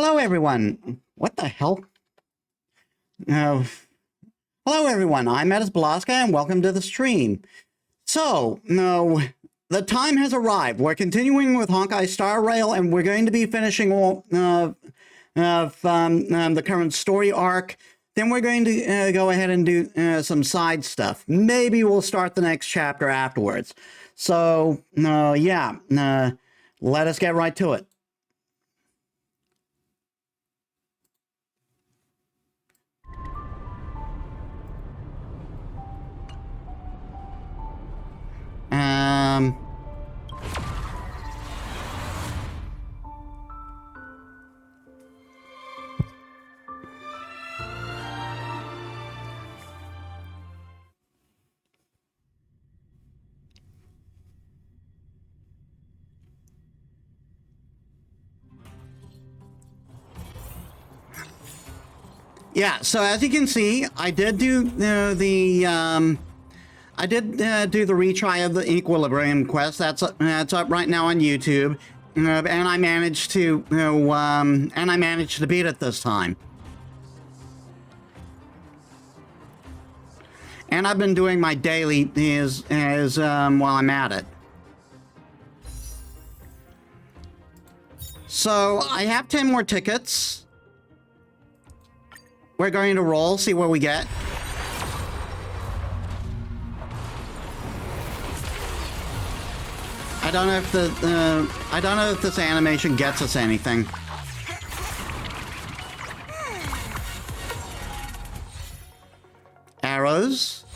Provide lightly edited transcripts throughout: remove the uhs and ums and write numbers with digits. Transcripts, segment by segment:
Hello, everyone. What the hell? Uh, Hello, everyone. I'm Metis Balaska, and welcome to the stream. So, no, the time has arrived. We're continuing with Honkai Star Rail, and we're going to be finishing all the current story arc. Then we're going to go ahead and do some side stuff. Maybe we'll start the next chapter afterwards. So, yeah, let us get right to it. Yeah, so as you can see, I did do do the retry of the Equilibrium quest. That's up right now on YouTube, and I managed to beat it this time. And I've been doing my daily while I'm at it. So I have 10 more tickets. We're going to roll, see what we get. I don't know if this animation gets us anything. Arrows.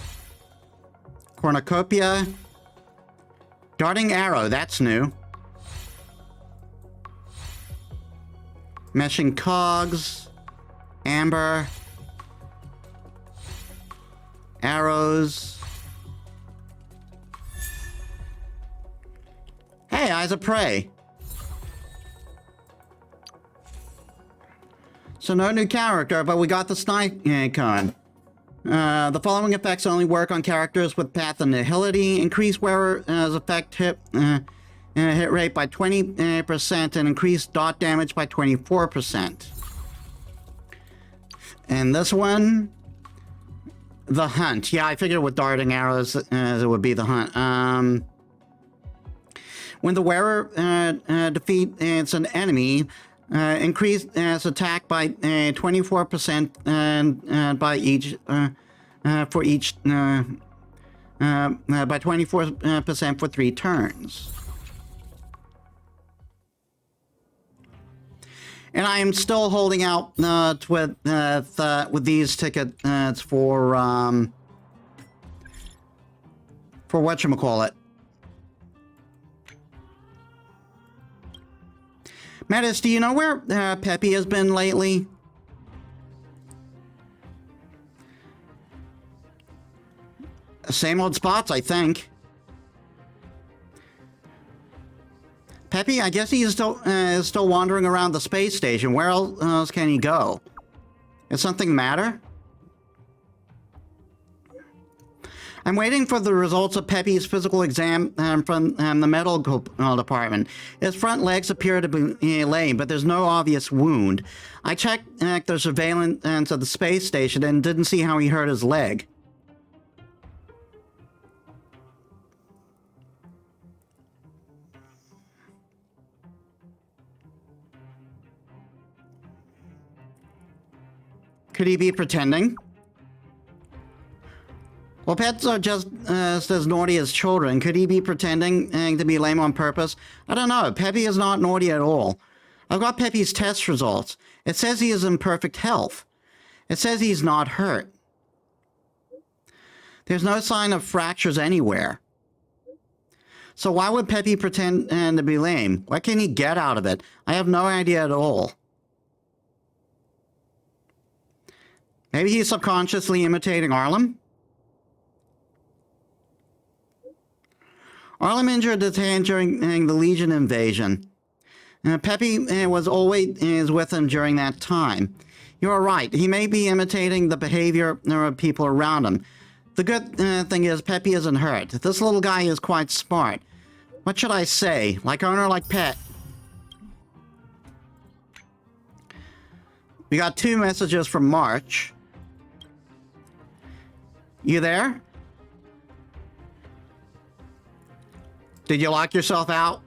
Cornucopia. Darting arrow, that's new. Meshing cogs. Amber. Arrows. Hey, Eyes of Prey. So no new character, but we got the Snipe icon. The following effects only work on characters with Path of Nihility. Increase wearer's effect hit rate by 20% and increase dot damage by 24%. And this one, the Hunt. Yeah, I figured with darting arrows it would be the Hunt. When the wearer defeats an enemy, increase its attack by 24% and by each for each by 24% for 3 turns. And I am still holding out with these tickets for whatchamacallit. Metis, do you know where Peppy has been lately? Same old spots, I think. Peppy, I guess he is still wandering around the space station. Where else can he go? Does something matter? I'm waiting for the results of Peppy's physical exam from the medical department. His front legs appear to be lame, but there's no obvious wound. I checked the surveillance of the space station and didn't see how he hurt his leg. Could he be pretending? Well, pets are just as naughty as children. Could he be pretending to be lame on purpose? I don't know. Peppy is not naughty at all. I've got Peppy's test results. It says he is in perfect health. It says he's not hurt. There's no sign of fractures anywhere. So why would Peppy pretend to be lame? What can he get out of it? I have no idea at all. Maybe he's subconsciously imitating Arlem? Arlem injured his hand during the Legion invasion. Peppy was always with him during that time. You are right. He may be imitating the behavior of people around him. The good thing is Peppy isn't hurt. This little guy is quite smart. What should I say? Like owner, like pet. We got 2 messages from March. You there? Did you lock yourself out?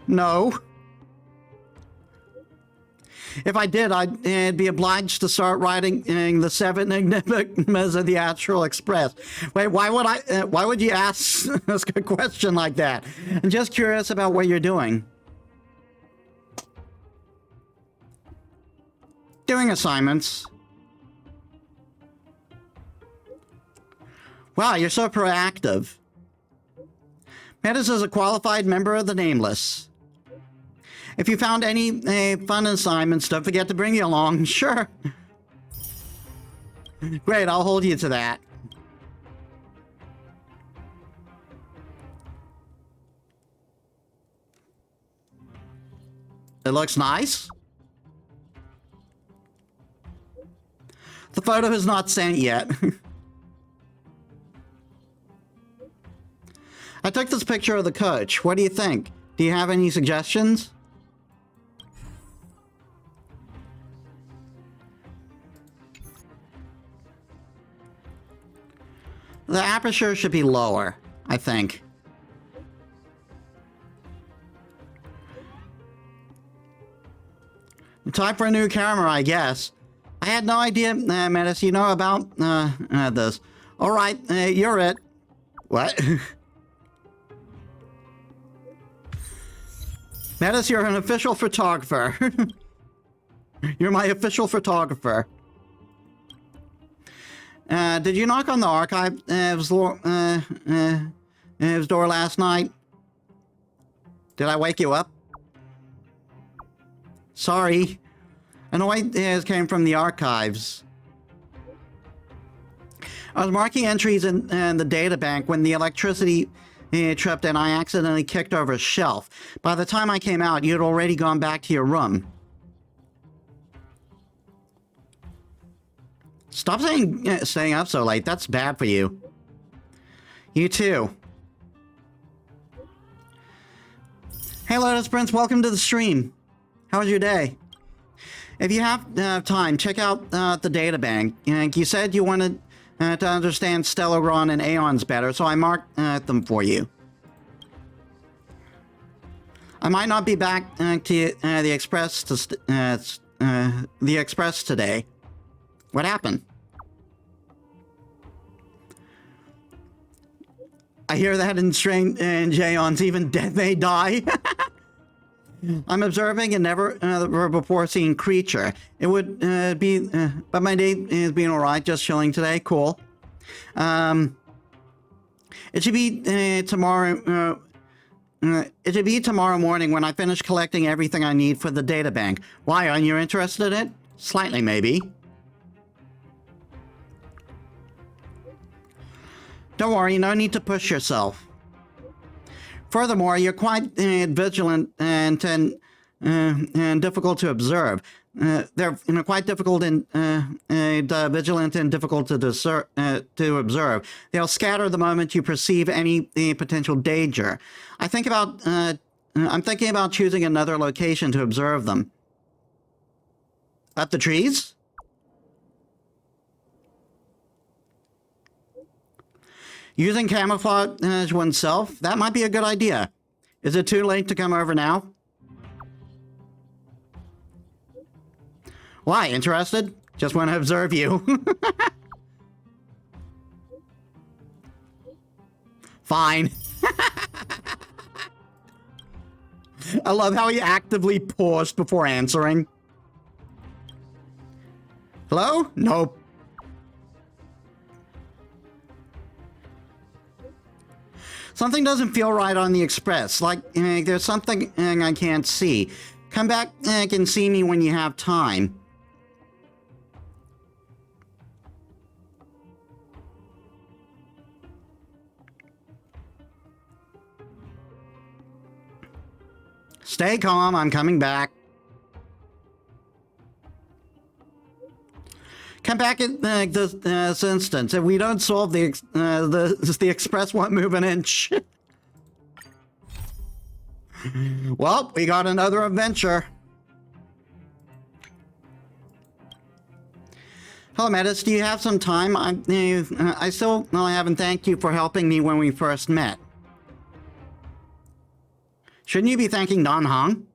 No. If I did, I'd be obliged to start writing the 7 enigmas of the Astral Express. Wait, why would you ask a question like that? I'm just curious about what you're doing. Doing assignments. Wow, you're so proactive. Metis is a qualified member of the Nameless. If you found any fun assignments, don't forget to bring you along. Sure. Great, I'll hold you to that. It looks nice. The photo is not sent yet. I took this picture of the coach. What do you think? Do you have any suggestions? The aperture should be lower, I think. Time for a new camera, I guess. I had no idea, Metis, you know about this. All right, you're it. What? Metis, you're an official photographer. You're my official photographer. Did you knock on the archive's door last night? Did I wake you up? Sorry. A noise came from the archives. I was marking entries in the data bank when the electricity tripped and I accidentally kicked over a shelf. By the time I came out, you'd already gone back to your room. Stop staying up so late. That's bad for you. You too. Hey, Lotus Prince, welcome to the stream. How was your day? If you have time, check out the data bank. You said you wanted to understand Stellogron and Aeons better, so I marked them for you. I might not be back to the Express today. What happened? I hear that in Strange Jaeons, even dead may die. I'm observing a never before seen creature. It would be, but my day is being alright, just chilling today. Cool. It should be tomorrow. It should be tomorrow morning when I finish collecting everything I need for the data bank. Why, aren't you interested in it? Slightly, maybe. Don't worry, no need to push yourself. Furthermore, you're quite vigilant and difficult to observe. They're quite difficult and vigilant and difficult to observe. They'll scatter the moment you perceive any potential danger. I'm thinking about choosing another location to observe them. Up the trees? Using camouflage oneself? That might be a good idea. Is it too late to come over now? Why? Interested? Just want to observe you. Fine. I love how he actively paused before answering. Hello? Nope. Something doesn't feel right on the Express. Like, there's something I can't see. Come back and see me when you have time. Stay calm, I'm coming back. Come back at this instance. If we don't solve the Express won't move an inch. Well, we got another adventure. Hello, Metis. Do you have some time? I still haven't thanked you for helping me when we first met. Shouldn't you be thanking Don Hong?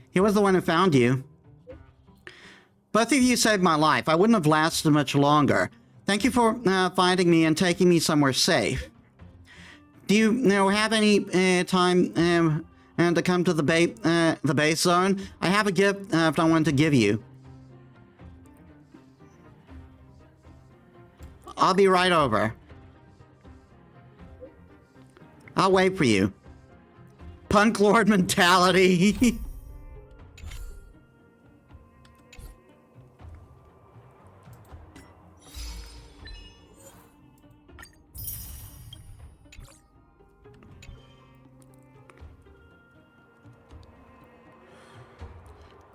He was the one who found you. Both of you saved my life. I wouldn't have lasted much longer. Thank you for finding me and taking me somewhere safe. Do you have any time to come to the base zone? I have a gift I wanted to give you. I'll be right over. I'll wait for you. Punk Lord mentality.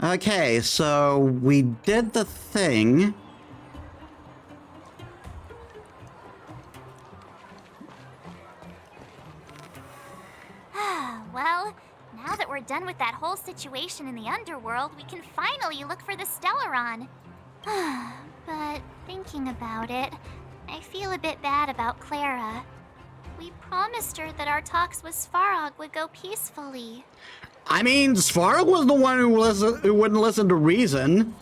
Okay, so we did the thing. Well, now that we're done with that whole situation in the underworld, we can finally look for the Stellaron. But thinking about it, I feel a bit bad about Clara. We promised her that our talks with Svarog would go peacefully. I mean, Svarog was the one who wouldn't listen to reason.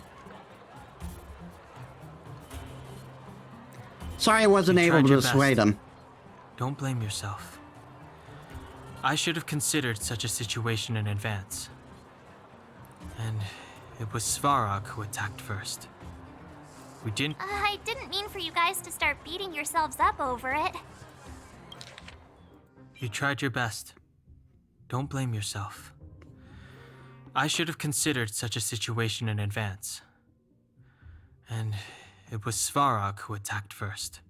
Sorry I wasn't able to dissuade him. Don't blame yourself. I should have considered such a situation in advance. And it was Svarog who attacked first. We didn't... I didn't mean for you guys to start beating yourselves up over it. You tried your best. Don't blame yourself. I should have considered such a situation in advance. And it was Svarog who attacked first.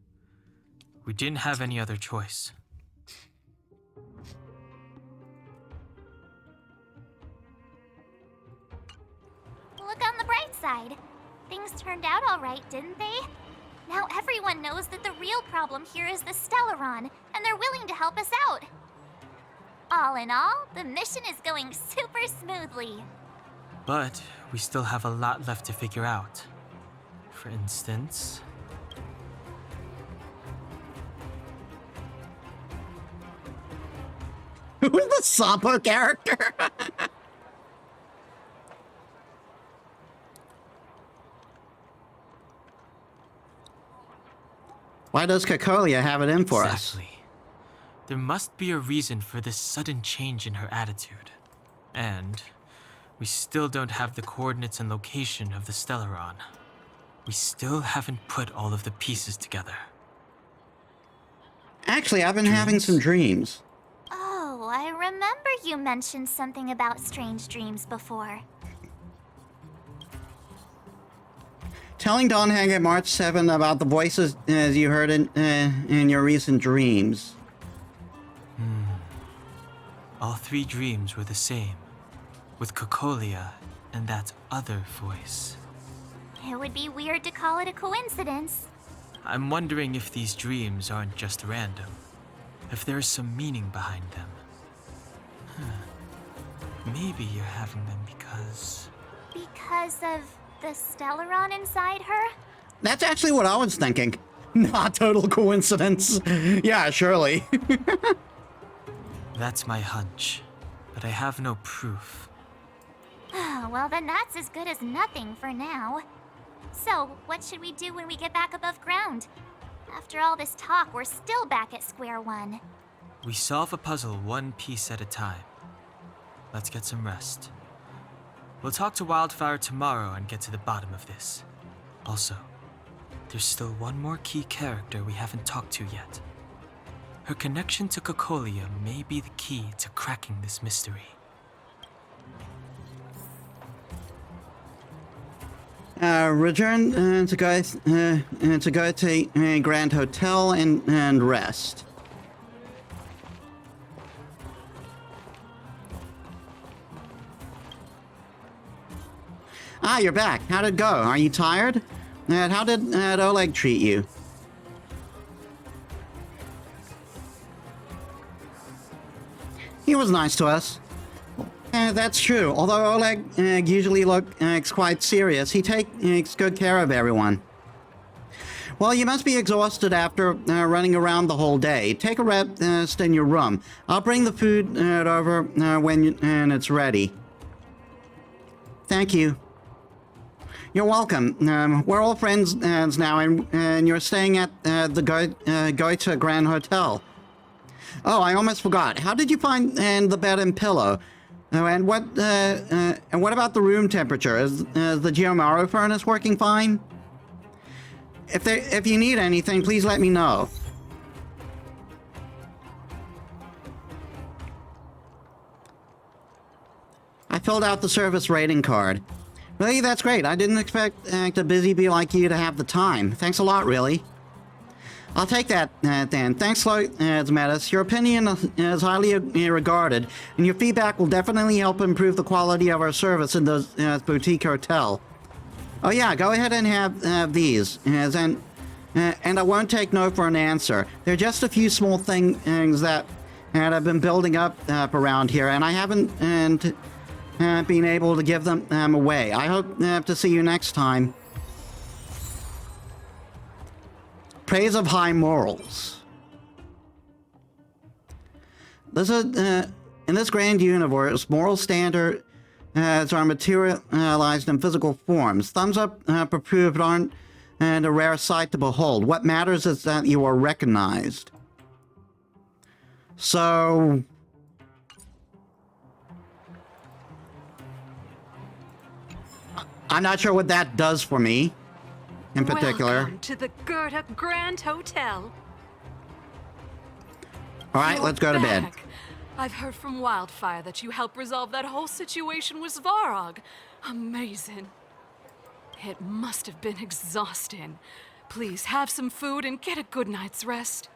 We didn't have any other choice. Look on the bright side. Things turned out all right, didn't they? Now everyone knows that the real problem here is the Stellaron, and they're willing to help us out. All in all, the mission is going super smoothly. But we still have a lot left to figure out. For instance... Who's the Sampo character? Why does Kakolia have it in for us? Exactly. There must be a reason for this sudden change in her attitude. And we still don't have the coordinates and location of the Stellaron. We still haven't put all of the pieces together. Actually, I've been having some dreams. Oh, I remember you mentioned something about strange dreams before. Telling Don Hang at March 7 about the voices as you heard in your recent dreams. All three dreams were the same, with Kakolia and that other voice. It would be weird to call it a coincidence. I'm wondering if these dreams aren't just random, if there is some meaning behind them. Maybe you're having them because... Because of the Stellaron inside her? That's actually what I was thinking. Not total coincidence. Yeah, surely. That's my hunch, but I have no proof. Well, then that's as good as nothing for now. So, what should we do when we get back above ground? After all this talk, we're still back at square one. We solve a puzzle one piece at a time. Let's get some rest. We'll talk to Wildfire tomorrow and get to the bottom of this. Also, there's still one more key character we haven't talked to yet. Her connection to Kakolia may be the key to cracking this mystery. Return to go to Grand Hotel and rest. Ah, you're back. How'd it go? Are you tired? How did Oleg treat you? He was nice to us. That's true. Although Oleg usually looks quite serious, he takes good care of everyone. Well, you must be exhausted after running around the whole day. Take a rest in your room. I'll bring the food over when it's ready. Thank you. You're welcome. We're all friends now, and you're staying at the Goethe Grand Hotel. Oh, I almost forgot. How did you find the bed and pillow? And what about the room temperature? Is the Geomaro furnace working fine? If you need anything, please let me know. I filled out the service rating card. Really, that's great. I didn't expect a busy bee like you to have the time. Thanks a lot, really. I'll take that, then. Thanks a lot, Metis. Your opinion is highly regarded, and your feedback will definitely help improve the quality of our service in this boutique hotel. Oh yeah, go ahead and have these, and I won't take no for an answer. They're just a few small things that have been building up around here, and I haven't been able to give them away. I hope to see you next time. Praise of high morals. This is, in this grand universe, moral standards are materialized in physical forms. Thumbs up approved aren't a rare sight to behold. What matters is that you are recognized. So... I'm not sure what that does for me, in particular. Welcome to the Goethe Grand Hotel. All right, let's go to bed. Back. I've heard from Wildfire that you helped resolve that whole situation with Svarog. Amazing. It must have been exhausting. Please have some food and get a good night's rest.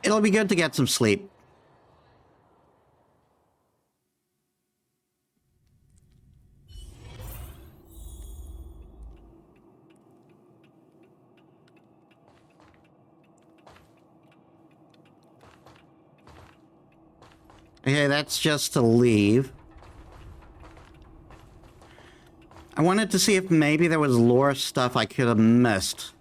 It'll be good to get some sleep. Okay, that's just to leave. I wanted to see if maybe there was lore stuff I could have missed.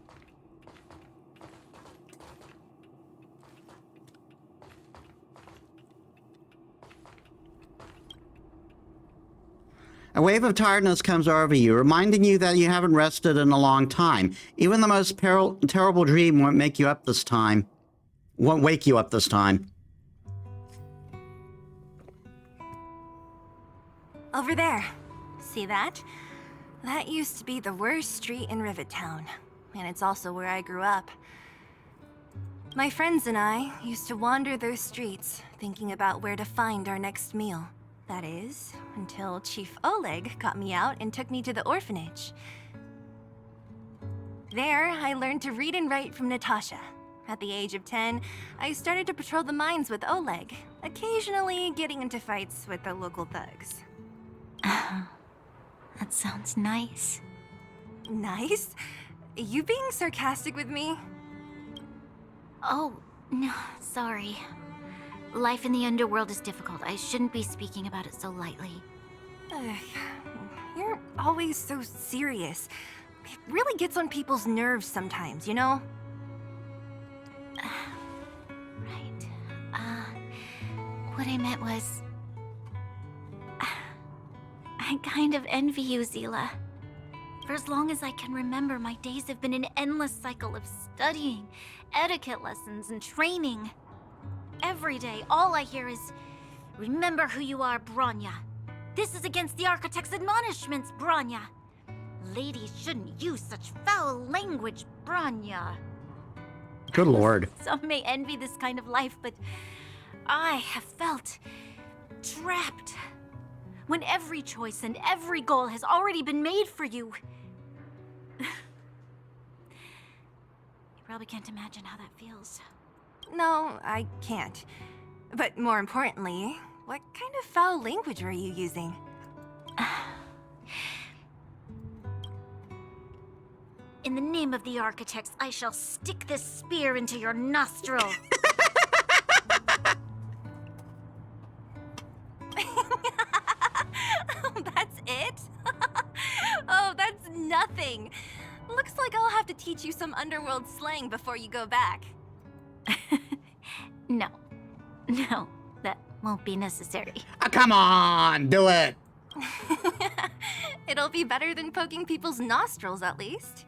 A wave of tiredness comes over you, reminding you that you haven't rested in a long time. Even the most terrible dream won't make you up this time. Won't wake you up this time. Over there. See that? That used to be the worst street in Rivet Town. And it's also where I grew up. My friends and I used to wander those streets, thinking about where to find our next meal. That is, until Chief Oleg got me out and took me to the orphanage. There, I learned to read and write from Natasha. At the age of 10, I started to patrol the mines with Oleg, occasionally getting into fights with the local thugs. That sounds nice. Nice? You being sarcastic with me? Oh, no, sorry. Life in the underworld is difficult. I shouldn't be speaking about it so lightly. You're always so serious. It really gets on people's nerves sometimes, you know? Right. What I meant was... I kind of envy you, Zila. For as long as I can remember, my days have been an endless cycle of studying, etiquette lessons, and training. Every day, all I hear is, "Remember who you are, Bronya. This is against the Architect's admonishments, Bronya. Ladies shouldn't use such foul language, Bronya." Good lord. Some may envy this kind of life, but I have felt trapped. When every choice and every goal has already been made for you. You probably can't imagine how that feels. No, I can't. But more importantly, what kind of foul language were you using? In In the name of the architects, I shall stick this spear into your nostril. That's it? Oh, that's nothing. Looks like I'll have to teach you some underworld slang before you go back. No, that won't be necessary. Come on, do it. It'll be better than poking people's nostrils, at least.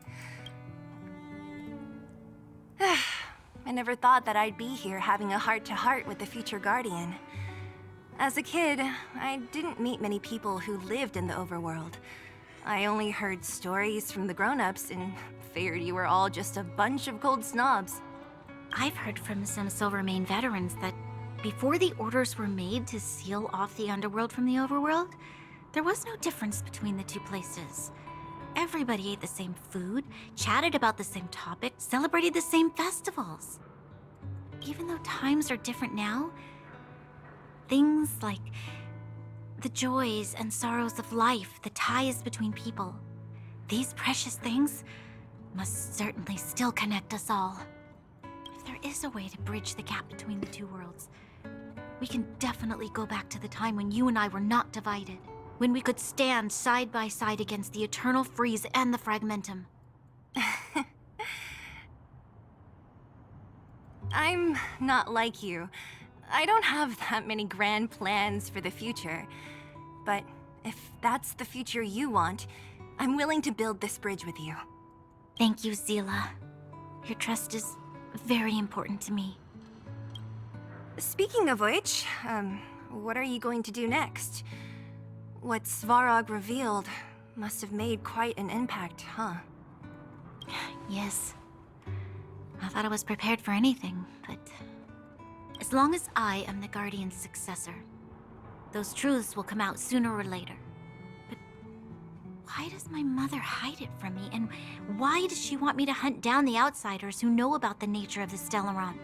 I never thought that I'd be here having a heart-to-heart with the future Guardian. As a kid, I didn't meet many people who lived in the overworld. I only heard stories from the grown-ups and figured you were all just a bunch of cold snobs. I've heard from some Silvermane veterans that before the orders were made to seal off the underworld from the overworld, there was no difference between the two places. Everybody ate the same food, chatted about the same topics, celebrated the same festivals. Even though times are different now, things like the joys and sorrows of life, the ties between people, these precious things must certainly still connect us all. If there is a way to bridge the gap between the two worlds, we can definitely go back to the time when you and I were not divided, when we could stand side by side against the Eternal Freeze and the Fragmentum. I'm not like you. I don't have that many grand plans for the future. But if that's the future you want, I'm willing to build this bridge with you. Thank you, Zila. Your trust is very important to me. Speaking of which, what are you going to do next? What Svarog revealed must have made quite an impact, huh? Yes. I thought I was prepared for anything, but as long as I am the Guardian's successor, those truths will come out sooner or later. But why does my mother hide it from me, and why does she want me to hunt down the outsiders who know about the nature of the Stellaron?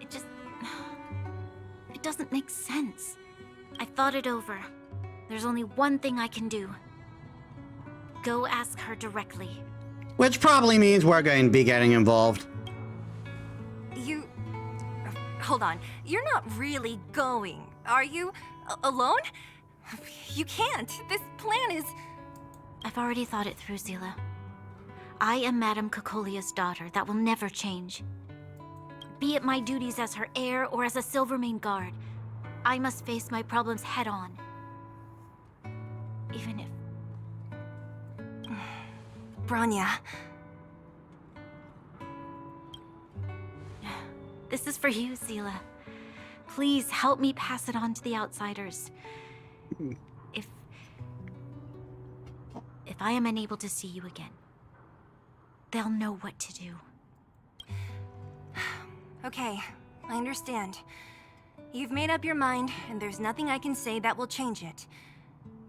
It doesn't make sense. I thought it over. There's only one thing I can do. Go ask her directly. Which probably means we're going to be getting involved. Hold on. You're not really going, are you? Alone? You can't. This plan is... I've already thought it through, Zila. I am Madame Cocolia's daughter. That will never change. Be it my duties as her heir or as a Silvermane guard, I must face my problems head-on. Even if... Branya. This is for you, Zila. Please help me pass it on to the outsiders. If I am unable to see you again, they'll know what to do. Okay, I understand. You've made up your mind, and there's nothing I can say that will change it.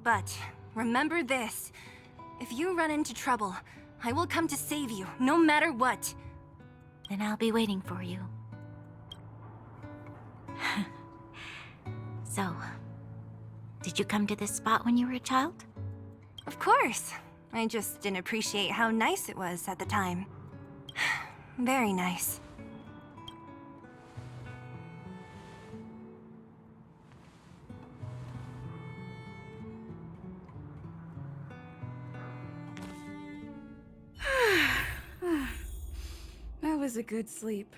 But remember this. If you run into trouble, I will come to save you, no matter what. Then I'll be waiting for you. So, did you come to this spot when you were a child? Of course. I just didn't appreciate how nice it was at the time. Very nice. That was a good sleep.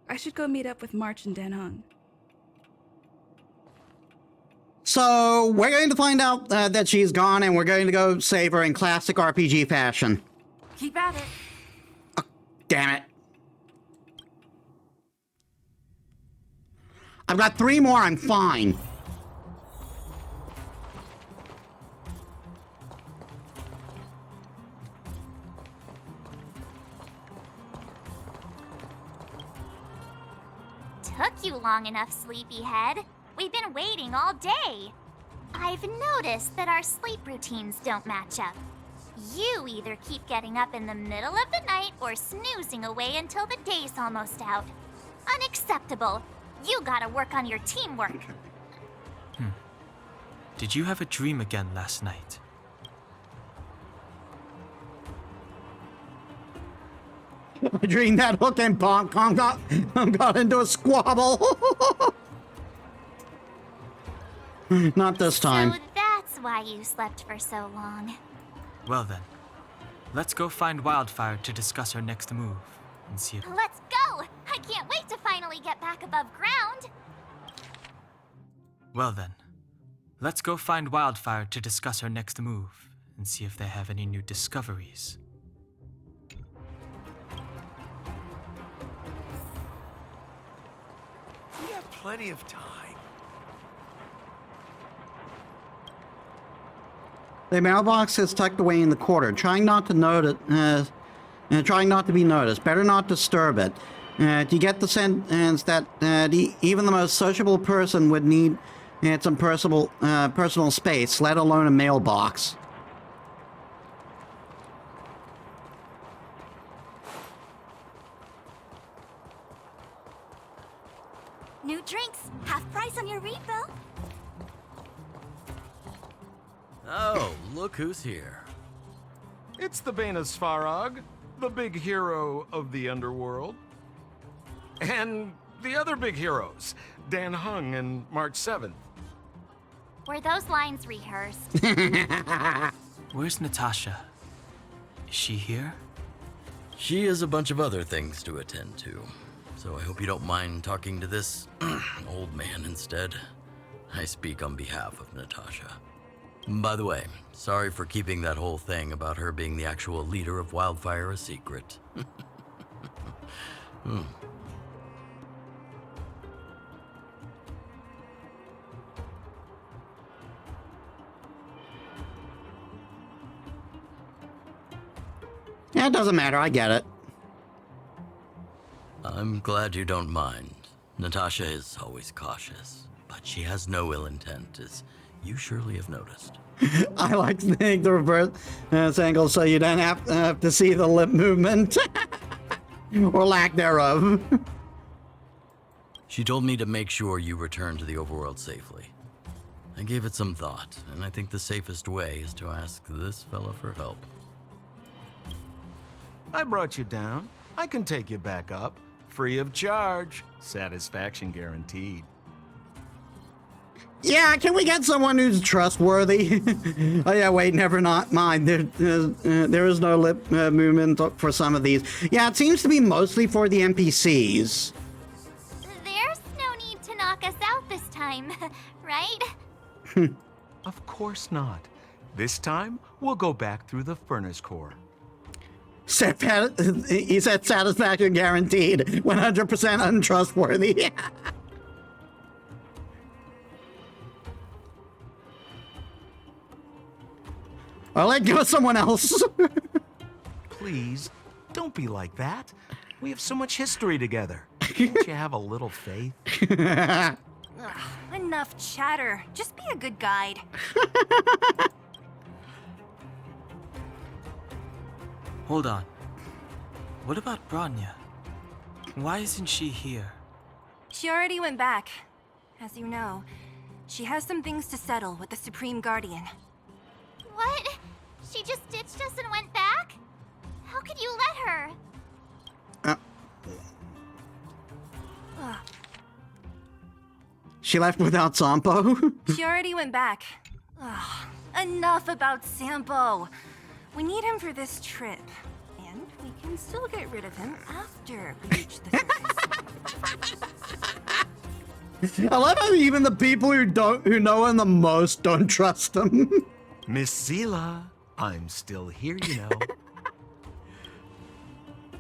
I should go meet up with March and Danhong. So, we're going to find out that she's gone, and we're going to go save her in classic RPG fashion. Keep at it. Oh, damn it. I've got 3 more, I'm fine. Took you long enough, sleepyhead. We've been waiting all day. I've noticed that our sleep routines don't match up. You either keep getting up in the middle of the night or snoozing away until the day's almost out. Unacceptable. You gotta work on your teamwork. Did you have a dream again last night? I dreamed that Hook and Bonk got into a squabble. Not this time. So that's why you slept for so long. Well then, let's go find Wildfire to discuss our next move and see if... Let's go! I can't wait to finally get back above ground. Well then, let's go find Wildfire to discuss our next move and see if they have any new discoveries. We have plenty of time. The mailbox is tucked away in the corner, trying not to trying not to be noticed. Better not disturb it. Do you get the sense that even the most sociable person would need some personal space, let alone a mailbox? New drinks, half price on your refill. Oh, look who's here. It's the Metis Balaska, the big hero of the underworld. And the other big heroes, Dan Hung and March 7th. Were those lines rehearsed? Where's Natasha? Is she here? She has a bunch of other things to attend to, so I hope you don't mind talking to this old man instead. I speak on behalf of Natasha. By the way, sorry for keeping that whole thing about her being the actual leader of Wildfire a secret. Yeah, it doesn't matter. I get it. I'm glad you don't mind. Natasha is always cautious, but she has no ill intent, as you surely have noticed. I like to think the reverse angle so you don't have to see the lip movement. Or lack thereof. She told me to make sure you return to the overworld safely. I gave it some thought, and I think the safest way is to ask this fella for help. I brought you down. I can take you back up. Free of charge. Satisfaction guaranteed. Yeah, can we get someone who's trustworthy? Oh yeah, wait, never not mind. There is no lip movement for some of these. Yeah, it seems to be mostly for the NPCs. There's no need to knock us out this time, right? Of course not. This time, we'll go back through the furnace core. He said satisfaction guaranteed. 100% untrustworthy. I'll let go of someone else. Please, don't be like that. We have so much history together. Can't you have a little faith? Ugh, enough chatter. Just be a good guide. Hold on. What about Branya? Why isn't she here? She already went back. As you know, she has some things to settle with the Supreme Guardian. What? She just ditched us and went back? How could you let her? Ugh. She left without Sampo. She already went back. Ugh, enough about Sampo. We need him for this trip. And we can still get rid of him after we reach the surface. I love how even the people who know him the most don't trust him. Miss Seela, I'm still here, you know.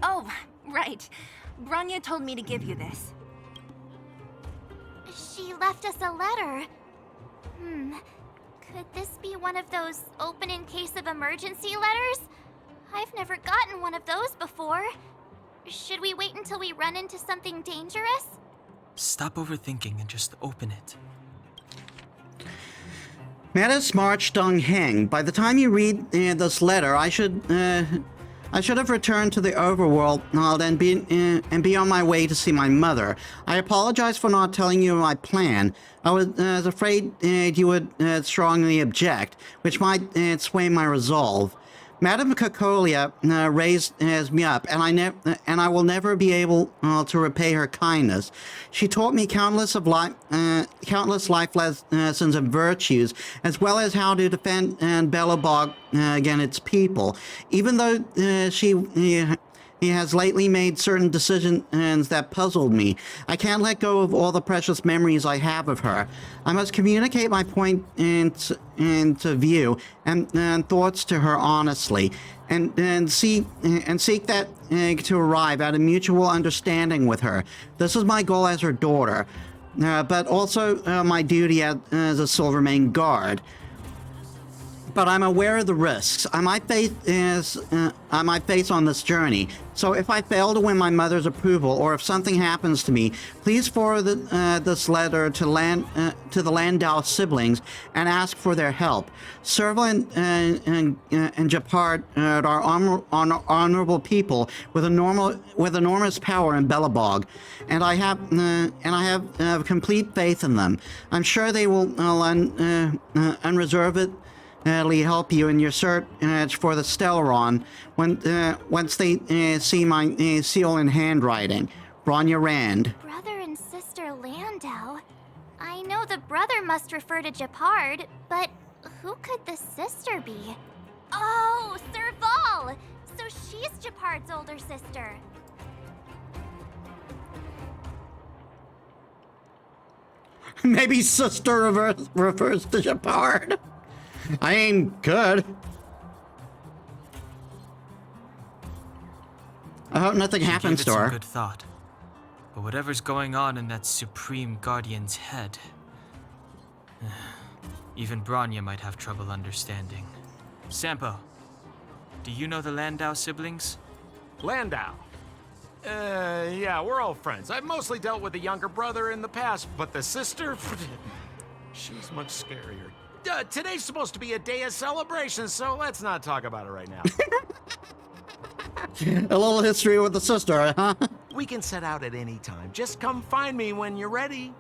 Oh, right. Branya told me to give you this. She left us a letter. Could this be one of those open in case of emergency letters? I've never gotten one of those before. Should we wait until we run into something dangerous? Stop overthinking and just open it. Metis March Dong Heng. By the time you read this letter, I should have returned to the overworld and be on my way to see my mother. I apologize for not telling you my plan. I was afraid you would strongly object, which might sway my resolve. Madame Cocolia raised me up, and I will never be able to repay her kindness. She taught me countless life lessons and virtues, as well as how to defend Belobog against its people. Even though he has lately made certain decisions that puzzled me, I can't let go of all the precious memories I have of her. I must communicate my point into view and thoughts to her honestly, and seek that to arrive at a mutual understanding with her. This is my goal as her daughter, but also my duty as a Silvermane guard. But I'm aware of the risks I might face on this journey. So if I fail to win my mother's approval, or if something happens to me, please forward this letter to the Landau siblings and ask for their help. Serval and Japard are honorable people with enormous power in Belobog, and I have complete faith in them. I'm sure they will unreservedly help you in your search for the Stellaron once they see my seal in handwriting. Bronya Rand. Brother and sister Landau? I know the brother must refer to Japard, but who could the sister be? Oh, Serval! So she's Japard's older sister. Maybe sister refers to Japard. I ain't good. I hope nothing happens to her. Good thought. But whatever's going on in that Supreme Guardian's head, even Bronya might have trouble understanding. Sampo, do you know the Landau siblings? Landau? Yeah, we're all friends. I've mostly dealt with the younger brother in the past, but the sister? She's much scarier. Today's supposed to be a day of celebration, so let's not talk about it right now. A little history with the sister, huh? We can set out at any time. Just come find me when you're ready.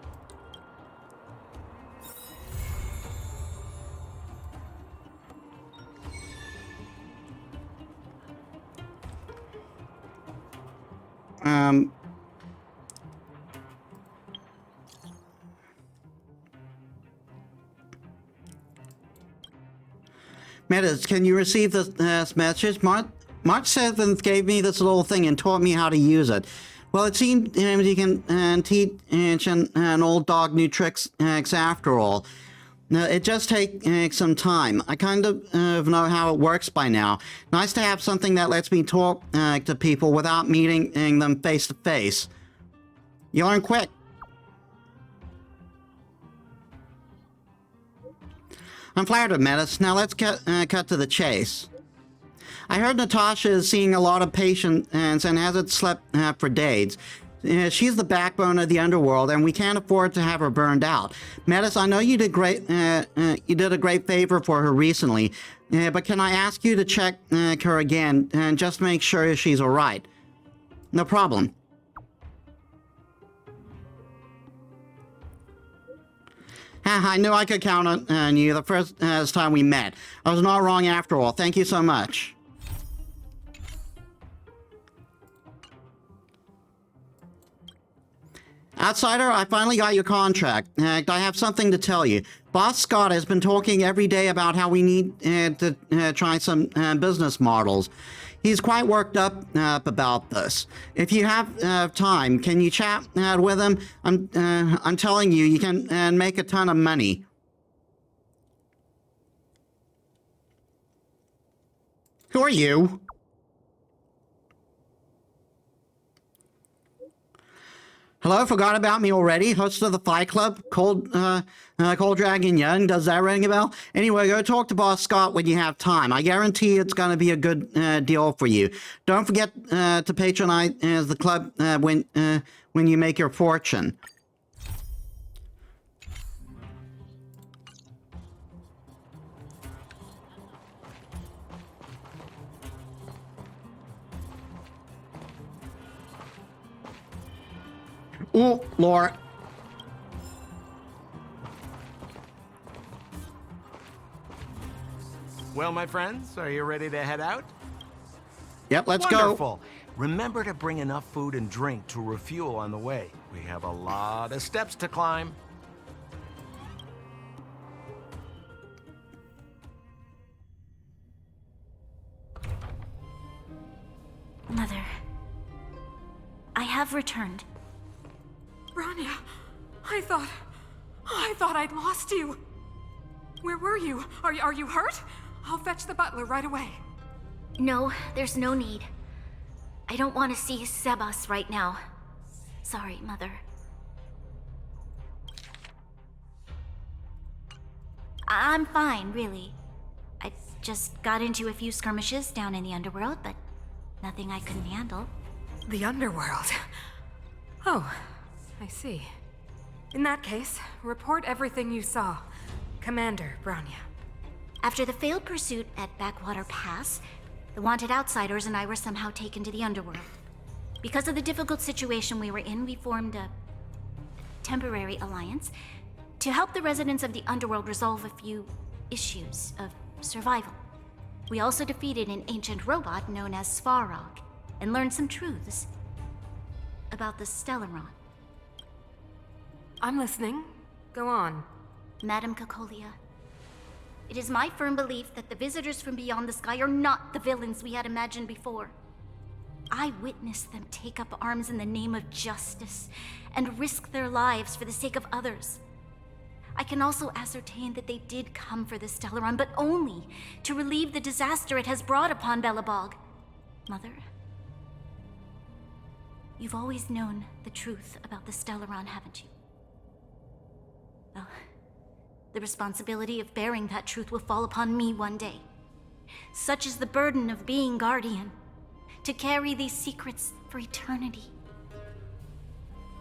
Metis, can you receive this message? March 7th gave me this little thing and taught me how to use it. Well, it seems you can teach an old dog new tricks after all. It just takes some time. I kind of know how it works by now. Nice to have something that lets me talk to people without meeting them face to face. You learn quick. I'm flattered, Metis. Now let's cut to the chase. I heard Natasha is seeing a lot of patients and hasn't slept for days. She's the backbone of the underworld, and we can't afford to have her burned out. Metis, I know you did great. You did a great favor for her recently, but can I ask you to check her again and just make sure she's all right? No problem. I knew I could count on you the first time we met. I was not wrong after all. Thank you so much. Outsider, I finally got your contract. I have something to tell you. Boss Scott has been talking every day about how we need to try some business models. He's quite worked up about this. If you have time, can you chat with him? I'm telling you, you can make a ton of money. Who are you? Hello, forgot about me already? Host of the Fight Club? Cold Dragon Young? Does that ring a bell? Anyway, go talk to Boss Scott when you have time. I guarantee it's going to be a good deal for you. Don't forget to patronize the club when you make your fortune. Ooh, Laura. Well, my friends, are you ready to head out? Yep, let's go. Wonderful. Remember to bring enough food and drink to refuel on the way. We have a lot of steps to climb. Mother, I have returned. Bronya, I thought I'd lost you. Where were you? Are you hurt? I'll fetch the butler right away. No, there's no need. I don't want to see Sebas right now. Sorry, Mother. I'm fine, really. I just got into a few skirmishes down in the underworld, but nothing I couldn't handle. The underworld. Oh, I see. In that case, report everything you saw. Commander Bronya. After the failed pursuit at Backwater Pass, the wanted outsiders and I were somehow taken to the underworld. Because of the difficult situation we were in, we formed a temporary alliance to help the residents of the underworld resolve a few issues of survival. We also defeated an ancient robot known as Svarog and learned some truths about the Stellaron. I'm listening. Go on. Madam Cocolia, it is my firm belief that the visitors from beyond the sky are not the villains we had imagined before. I witnessed them take up arms in the name of justice and risk their lives for the sake of others. I can also ascertain that they did come for the Stellaron, but only to relieve the disaster it has brought upon Belobog. Mother, you've always known the truth about the Stellaron, haven't you? Well, the responsibility of bearing that truth will fall upon me one day. Such is the burden of being Guardian, to carry these secrets for eternity.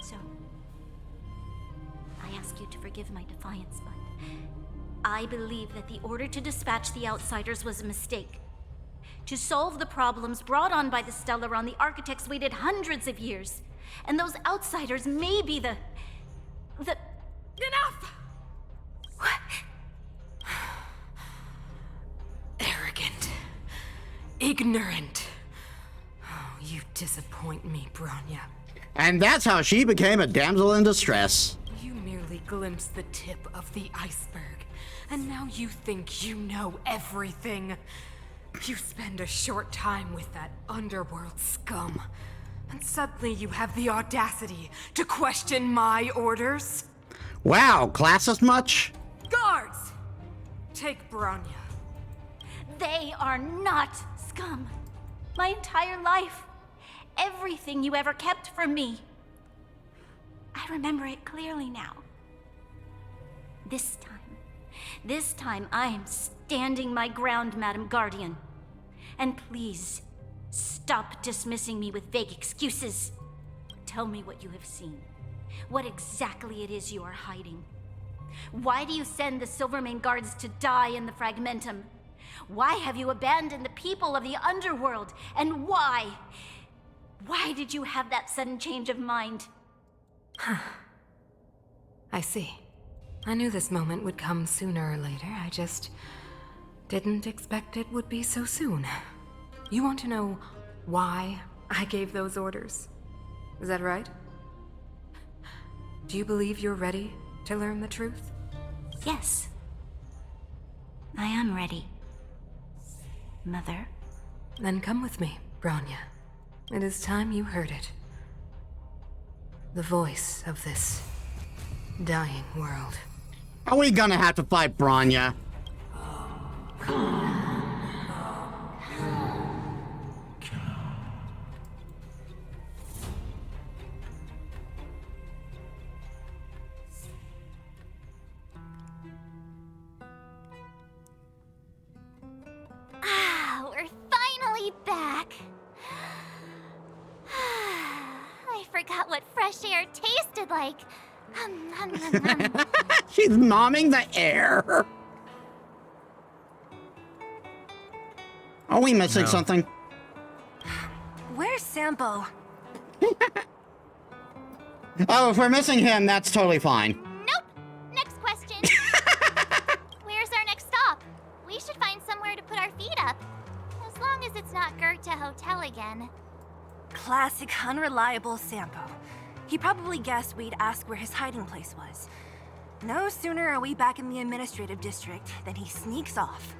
So, I ask you to forgive my defiance, but I believe that the order to dispatch the outsiders was a mistake. To solve the problems brought on by the Stellaron, the architects waited hundreds of years. And those outsiders may be the... Enough! Arrogant. Ignorant. Oh, you disappoint me, Bronya. And that's how she became a damsel in distress. You merely glimpsed the tip of the iceberg, and now you think you know everything. You spend a short time with that underworld scum, and suddenly you have the audacity to question my orders? Wow, classist much? Guards! Take Bronya. They are not scum. My entire life, everything you ever kept from me. I remember it clearly now. This time I am standing my ground, Madam Guardian. And please, stop dismissing me with vague excuses. Tell me what you have seen. What exactly it is you are hiding. Why do you send the Silvermane guards to die in the Fragmentum? Why have you abandoned the people of the underworld? And why? Why did you have that sudden change of mind? I see. I knew this moment would come sooner or later. I just didn't expect it would be so soon. You want to know why I gave those orders? Is that right? Do you believe you're ready to learn the truth? Yes. I am ready. Mother? Then come with me, Bronya. It is time you heard it. The voice of this dying world. Are we gonna have to fight Bronya? We're finally back. I forgot what fresh air tasted like. She's nomming the air. Are we missing something? Where's Sampo? Oh, if we're missing him, that's totally fine. Nope. Next question. Where's our next stop? We should find somewhere to put classic, unreliable Sampo. He probably guessed we'd ask where his hiding place was. No sooner are we back in the administrative district than he sneaks off.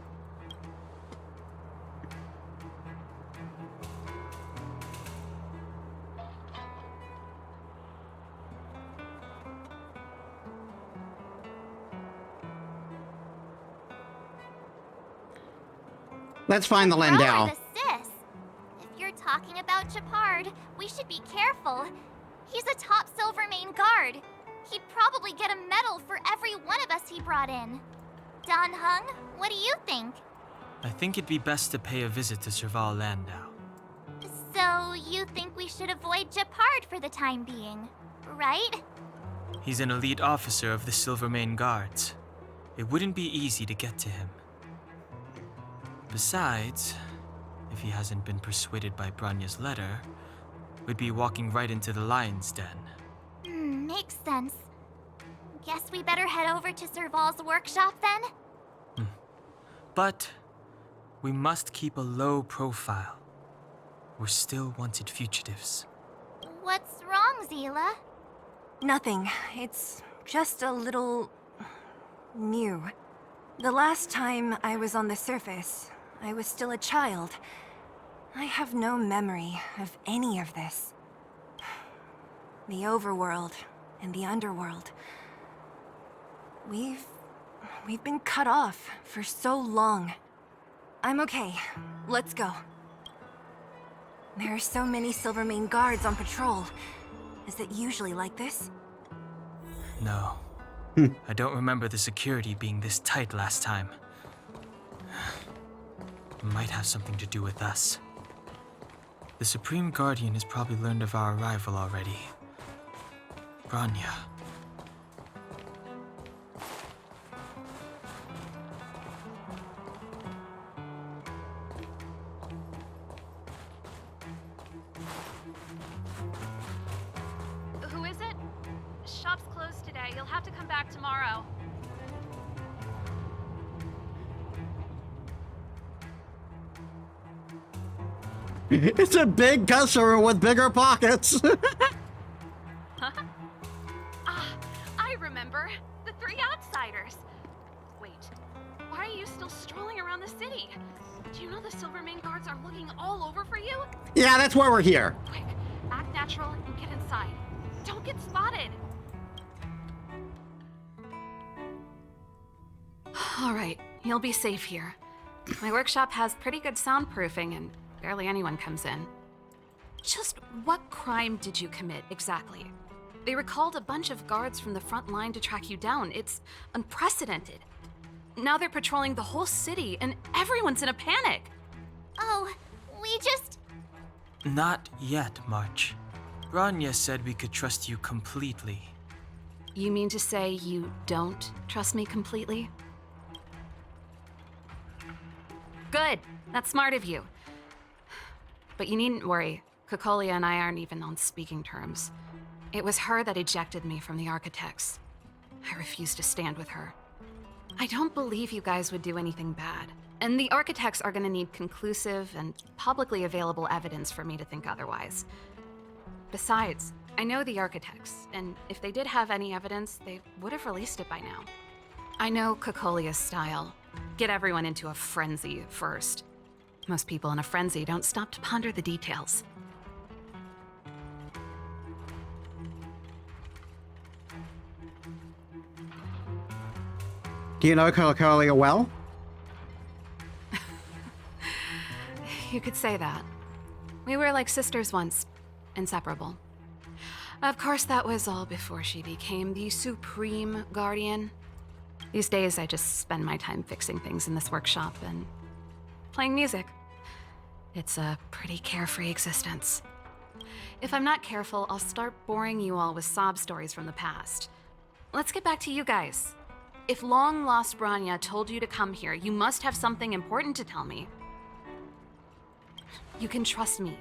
Let's find the Thrower Lindau. the sis. If you're talking about Japard, we should be careful. He's a top Silvermane guard. He'd probably get a medal for every one of us he brought in. Don Hung, what do you think? I think it'd be best to pay a visit to Serval Landau. So, you think we should avoid Japard for the time being, right? He's an elite officer of the Silvermane Guards. It wouldn't be easy to get to him. Besides, if he hasn't been persuaded by Branya's letter, we'd be walking right into the lion's den. Makes sense. Guess we better head over to Serval's workshop then? But we must keep a low profile. We're still wanted fugitives. What's wrong, Zila? Nothing. It's just a little... new. The last time I was on the surface, I was still a child. I have no memory of any of this. The overworld and the underworld. We've been cut off for so long. I'm okay. Let's go. There are so many Silvermane guards on patrol. Is it usually like this? No. I don't remember the security being this tight last time. Might have something to do with us. The Supreme Guardian has probably learned of our arrival already. Branya. Who is it? Shop's closed today. You'll have to come back tomorrow. It's a big customer with bigger pockets. I remember. The three outsiders. Wait, why are you still strolling around the city? Do you know the Silvermane guards are looking all over for you? Yeah, that's why we're here. Quick, act natural and get inside. Don't get spotted. All right, you'll be safe here. My workshop has pretty good soundproofing and barely anyone comes in. Just what crime did you commit exactly? They recalled a bunch of guards from the front line to track you down. It's unprecedented. Now they're patrolling the whole city and everyone's in a panic. Oh, we just... Not yet, March. Branya said we could trust you completely. You mean to say you don't trust me completely? Good. That's smart of you. But you needn't worry. Kokolia and I aren't even on speaking terms. It was her that ejected me from the Architects. I refuse to stand with her. I don't believe you guys would do anything bad. And the Architects are gonna need conclusive and publicly available evidence for me to think otherwise. Besides, I know the Architects, and if they did have any evidence, they would have released it by now. I know Kokolia's style. Get everyone into a frenzy first. Most people in a frenzy don't stop to ponder the details. Do you know Kokolia well? You could say that. We were like sisters once, inseparable. Of course, that was all before she became the Supreme Guardian. These days, I just spend my time fixing things in this workshop and playing music. It's a pretty carefree existence. If I'm not careful, I'll start boring you all with sob stories from the past. Let's get back to you guys. If long-lost Branya told you to come here, you must have something important to tell me. You can trust me.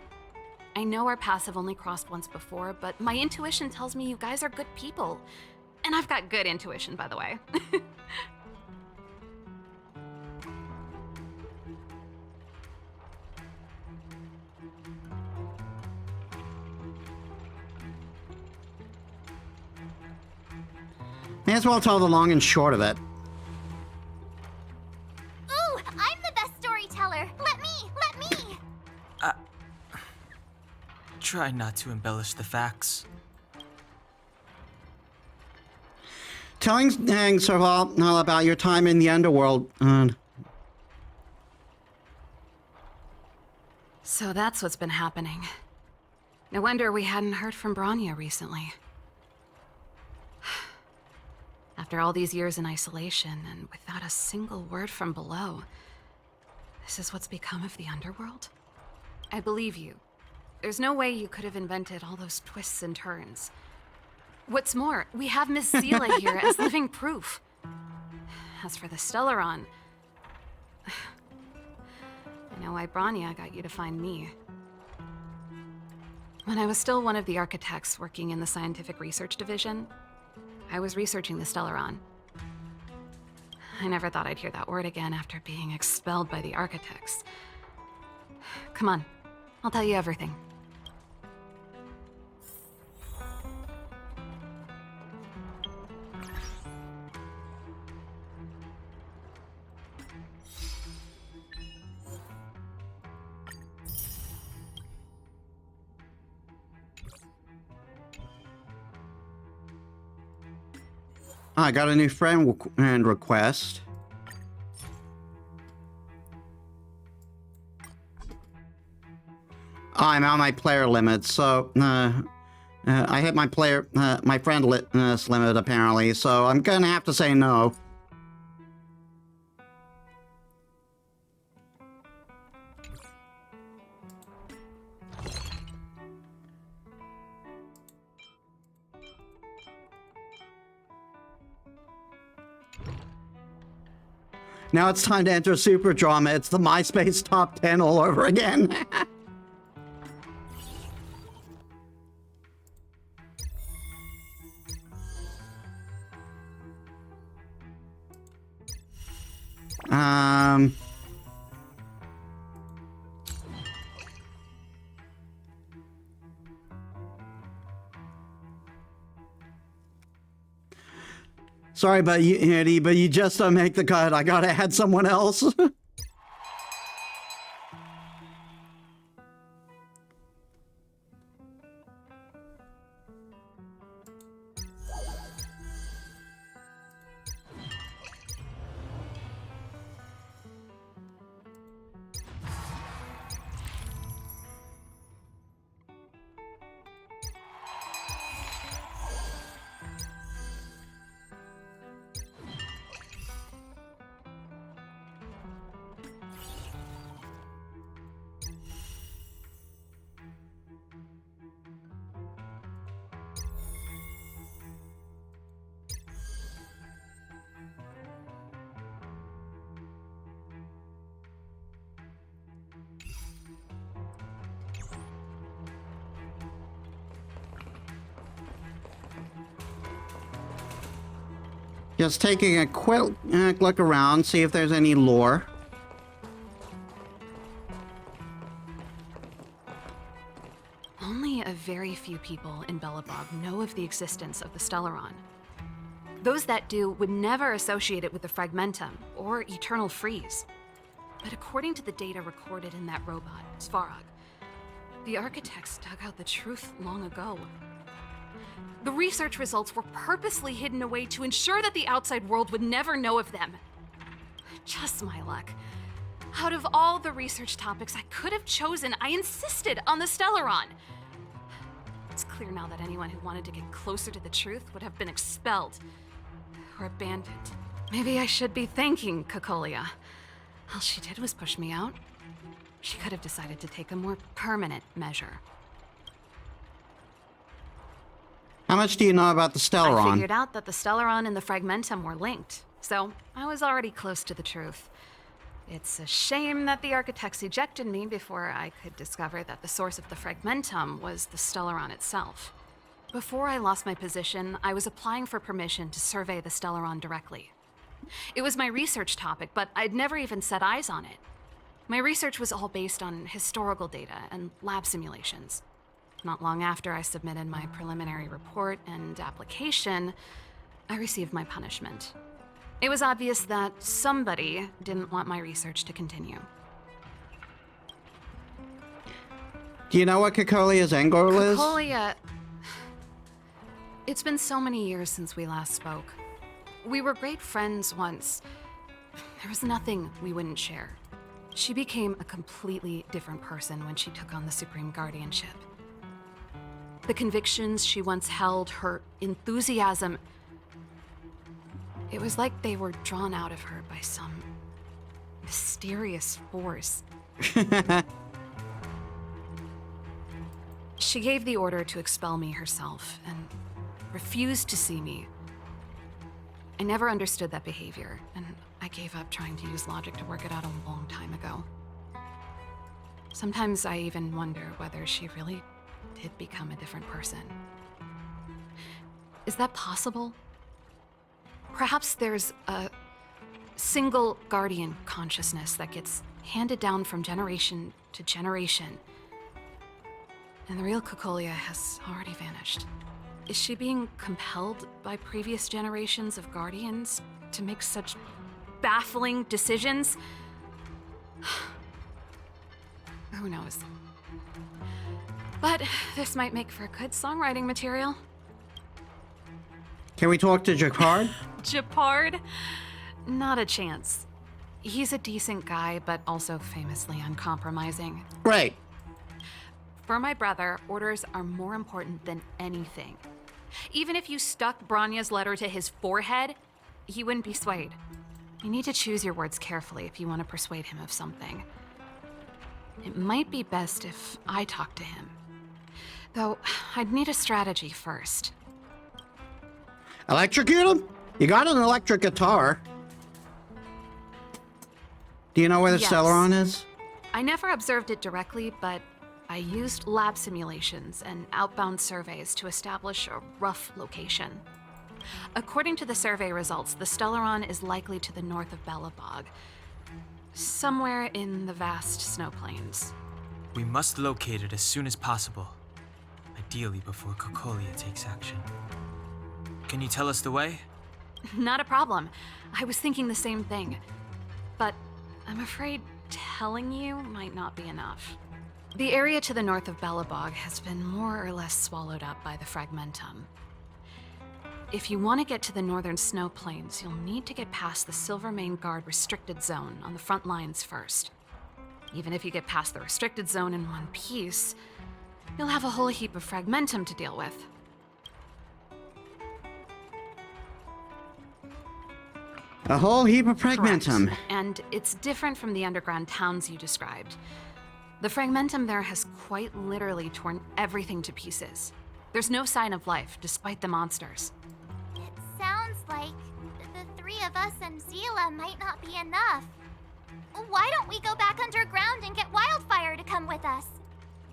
I know our paths have only crossed once before, but my intuition tells me you guys are good people. And I've got good intuition, by the way. May as well tell the long and short of it. Ooh, I'm the best storyteller. Let me. Try not to embellish the facts. Telling Serval about your time in the underworld. So that's what's been happening. No wonder we hadn't heard from Branya recently. After all these years in isolation and without a single word from below, this is what's become of the underworld? I believe you. There's no way you could have invented all those twists and turns. What's more, we have Miss Seela here as living proof. As for the Stellaron, I know why Branya got you to find me. When I was still one of the architects working in the scientific research division, I was researching the Stellaron. I never thought I'd hear that word again after being expelled by the architects. Come on, I'll tell you everything. I got a new friend and request. I'm on my player limit, so I hit my friend limit apparently, so I'm gonna have to say no. Now it's time to enter super drama. It's the MySpace top 10 all over again. Sorry, but you just don't make the cut. I gotta add someone else. Just taking a quick look around, see if there's any lore. Only a very few people in Belobog know of the existence of the Stellaron. Those that do would never associate it with the Fragmentum or Eternal Freeze. But according to the data recorded in that robot, Svarog, the architects dug out the truth long ago. The research results were purposely hidden away to ensure that the outside world would never know of them. Just my luck. Out of all the research topics I could have chosen, I insisted on the Stellaron. It's clear now that anyone who wanted to get closer to the truth would have been expelled or abandoned. Maybe I should be thanking Cocolia. All she did was push me out. She could have decided to take a more permanent measure. How much do you know about the Stellaron? I figured out that the Stellaron and the Fragmentum were linked, so I was already close to the truth. It's a shame that the architects ejected me before I could discover that the source of the Fragmentum was the Stellaron itself. Before I lost my position, I was applying for permission to survey the Stellaron directly. It was my research topic, but I'd never even set eyes on it. My research was all based on historical data and lab simulations. Not long after I submitted my preliminary report and application, I received my punishment. It was obvious that somebody didn't want my research to continue. Do you know what Cocolia's end goal is? Cocolia... It's been so many years since we last spoke. We were great friends once. There was nothing we wouldn't share. She became a completely different person when she took on the Supreme Guardianship. The convictions she once held, her enthusiasm, it was like they were drawn out of her by some mysterious force. She gave the order to expel me herself and refused to see me. I never understood that behavior, and I gave up trying to use logic to work it out a long time ago. Sometimes I even wonder whether she really did become a different person. Is that possible? Perhaps there's a single guardian consciousness that gets handed down from generation to generation, and the real Cocolia has already vanished. Is she being compelled by previous generations of guardians to make such baffling decisions? Who knows? But this might make for good songwriting material. Can we talk to Jacquard? Japard? Not a chance. He's a decent guy, but also famously uncompromising. Great. For my brother, orders are more important than anything. Even if you stuck Branya's letter to his forehead, he wouldn't be swayed. You need to choose your words carefully if you want to persuade him of something. It might be best if I talk to him. Though, I'd need a strategy first. Electrocute him? You got an electric guitar. Do you know where the Yes. Stellaron is? I never observed it directly, but I used lab simulations and outbound surveys to establish a rough location. According to the survey results, the Stellaron is likely to the north of Belobog, somewhere in the vast snow plains. We must locate it as soon as possible, ideally before Cocolia takes action. Can you tell us the way? Not a problem. I was thinking the same thing. But I'm afraid telling you might not be enough. The area to the north of Belobog has been more or less swallowed up by the Fragmentum. If you want to get to the northern snow plains, you'll need to get past the Silvermane Guard restricted zone on the front lines first. Even if you get past the restricted zone in one piece, you'll have a whole heap of Fragmentum to deal with. A whole heap of Fragmentum. Correct. And it's different from the underground towns you described. The Fragmentum there has quite literally torn everything to pieces. There's no sign of life, despite the monsters. It sounds like the three of us and Zila might not be enough. Why don't we go back underground and get Wildfire to come with us?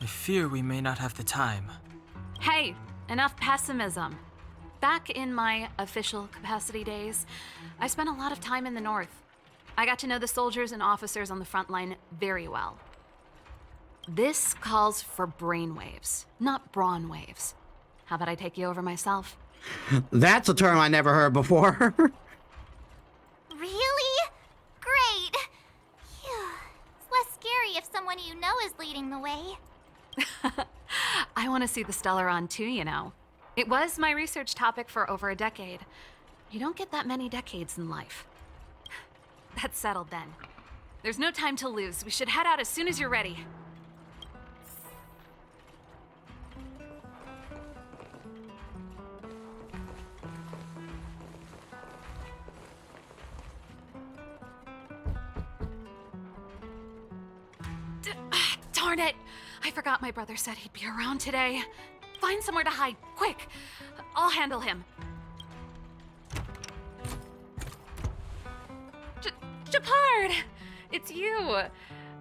I fear we may not have the time. Hey, enough pessimism. Back in my official capacity days, I spent a lot of time in the north. I got to know the soldiers and officers on the front line very well. This calls for brainwaves, not brawn waves. How about I take you over myself? That's a term I never heard before. Really? Great. Phew. It's less scary if someone you know is leading the way. I want to see the Stellaron too, you know. It was my research topic for over a decade. You don't get that many decades in life. That's settled then. There's no time to lose. We should head out as soon as you're ready. Darn it! I forgot my brother said he'd be around today. Find somewhere to hide, quick! I'll handle him. Japard! It's you!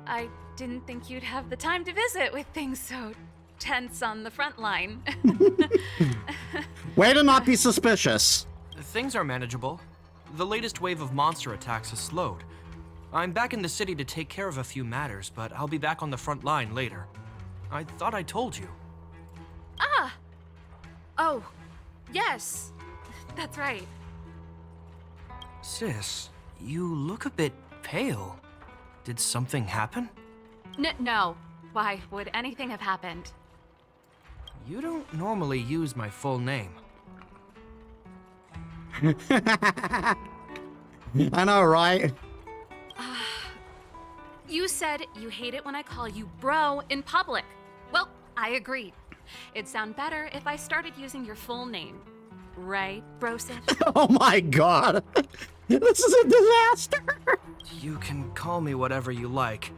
I didn't think you'd have the time to visit with things so tense on the front line. Way to not be suspicious. Things are manageable. The latest wave of monster attacks has slowed. I'm back in the city to take care of a few matters, but I'll be back on the front line later. I thought I told you. Ah! Oh, yes. That's right. Sis, you look a bit pale. Did something happen? No. Why would anything have happened? You don't normally use my full name. I know, right? You said you hate it when I call you bro in public. Well, I agreed. It'd sound better if I started using your full name. Right, Broseph? Oh my god. This is a disaster. You can call me whatever you like.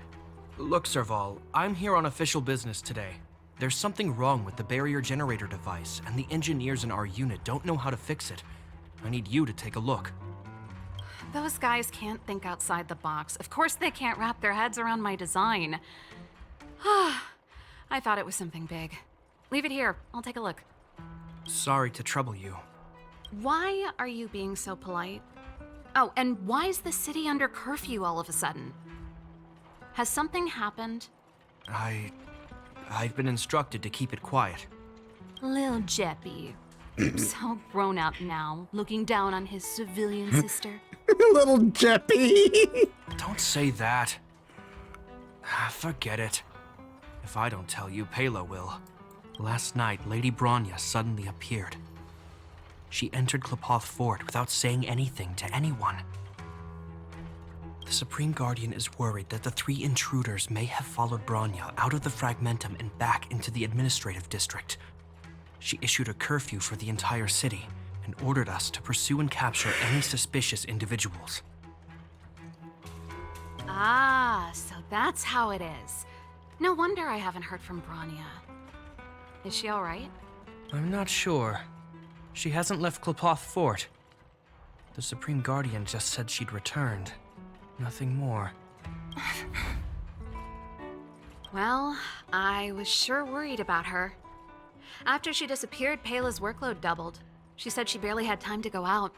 Look, Serval, I'm here on official business today. There's something wrong with the barrier generator device, and the engineers in our unit don't know how to fix it. I need you to take a look. Those guys can't think outside the box. Of course they can't wrap their heads around my design. I thought it was something big. Leave it here. I'll take a look. Sorry to trouble you. Why are you being so polite? Oh, and why is the city under curfew all of a sudden? Has something happened? I've been instructed to keep it quiet. Lil Jeppy. So grown up now, looking down on his civilian sister. Little Jeppy. Don't say that. Forget it. If I don't tell you, Pela will. Last night, Lady Bronya suddenly appeared. She entered Klepoth Fort without saying anything to anyone. The Supreme Guardian is worried that the 3 intruders may have followed Bronya out of the Fragmentum and back into the administrative district. She issued a curfew for the entire city and ordered us to pursue and capture any suspicious individuals. Ah, so that's how it is. No wonder I haven't heard from Bronya. Is she all right? I'm not sure. She hasn't left Klepoth Fort. The Supreme Guardian just said she'd returned. Nothing more. Well, I was sure worried about her. After she disappeared, Pela's workload doubled. She said she barely had time to go out.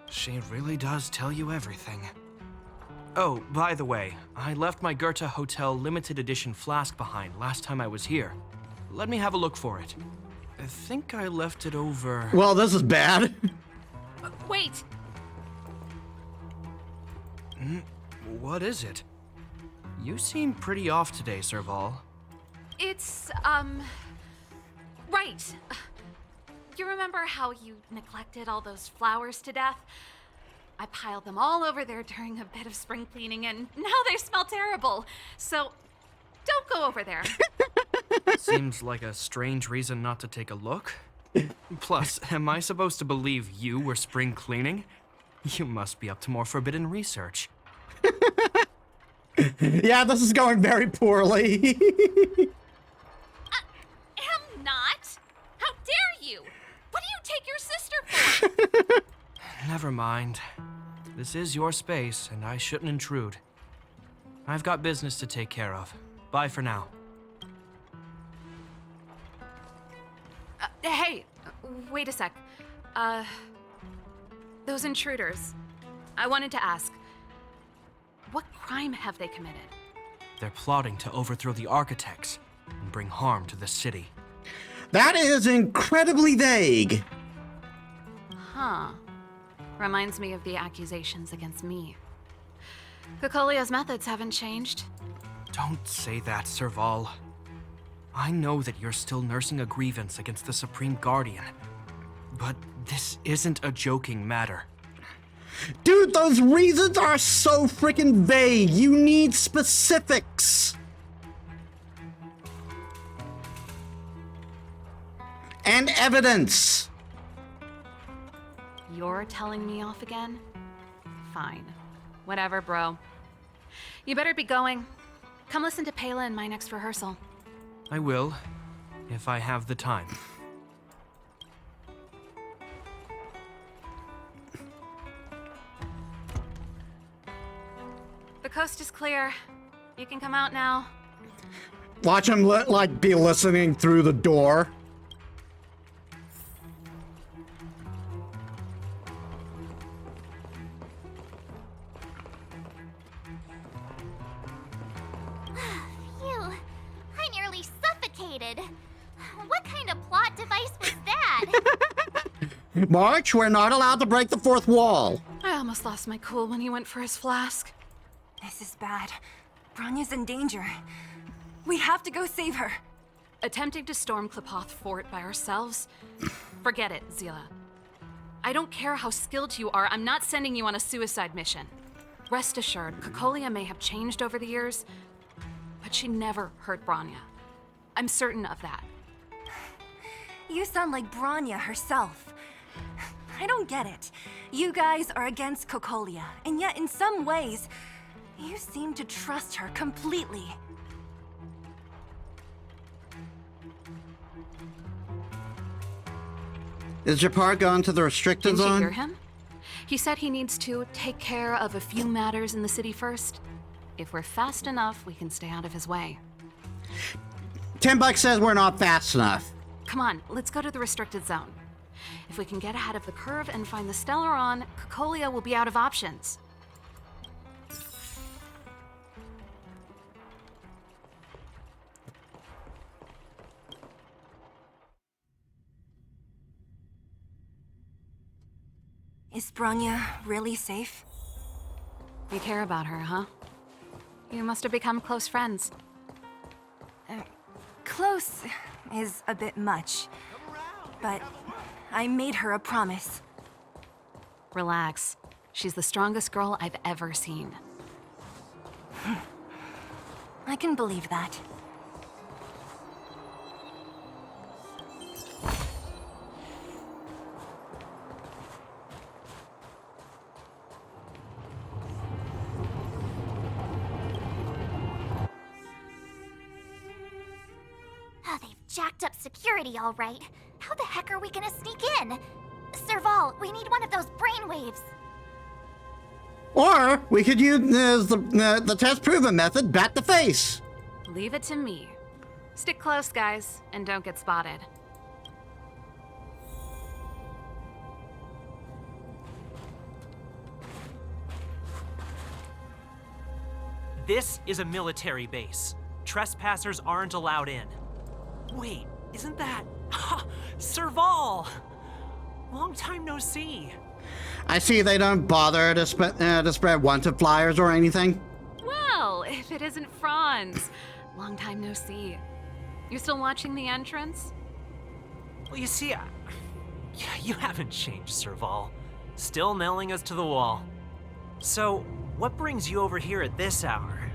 She really does tell you everything. Oh, by the way, I left my Goethe Hotel limited edition flask behind last time I was here. Let me have a look for it. I think I left it over... Well, this is bad. Wait! What is it? You seem pretty off today, Serval. It's, right. You remember how you neglected all those flowers to death? I piled them all over there during a bit of spring cleaning, and now they smell terrible. So, don't go over there. Seems like a strange reason not to take a look. Plus, am I supposed to believe you were spring cleaning? You must be up to more forbidden research. Yeah, this is going very poorly. Am not. How dare you? What do you take your sister for? Never mind. This is your space, and I shouldn't intrude. I've got business to take care of. Bye for now. Hey, wait a sec. Those intruders. I wanted to ask, what crime have they committed? They're plotting to overthrow the architects and bring harm to the city. That is incredibly vague. Huh. Reminds me of the accusations against me. Kokolio's methods haven't changed. Don't say that, Serval. I know that you're still nursing a grievance against the Supreme Guardian, but this isn't a joking matter. Dude, those reasons are so freaking vague. You need specifics. And evidence. You're telling me off again? Fine. Whatever, bro. You better be going. Come listen to Pela in my next rehearsal. I will, if I have the time. The coast is clear. You can come out now. Watch him like be listening through the door. Phew, I nearly suffocated. What kind of plot device was that? March, we're not allowed to break the fourth wall. almost lost my cool when he went for his flask. This is bad. Bronya's in danger. We have to go save her. Attempting to storm Klipoth Fort by ourselves? Forget it, Zila. I don't care how skilled you are, I'm not sending you on a suicide mission. Rest assured, Cocolia may have changed over the years, but she never hurt Bronya. I'm certain of that. You sound like Bronya herself. I don't get it. You guys are against Cocolia, and yet in some ways, you seem to trust her completely. Is Japar going to the restricted Didn't you zone? hear him? He said he needs to take care of a few matters in the city first. If we're fast enough, we can stay out of his way. $10 says we're not fast enough. Come on, let's go to the restricted zone. If we can get ahead of the curve and find the Stellaron, Cocolia will be out of options. Is Bronya really safe? You care about her, huh? You must have become close friends. Close is a bit much, but I made her a promise. Relax. She's the strongest girl I've ever seen. I can believe that. Oh, they've jacked up security all right. How the heck are we gonna sneak in? Serval, we need one of those brainwaves. Or we could use the test proven method, bat the face. Leave it to me. Stick close, guys, and don't get spotted. This is a military base. Trespassers aren't allowed in. Wait, isn't that... Serval! Long time no see. I see they don't bother to spread wanted flyers or anything. Well, if it isn't Franz. Long time no see. You still watching the entrance? Well, you see, you haven't changed, Serval. Still nailing us to the wall. So, what brings you over here at this hour?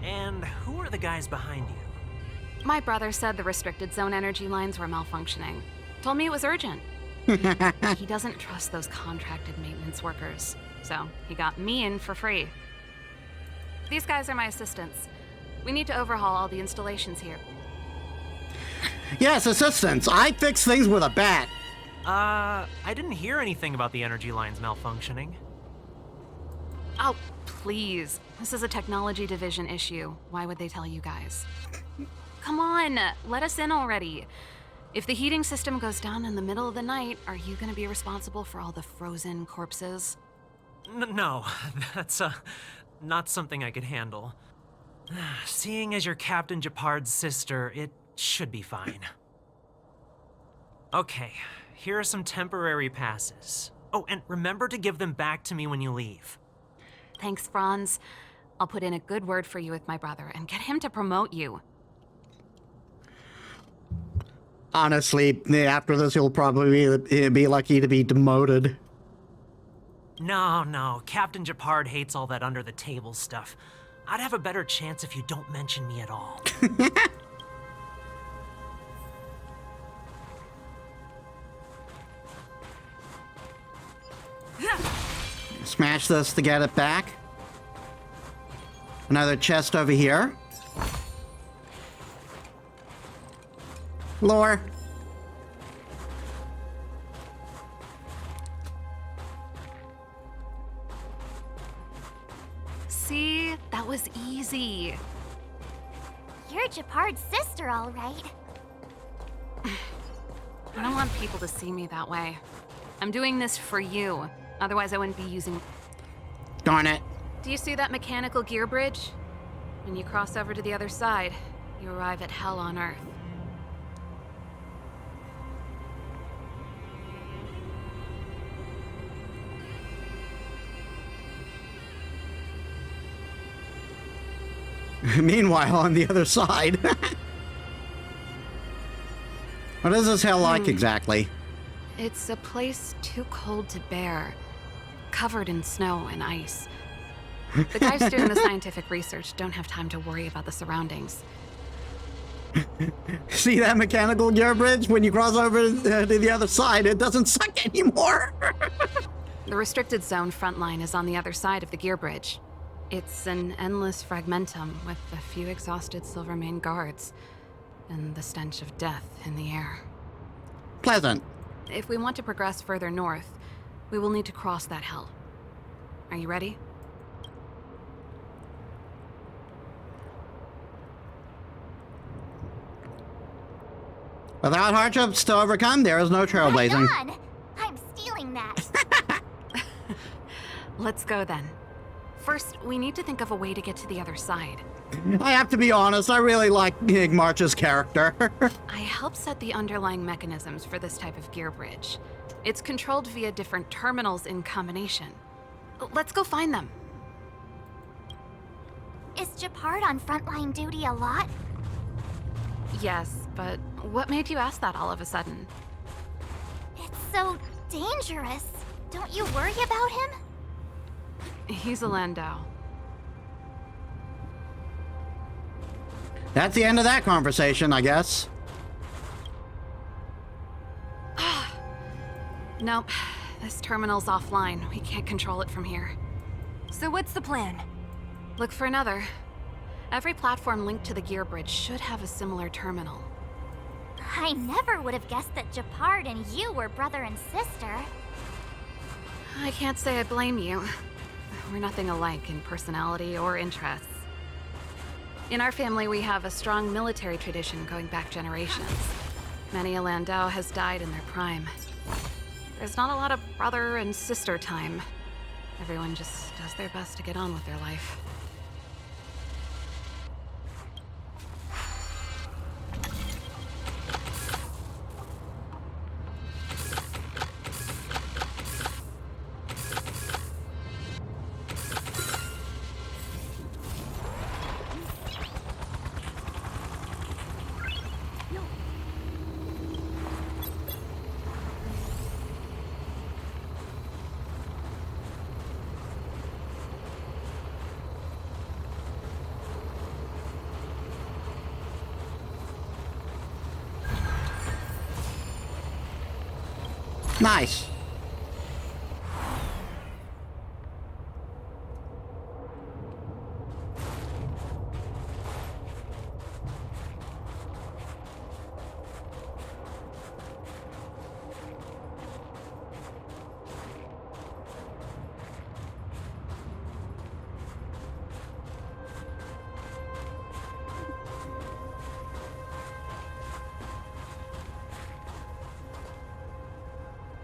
And who are the guys behind you? My brother said the restricted zone energy lines were malfunctioning. Told me it was urgent. He doesn't trust those contracted maintenance workers, so he got me in for free. These guys are my assistants. We need to overhaul all the installations here. Yes, assistants. I fix things with a bat. I didn't hear anything about the energy lines malfunctioning. Oh, please. This is a technology division issue. Why would they tell you guys? Come on, let us in already. If the heating system goes down in the middle of the night, are you gonna be responsible for all the frozen corpses? No, that's not something I could handle. Seeing as you're Captain Japard's sister, it should be fine. Okay, here are some temporary passes. Oh, and remember to give them back to me when you leave. Thanks, Franz. I'll put in a good word for you with my brother and get him to promote you. Honestly, after this, he'll probably be lucky to be demoted. No, Captain Japard hates all that under-the-table stuff. I'd have a better chance if you don't mention me at all. Smash this to get it back. Another chest over here. Lore. See? That was easy. You're Japard's sister, all right. I don't want people to see me that way. I'm doing this for you. Otherwise, I wouldn't be using... Darn it. Do you see that mechanical gear bridge? When you cross over to the other side, you arrive at hell on Earth. Meanwhile, on the other side. What is this hell like exactly? It's a place too cold to bear, covered in snow and ice. The guys doing the scientific research don't have time to worry about the surroundings. See that mechanical gear bridge? When you cross over to the other side, it doesn't suck anymore. The restricted zone front line is on the other side of the gear bridge. It's an endless fragmentum with a few exhausted Silvermane guards and the stench of death in the air. Pleasant. If we want to progress further north, we will need to cross that hell. Are you ready? Without hardships to overcome, there is no trailblazing. Right on. I'm stealing that. Let's go then. First, we need to think of a way to get to the other side. I have to be honest, I really like March's character. I helped set the underlying mechanisms for this type of gear bridge. It's controlled via different terminals in combination. Let's go find them. Is Japard on frontline duty a lot? Yes, but what made you ask that all of a sudden? It's so dangerous. Don't you worry about him? He's a Landau. That's the end of that conversation, I guess. Nope. This terminal's offline. We can't control it from here. So what's the plan? Look for another. Every platform linked to the gear bridge should have a similar terminal. I never would have guessed that Japard and you were brother and sister. I can't say I blame you. We're nothing alike in personality or interests. In our family, we have a strong military tradition going back generations. Many a Landau has died in their prime. There's not a lot of brother and sister time. Everyone just does their best to get on with their life. Nice.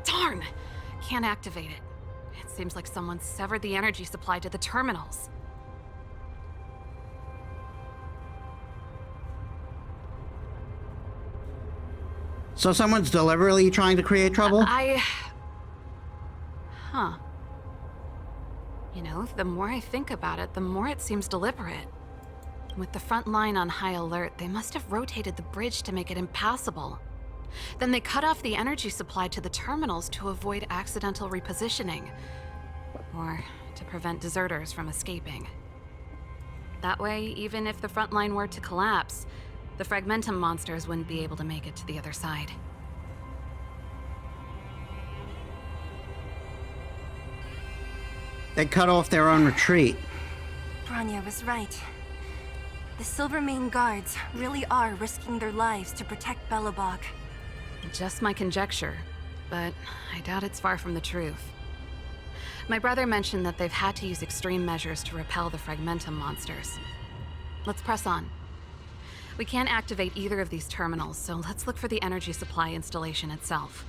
Darn! Can't activate it. It seems like someone severed the energy supply to the terminals. So someone's deliberately trying to create trouble? Huh. You know, the more I think about it, the more it seems deliberate. With the front line on high alert, they must have rotated the bridge to make it impassable. Then they cut off the energy supply to the terminals to avoid accidental repositioning, or to prevent deserters from escaping. That way, even if the front line were to collapse, the Fragmentum monsters wouldn't be able to make it to the other side. They cut off their own retreat. Bronya was right. The Silvermane guards really are risking their lives to protect Belobog. Just my conjecture, but I doubt it's far from the truth. My brother mentioned that they've had to use extreme measures to repel the Fragmentum monsters. Let's press on. We can't activate either of these terminals, so let's look for the energy supply installation itself.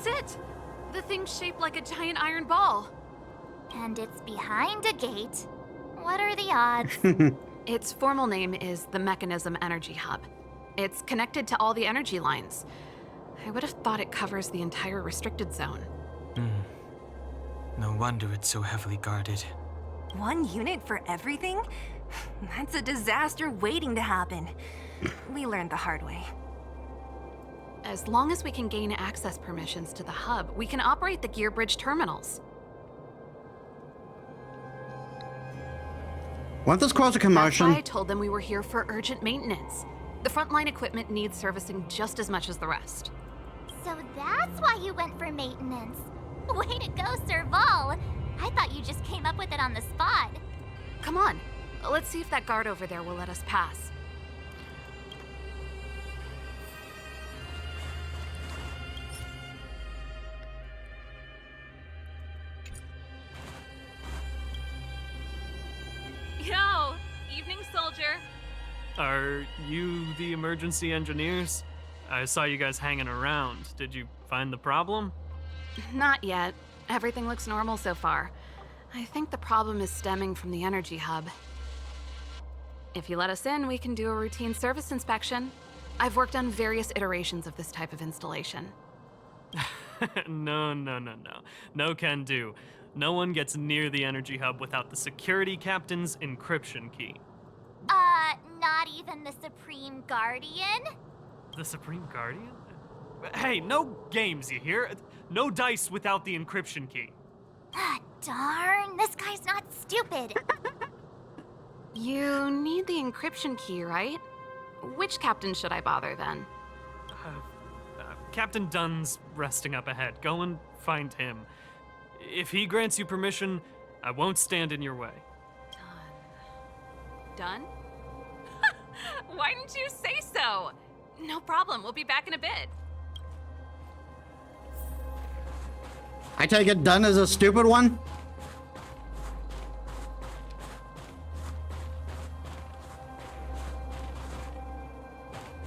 That's it! The thing's shaped like a giant iron ball. And it's behind a gate. What are the odds? Its formal name is the Mechanism Energy Hub. It's connected to all the energy lines. I would have thought it covers the entire restricted zone. No wonder it's so heavily guarded. One unit for everything? That's a disaster waiting to happen. We learned the hard way. As long as we can gain access permissions to the hub, we can operate the gear bridge terminals. Won't this cause a commotion? That's why I told them we were here for urgent maintenance. The frontline equipment needs servicing just as much as the rest. So that's why you went for maintenance. Way to go, Serval. I thought you just came up with it on the spot. Come on, let's see if that guard over there will let us pass. Yo, evening, soldier. Are you the emergency engineers? I saw you guys hanging around. Did you find the problem? Not yet. Everything looks normal so far. I think the problem is stemming from the energy hub. If you let us in, we can do a routine service inspection. I've worked on various iterations of this type of installation. No. No can do. No one gets near the energy hub without the security captain's encryption key. Not even the Supreme Guardian? The Supreme Guardian? Hey, no games, you hear? No dice without the encryption key. Ah, darn, this guy's not stupid. You need the encryption key, right? Which captain should I bother then? Captain Dunn's resting up ahead. Go and find him. If he grants you permission, I won't stand in your way. Done? Why didn't you say so? No problem, we'll be back in a bit. I take it Dunn is a stupid one?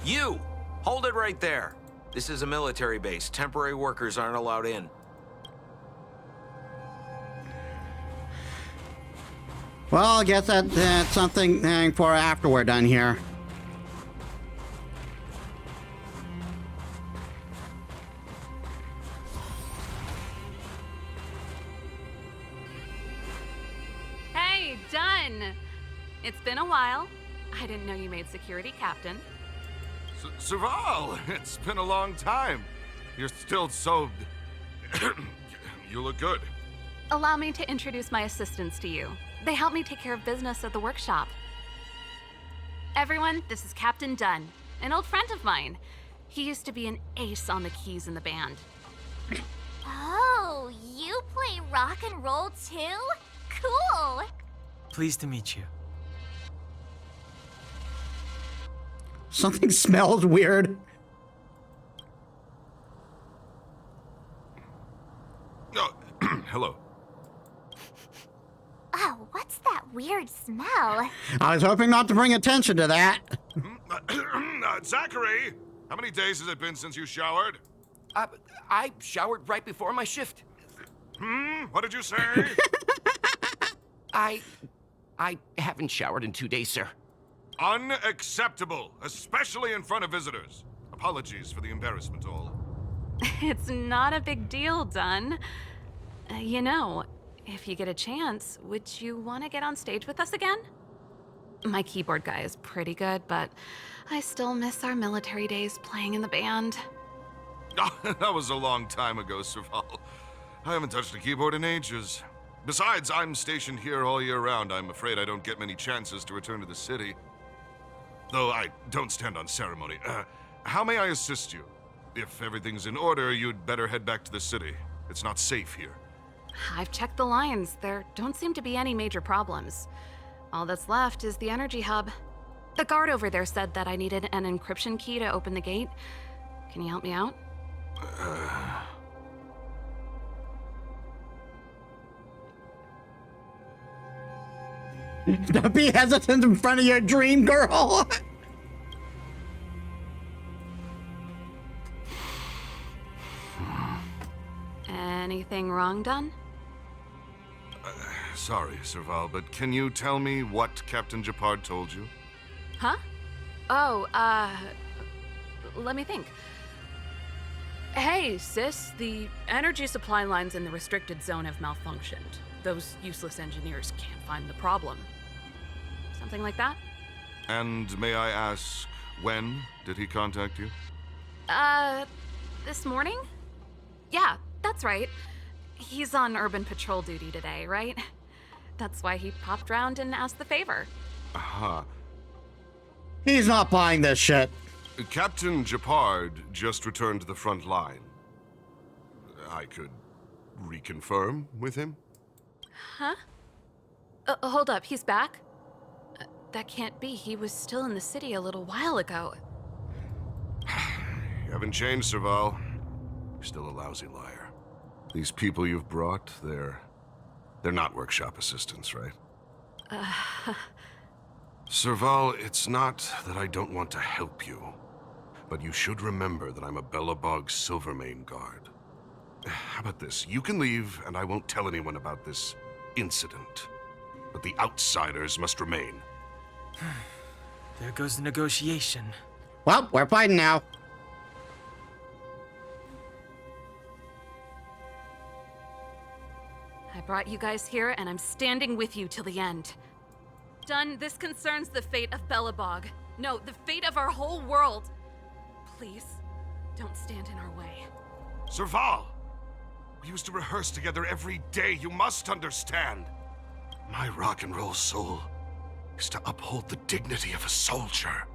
You! Hold it right there. This is a military base. Temporary workers aren't allowed in. Well, I guess that's something for after we're done here. Hey, Dunn! It's been a while. I didn't know you made security captain. Serval, it's been a long time. You're still so... You look good. Allow me to introduce my assistants to you. They help me take care of business at the workshop. Everyone, this is Captain Dunn, an old friend of mine. He used to be an ace on the keys in the band. Oh, you play rock and roll too? Cool! Pleased to meet you. Something smells weird. Oh, hello. Oh, what's that weird smell? I was hoping not to bring attention to that. Zachary, how many days has it been since you showered? I showered right before my shift. What did you say? I haven't showered in 2 days, sir. Unacceptable, especially in front of visitors. Apologies for the embarrassment, all. It's not a big deal, Dunn. You know, if you get a chance, would you want to get on stage with us again? My keyboard guy is pretty good, but I still miss our military days playing in the band. That was a long time ago, Serval. I haven't touched a keyboard in ages. Besides, I'm stationed here all year round. I'm afraid I don't get many chances to return to the city. Though I don't stand on ceremony. How may I assist you? If everything's in order, you'd better head back to the city. It's not safe here. I've checked the lines. There don't seem to be any major problems. All that's left is the energy hub. The guard over there said that I needed an encryption key to open the gate. Can you help me out? Don't be hesitant in front of your dream girl. Anything wrong done? Sorry, Serval, but can you tell me what Captain Japard told you? Huh? Oh, let me think. Hey, sis, the energy supply lines in the restricted zone have malfunctioned. Those useless engineers can't find the problem. Something like that? And may I ask, when did he contact you? This morning? Yeah, that's right. He's on urban patrol duty today, right? That's why he popped round and asked the favor. Aha. He's not buying this shit. Captain Japard just returned to the front line. I could reconfirm with him? Huh? Hold up, he's back? That can't be. He was still in the city a little while ago. You haven't changed, Serval. You're still a lousy liar. These people you've brought, they're not workshop assistants, right? Serval, it's not that I don't want to help you, but you should remember that I'm a Belobog Silvermane guard. How about this? You can leave, and I won't tell anyone about this incident. But the outsiders must remain. There goes the negotiation. Well, we're fighting now. I brought you guys here, and I'm standing with you till the end. Done, this concerns the fate of Belobog. No, the fate of our whole world. Please, don't stand in our way. Serval! We used to rehearse together every day, you must understand. My rock and roll soul is to uphold the dignity of a soldier.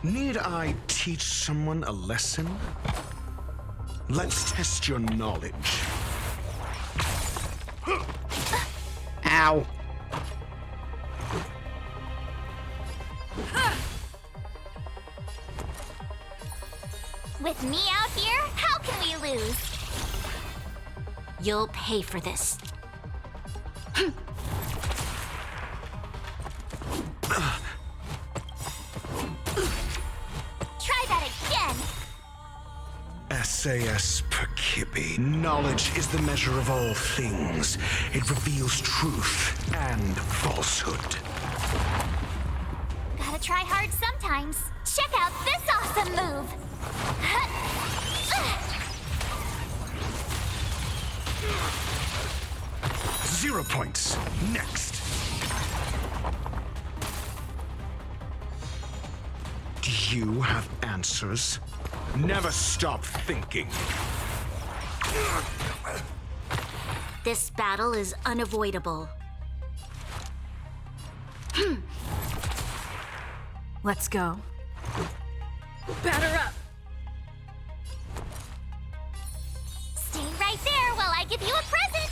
Need I teach someone a lesson? Let's test your knowledge. Ow. With me out here, how can we lose? You'll pay for this. Try that again. SAS per Kibbe. Knowledge is the measure of all things. It reveals truth and falsehood. Gotta try hard sometimes. Check out this awesome move. 0 points. Next. Do you have answers? Never stop thinking. This battle is unavoidable. Let's go. Batter up! Stay right there while I give you a present.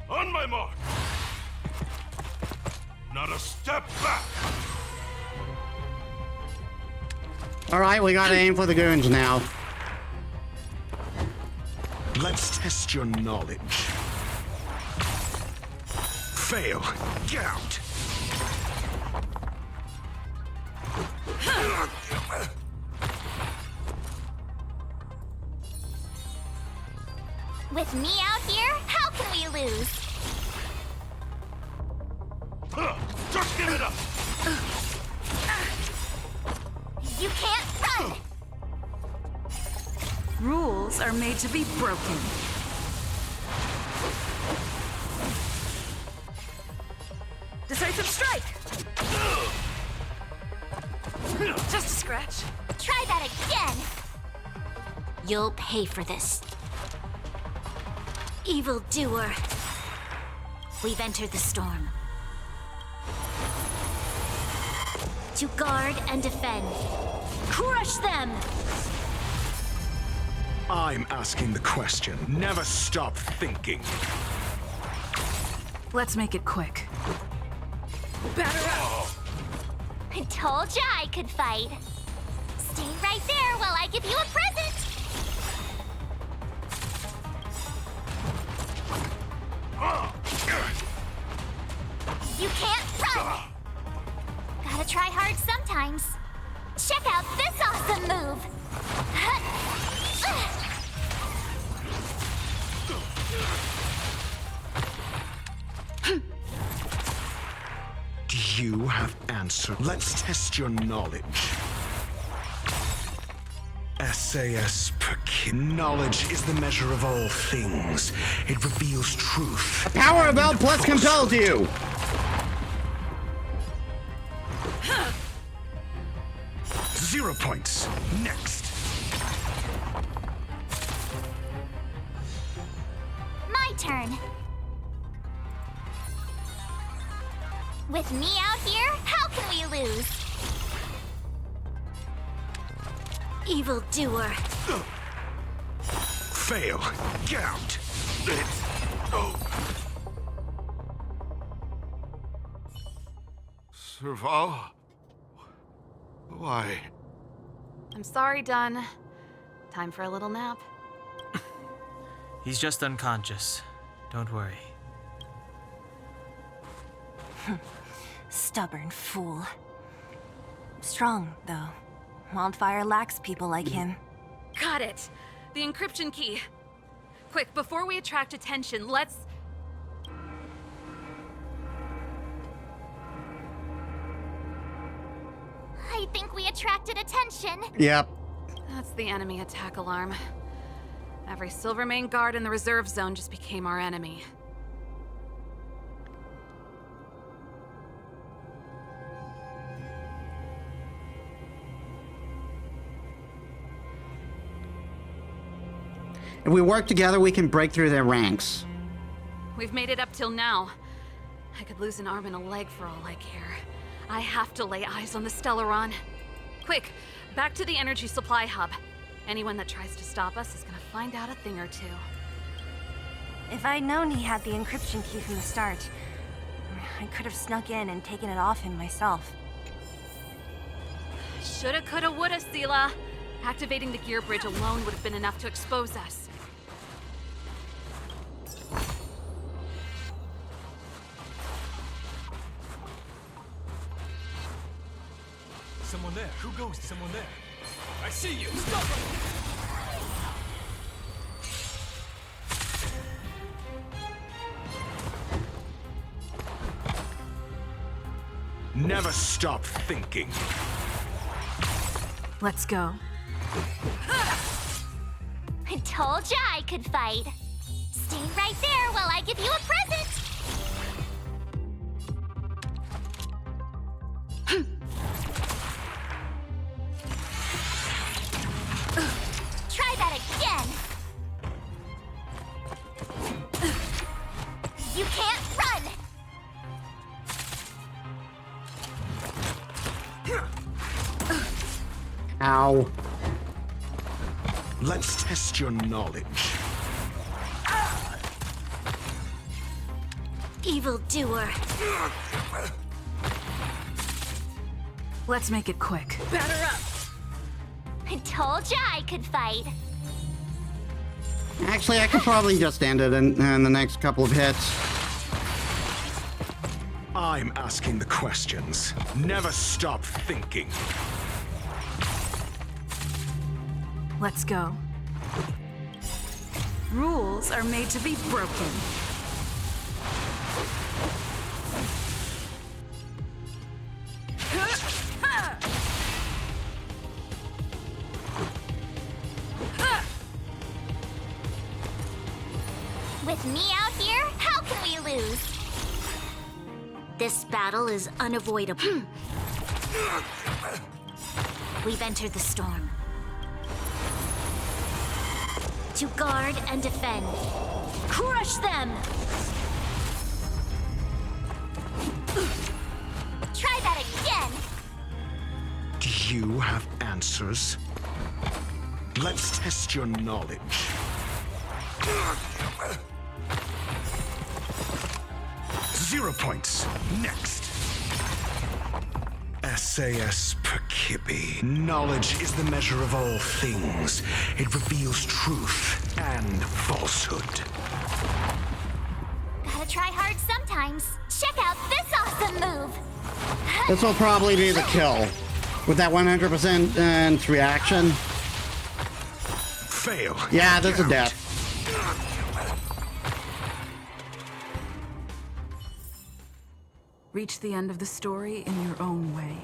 On my mark! Not a step back! Alright, we gotta aim for the goons now. Let's test your knowledge. Fail. Get out. With me out here, how can we lose? Just give it up! You can't run! Rules are made to be broken. Decisive strike! Just a scratch. Try that again! You'll pay for this. Evildoer. We've entered the storm. To guard and defend. Crush them! I'm asking the question. Never stop thinking. Let's make it quick. Batter up! I told ya I could fight. Stay right there while I give you a present. You can't run! Gotta try hard sometimes. Check out you have answered? Let's test your knowledge. SAS per kid. Knowledge is the measure of all things. It reveals truth. The power of L plus compels you. 0 points. Next. My turn. With me out here, how can we lose? Evildoer. Fail. Get out. Serval? Why? I'm sorry, Dunn. Time for a little nap. He's just unconscious. Don't worry. Stubborn fool. Strong, though. Wildfire lacks people like him. Got it. The encryption key. Quick, before we attract attention, let's... I think we attracted attention. Yep. That's the enemy attack alarm. Every Silvermane guard in the reserve zone just became our enemy. If we work together, we can break through their ranks. We've made it up till now. I could lose an arm and a leg for all I care. I have to lay eyes on the Stellaron. Quick, back to the energy supply hub. Anyone that tries to stop us is gonna find out a thing or two. If I'd known he had the encryption key from the start, I could have snuck in and taken it off him myself. Shoulda, coulda, woulda, Sela. Activating the gear bridge alone would have been enough to expose us. Someone there. Who goes? Someone there. I see you. Stop it! Never stop thinking. Let's go. I told ya I could fight. Stay right there while I give you a present. Try that again. You can't run. Ow. Let's test your knowledge. Evildoer. Let's make it quick. Batter up. I told ya I could fight. Actually, I could probably just end it in the next couple of hits. I'm asking the questions. Never stop thinking. Let's go. Rules are made to be broken. With me out here, how can we lose? This battle is unavoidable. We've entered the storm. To guard and defend. Crush them! Try that again. Do you have answers? Let's test your knowledge. 0 points. Next. SAS per Kippy. Knowledge is the measure of all things. It reveals truth and falsehood. Gotta try hard sometimes. Check out this awesome move. This will probably be the kill. With that 100% reaction. Fail. Yeah, that's a death. Reach the end of the story in your own way.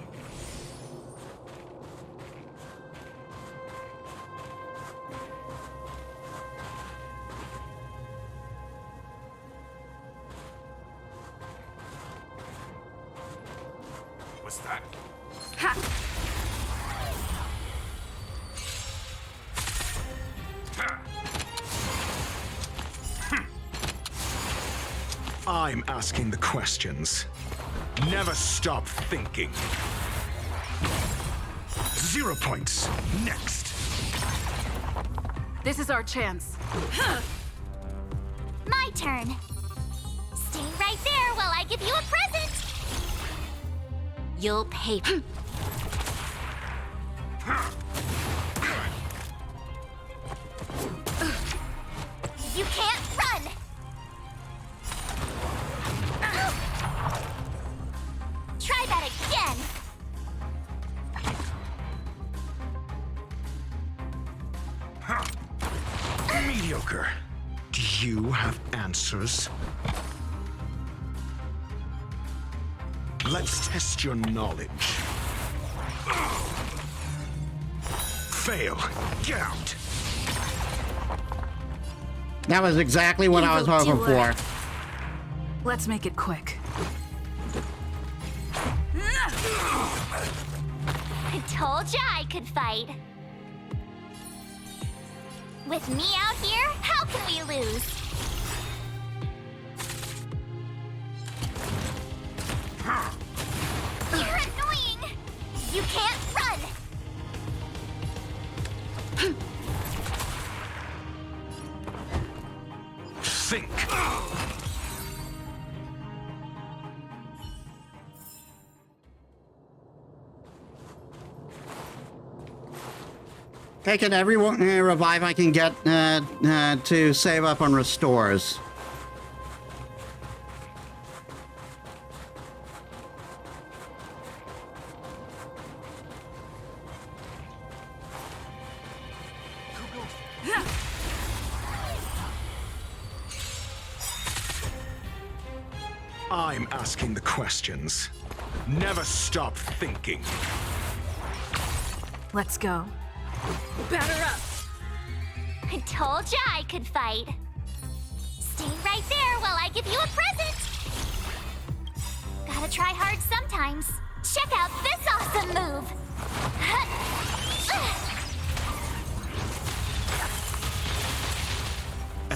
What's that? I'm asking the questions. Never stop thinking. 0 points. Next. This is our chance. My turn. Stay right there while I give you a present. You'll pay. You can't run. Try that again. Mediocre. Do you have answers? Let's test your knowledge. Fail. Get out. That was exactly what I was hoping for. Let's make it quick. I told ya I could fight. With me out here, how can we lose? You're annoying! You can't run! Think. Taking every revive I can get to save up on restores. I'm asking the questions. Never stop thinking. Let's go. Batter up! I told ya I could fight. Stay right there while I give you a present. Gotta try hard sometimes. Check out this awesome move.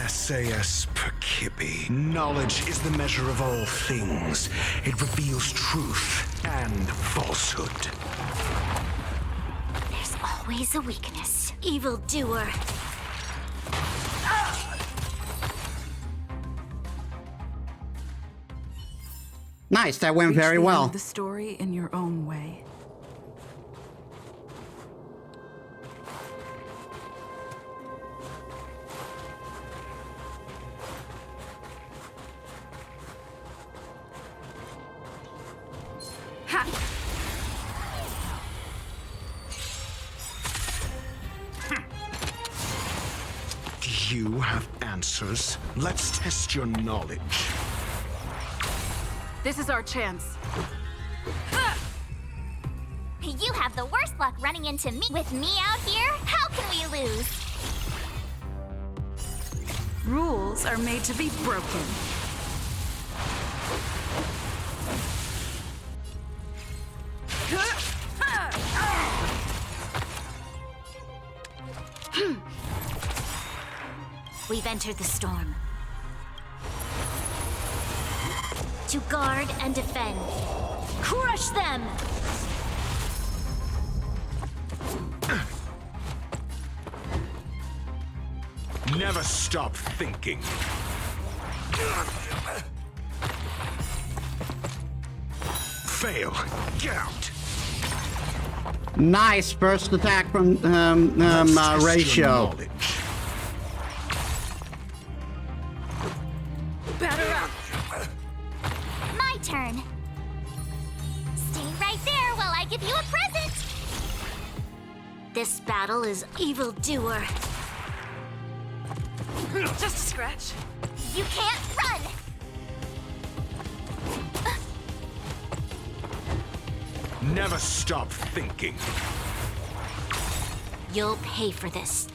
SAS Perkipi. Knowledge is the measure of all things. It reveals truth and falsehood. There's always a weakness. Evildoer. Nice, that went Reach very the end well. of the story in your own way. Do you have answers? Let's test your knowledge. This is our chance. You have the worst luck running into me. With me out here, how can we lose? Rules are made to be broken. We've entered the storm. To guard and defend. Crush them! Never stop thinking. Fail. Get out. Nice first attack from Ratio. Batter up! My turn. Stay right there while I give you a present. This battle is evildoer. Just a scratch. You can't run. Never stop thinking. You'll pay for this.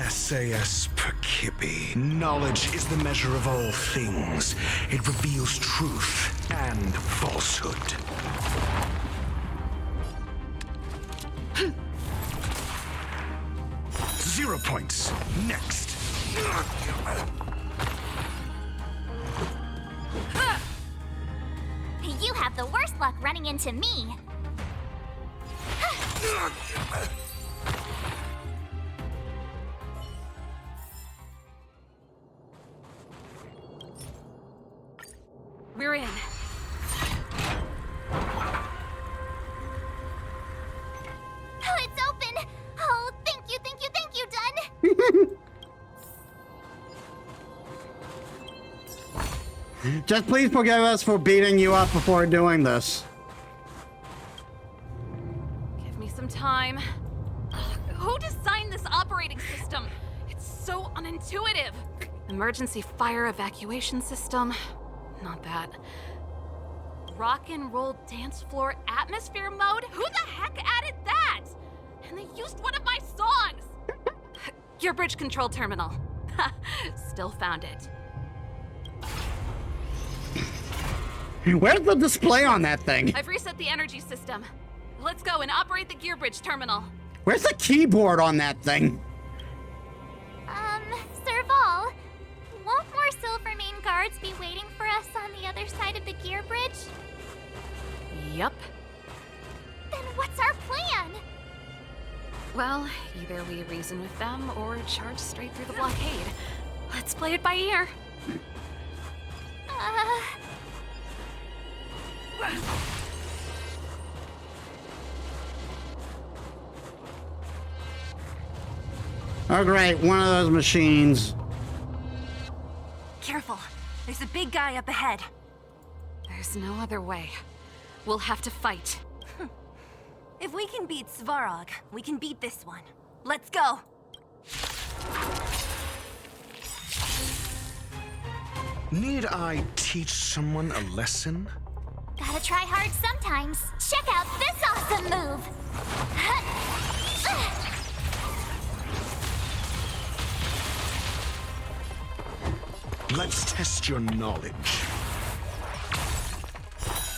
SAS Perkipi. Knowledge is the measure of all things. It reveals truth and falsehood. 0 points. Next. You have the worst luck running into me. We're in. Oh, it's open! Oh, thank you, Dun! Just please forgive us for beating you up before doing this. Give me some time. Ugh, who designed this operating system? It's so unintuitive. Emergency fire evacuation system. Not that. Rock and roll dance floor atmosphere mode? Who the heck added that? And they used one of my songs! Gear bridge control terminal. Still found it. Where's the display on that thing? I've reset the energy system. Let's go and operate the gear bridge terminal. Where's the keyboard on that thing? Serval, won't more Silvermane guards be waiting for us on the other side of the gear bridge? Yup. Then what's our plan? Well, either we reason with them or charge straight through the blockade. Let's play it by ear. Oh great, one of those machines. Careful. There's a big guy up ahead. There's no other way. We'll have to fight. If we can beat Svarog, we can beat this one. Let's go! Need I teach someone a lesson? Gotta try hard sometimes. Check out this awesome move! Let's test your knowledge.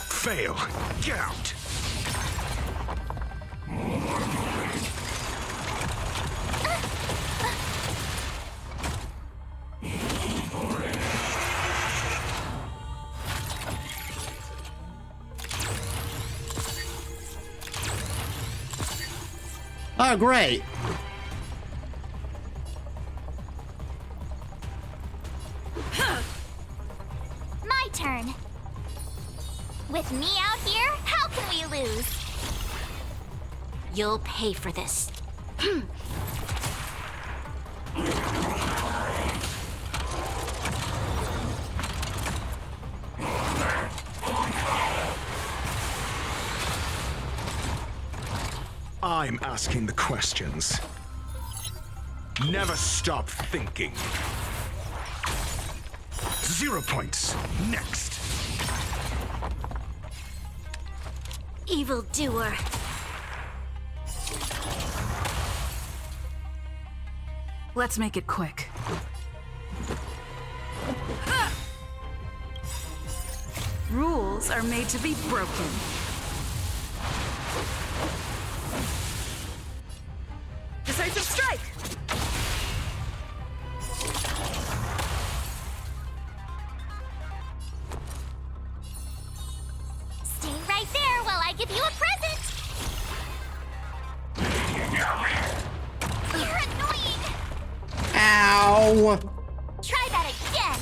Fail. Get out. Oh, great. My turn. With me out here, how can we lose? You'll pay for this. I'm asking the questions. Never stop thinking. 0 points. Next. Evildoer. Let's make it quick. Rules are made to be broken. Decisive strike! Stay right there while I give you a present! You're annoying! Ow! Try that again!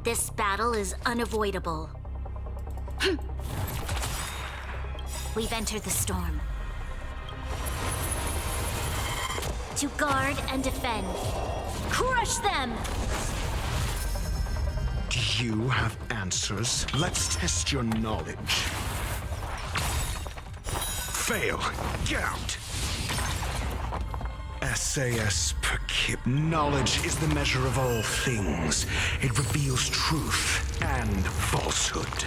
This battle is unavoidable. We've entered the storm. To guard and defend. Crush them! Do you have answers? Let's test your knowledge. Fail. Get out. SAS Perkip. Knowledge is the measure of all things. It reveals truth and falsehood.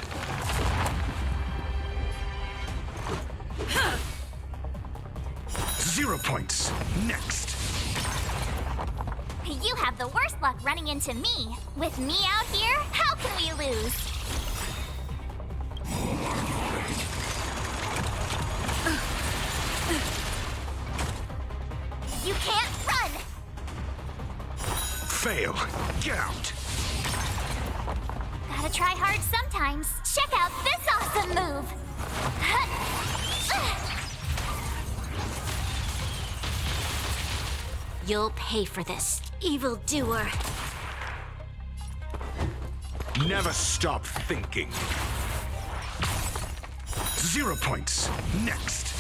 0 points. Next. You have the worst luck running into me. With me out here, how can we lose? You can't run! Fail. Get out. Gotta try hard sometimes. Check out this awesome move! You'll pay for this, evildoer. Never stop thinking. 0 points. Next.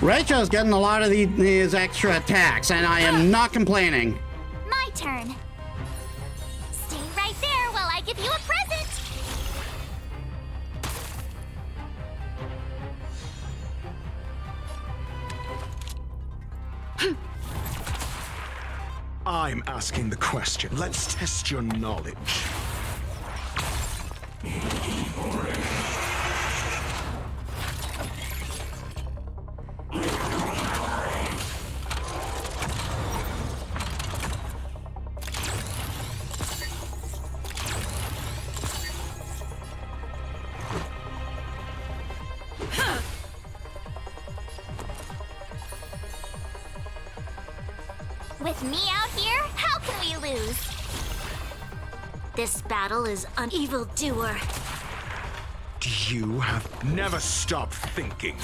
Rachel's getting a lot of these extra attacks, and I am not complaining. My turn. Stay right there while I give you a present! I'm asking the question. Let's test your knowledge. With me out here, how can we lose? This battle is an evildoer. You have never stopped thinking.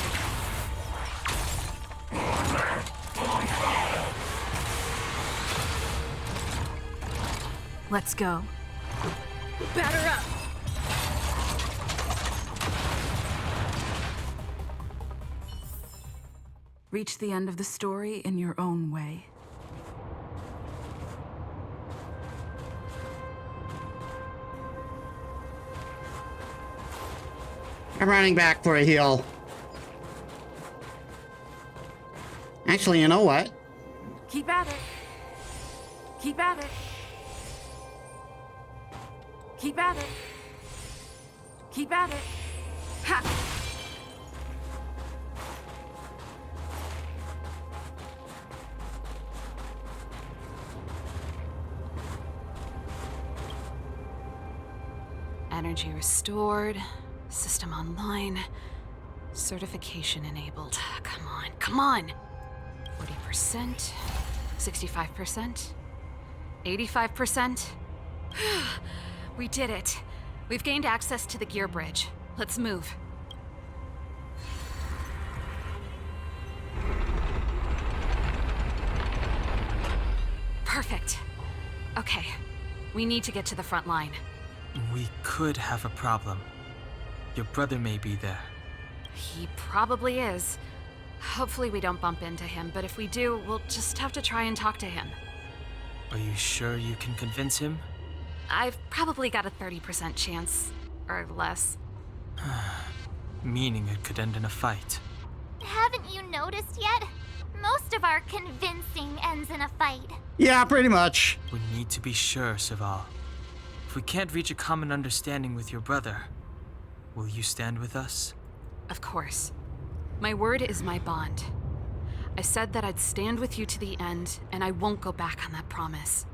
Let's go. Batter up! Reach the end of the story in your own way. I'm running back for a heal. Actually, you know what? Keep at it. Keep at it. Keep at it. Keep at it. Ha! Energy restored. System online. Certification enabled. Come on, come on! 40%. 65%. 85%. We did it. We've gained access to the gear bridge. Let's move. Perfect. Okay. We need to get to the front line. We could have a problem. Your brother may be there. He probably is. Hopefully we don't bump into him, but if we do, we'll just have to try and talk to him. Are you sure you can convince him? I've probably got a 30% chance, or less. Meaning it could end in a fight. Haven't you noticed yet? Most of our convincing ends in a fight. Yeah, pretty much. We need to be sure, Serval. If we can't reach a common understanding with your brother, will you stand with us? Of course. My word is my bond. I said that I'd stand with you to the end, and I won't go back on that promise.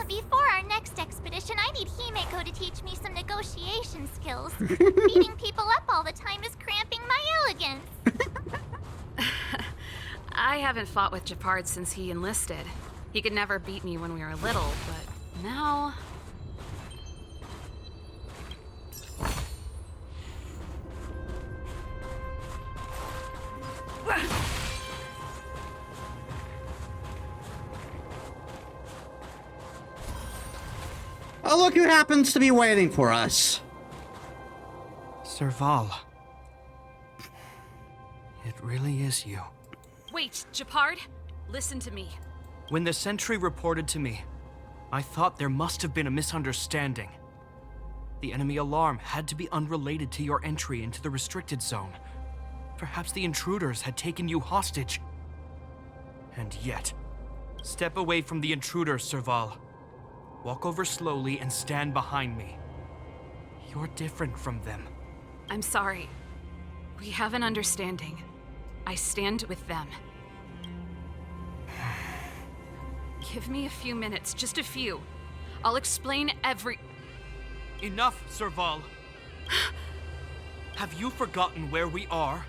Before our next expedition, I need Himeko to teach me some negotiation skills. Beating people up all the time is cramping my elegance. I haven't fought with Japard since he enlisted. He could never beat me when we were little, but now... Oh, look who happens to be waiting for us. Serval. It really is you. Wait, Japard, listen to me. When the sentry reported to me, I thought there must have been a misunderstanding. The enemy alarm had to be unrelated to your entry into the restricted zone. Perhaps the intruders had taken you hostage. And yet, step away from the intruders, Serval. Walk over slowly and stand behind me. You're different from them. I'm sorry. We have an understanding. I stand with them. Give me a few minutes, just a few. I'll explain every... Enough, Serval. Have you forgotten where we are?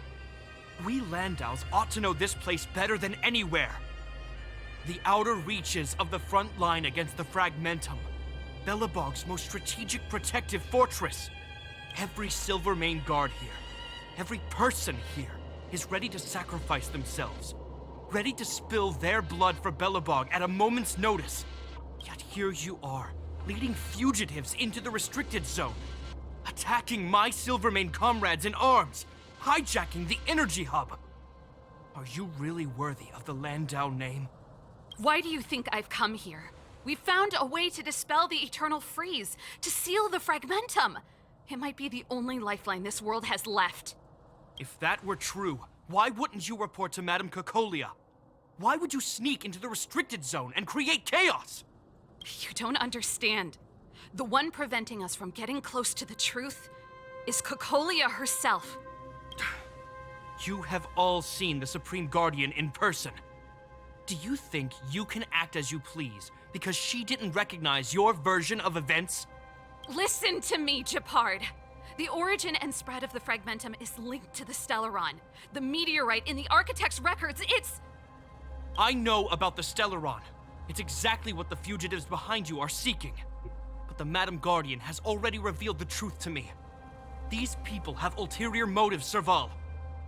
We Landaus ought to know this place better than anywhere. The outer reaches of the front line against the Fragmentum. Belobog's most strategic protective fortress. Every Silvermane guard here, every person here, is ready to sacrifice themselves. Ready to spill their blood for Belobog at a moment's notice. Yet here you are, leading fugitives into the restricted zone. Attacking my Silvermane comrades in arms. Hijacking the energy hub. Are you really worthy of the Landau name? Why do you think I've come here? We found a way to dispel the eternal freeze, to seal the Fragmentum. It might be the only lifeline this world has left. If that were true, why wouldn't you report to Madame Cocolia? Why would you sneak into the restricted zone and create chaos? You don't understand. The one preventing us from getting close to the truth is Cocolia herself. You have all seen the Supreme Guardian in person. Do you think you can act as you please because she didn't recognize your version of events? Listen to me, Gepard. The origin and spread of the Fragmentum is linked to the Stellaron. The meteorite in the Architect's records, it's... I know about the Stellaron. It's exactly what the fugitives behind you are seeking. But the Madam Guardian has already revealed the truth to me. These people have ulterior motives, Serval.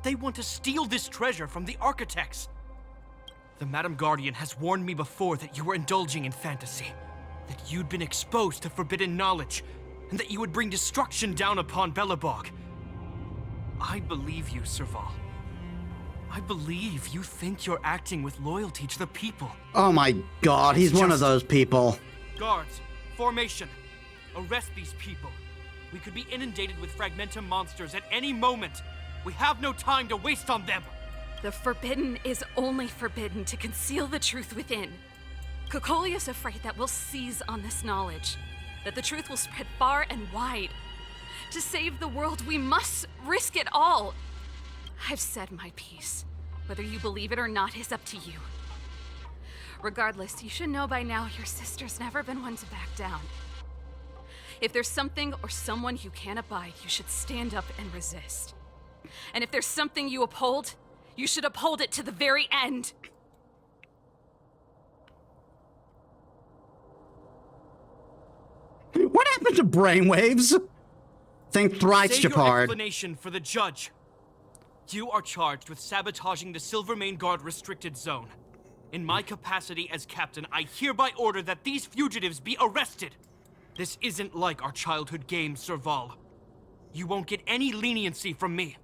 They want to steal this treasure from the Architects. The Madam Guardian has warned me before that you were indulging in fantasy, that you'd been exposed to forbidden knowledge, and that you would bring destruction down upon Belobog. I believe you, Serval. I believe you think you're acting with loyalty to the people. Oh my god, he's one of those people. Guards, formation. Arrest these people. We could be inundated with Fragmentum monsters at any moment. We have no time to waste on them. The forbidden is only forbidden to conceal the truth within. Cocolia's afraid that we'll seize on this knowledge, that the truth will spread far and wide. To save the world, we must risk it all. I've said my piece. Whether you believe it or not is up to you. Regardless, you should know by now your sister's never been one to back down. If there's something or someone you can't abide, you should stand up and resist. And if there's something you uphold, you should uphold it to the very end. What happened to brainwaves? Think thrice, Say your Gepard. explanation for the judge. You are charged with sabotaging the Silvermane Guard restricted zone. In my capacity as captain, I hereby order that these fugitives be arrested. This isn't like our childhood game, Serval. You won't get any leniency from me.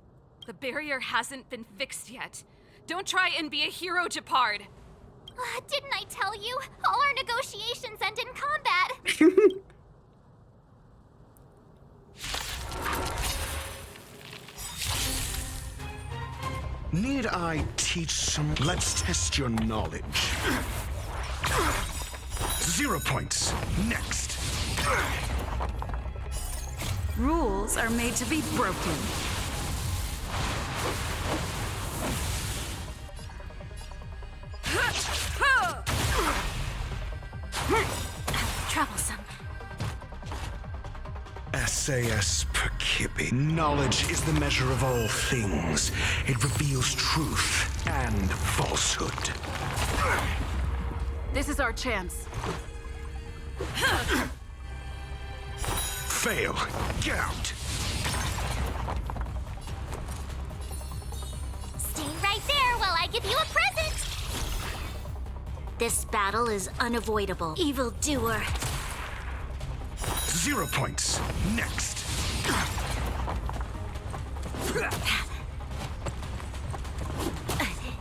The barrier hasn't been fixed yet. Don't try and be a hero, Gepard. Didn't I tell you? All our negotiations end in combat. Need I teach some? Let's test your knowledge. 0 points. Next. Rules are made to be broken. Troublesome. SAS Percipi. Knowledge is the measure of all things. It reveals truth and falsehood. This is our chance. Fail. Get out. Stay right there while I give you a present. This battle is unavoidable. Evildoer. 0 points. Next.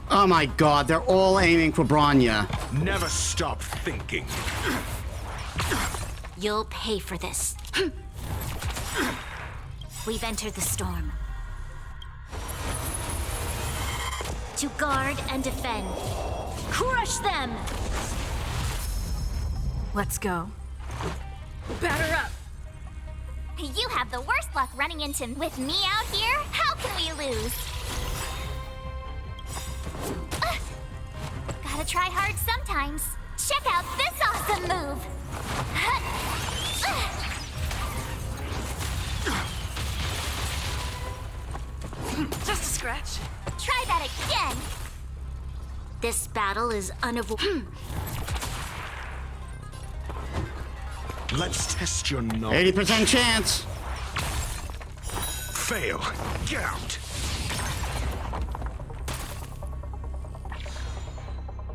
Oh my god, they're all aiming for Bronya. Never stop thinking. You'll pay for this. We've entered the storm. To guard and defend. Crush them! Let's go. Batter up! You have the worst luck running into with me out here. How can we lose? Gotta try hard sometimes. Check out this awesome move! Just a scratch. Try that again! This battle is unavoidable. Let's test your knowledge. 80% chance. Fail. Get out.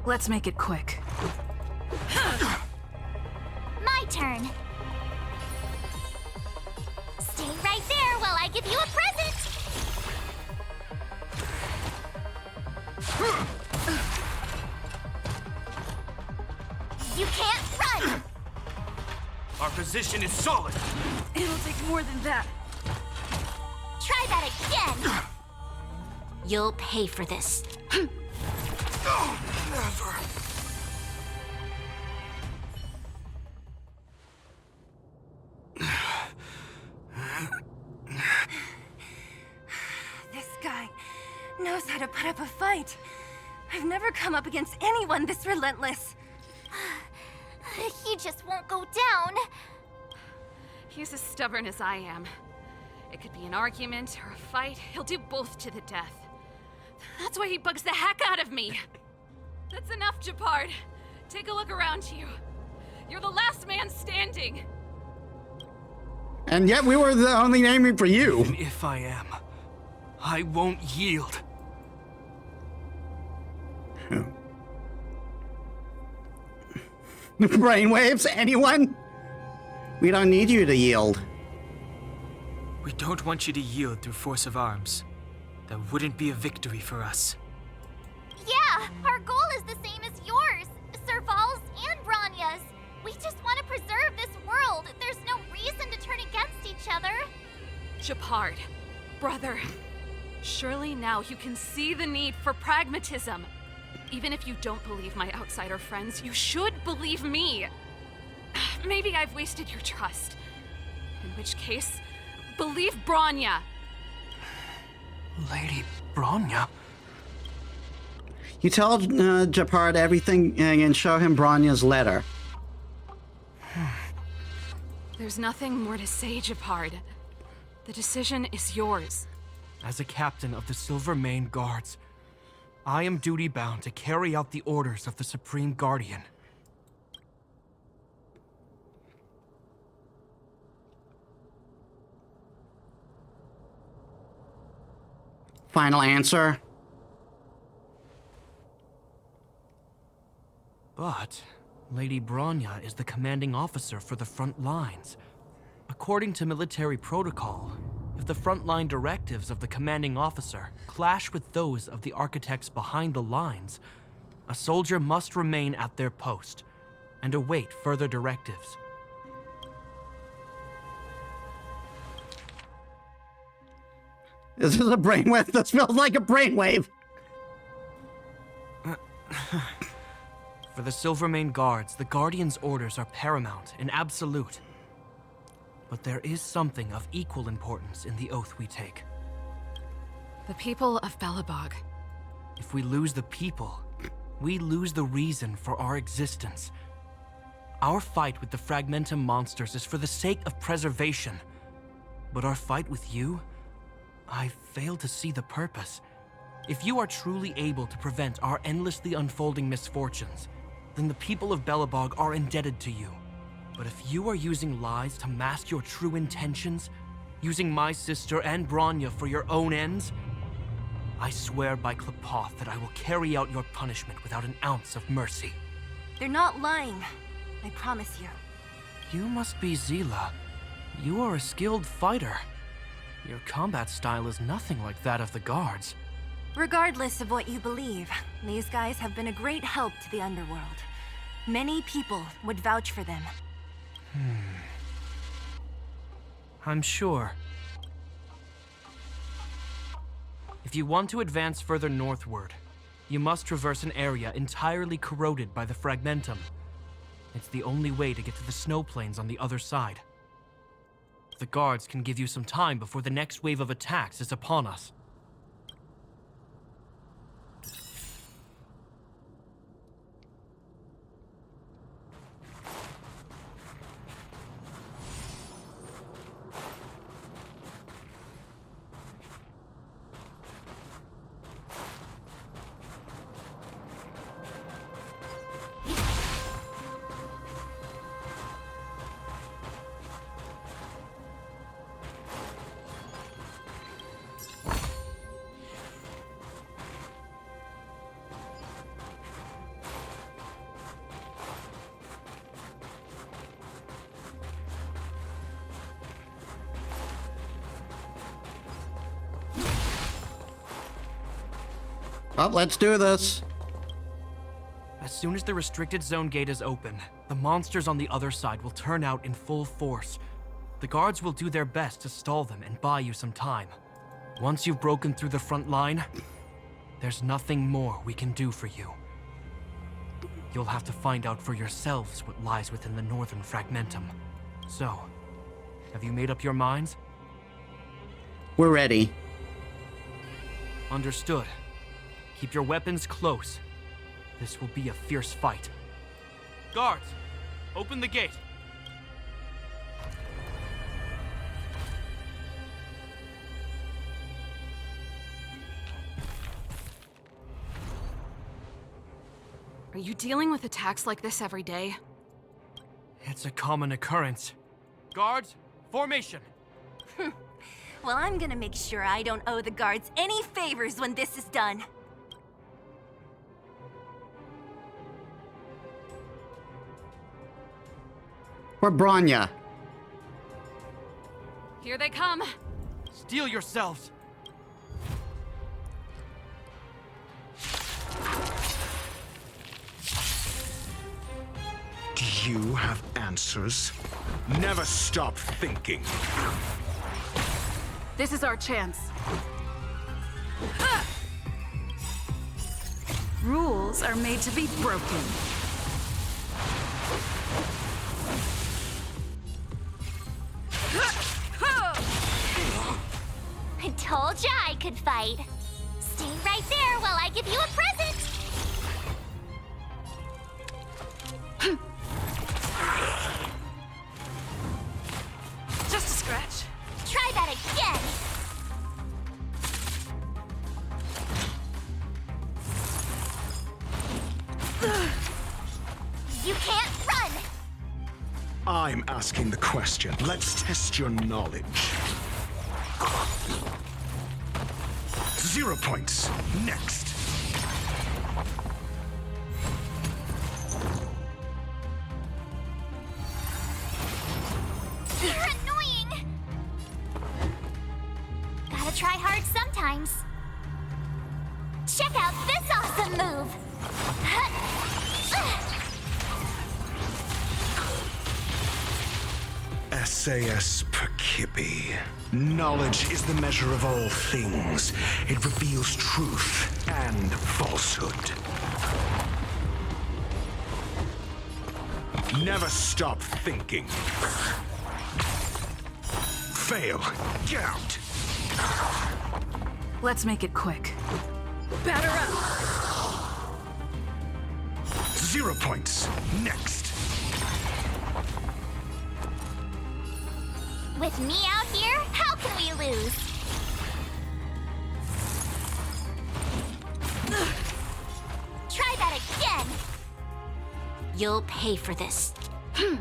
Let's make it quick. My turn. Stay right there while I give you a present! You can't run! Our position is solid. It'll take more than that. Try that again! You'll pay for this. Never. This guy knows how to put up a fight. I've never come up against anyone this relentless. He just won't go down. He's as stubborn as I am. It could be an argument or a fight. He'll do both to the death. That's why he bugs the heck out of me. That's enough, Japard. Take a look around you. You're the last man standing. And yet we were the only aiming for you. Even if I am, I won't yield. Brainwaves, anyone? We don't need you to yield. We don't want you to yield through force of arms. That wouldn't be a victory for us. Yeah, our goal is the same as yours, Serval's and Bronya's. We just want to preserve this world. There's no reason to turn against each other. Japard, brother, surely now you can see the need for pragmatism. Even if you don't believe my outsider friends, you should believe me. Maybe I've wasted your trust. In which case, believe Bronya. Lady Bronya? You tell Japard everything and show him Bronya's letter. There's nothing more to say, Japard. The decision is yours. As a captain of the Silvermane Guards, I am duty-bound to carry out the orders of the Supreme Guardian. Final answer? But Lady Bronya is the commanding officer for the front lines. According to military protocol, if the frontline directives of the commanding officer clash with those of the architects behind the lines, a soldier must remain at their post and await further directives. This is a brainwave. This feels like a brainwave. For the Silvermane Guards, the Guardian's orders are paramount and absolute. But there is something of equal importance in the oath we take. The people of Belobog. If we lose the people, we lose the reason for our existence. Our fight with the Fragmentum monsters is for the sake of preservation. But our fight with you? I fail to see the purpose. If you are truly able to prevent our endlessly unfolding misfortunes, then the people of Belobog are indebted to you. But if you are using lies to mask your true intentions, using my sister and Bronya for your own ends, I swear by Qlipoth that I will carry out your punishment without an ounce of mercy. They're not lying. I promise you. You must be Zila. You are a skilled fighter. Your combat style is nothing like that of the guards. Regardless of what you believe, these guys have been a great help to the underworld. Many people would vouch for them. I'm sure. If you want to advance further northward, you must traverse an area entirely corroded by the Fragmentum. It's the only way to get to the snow plains on the other side. The guards can give you some time before the next wave of attacks is upon us. Oh, let's do this. As soon as the restricted zone gate is open, the monsters on the other side will turn out in full force. The guards will do their best to stall them and buy you some time. Once you've broken through the front line, there's nothing more we can do for you. You'll have to find out for yourselves what lies within the northern fragmentum. So, have you made up your minds? We're ready. Understood. Keep your weapons close. This will be a fierce fight. Guards, open the gate. Are you dealing with attacks like this every day? It's a common occurrence. Guards, formation! Well, I'm gonna make sure I don't owe the guards any favors when this is done. We're Bronya. Here they come. Steel yourselves! Do you have answers? Never stop thinking. This is our chance. Rules are made to be broken. I told ya I could fight. Stay right there while I give you a present. Just a scratch. Try that again. You can't run. I'm asking the question. Let's test your knowledge. 0 points. Next. You're annoying. Gotta try hard sometimes. Check out this awesome move. SAS Perkipi. Knowledge is the measure of all things. It reveals truth and falsehood. Never stop thinking. Fail. Get out. Let's make it quick. Batter up. 0 points. Next. With me out here, how can we lose? Try that again. You'll pay for this. Do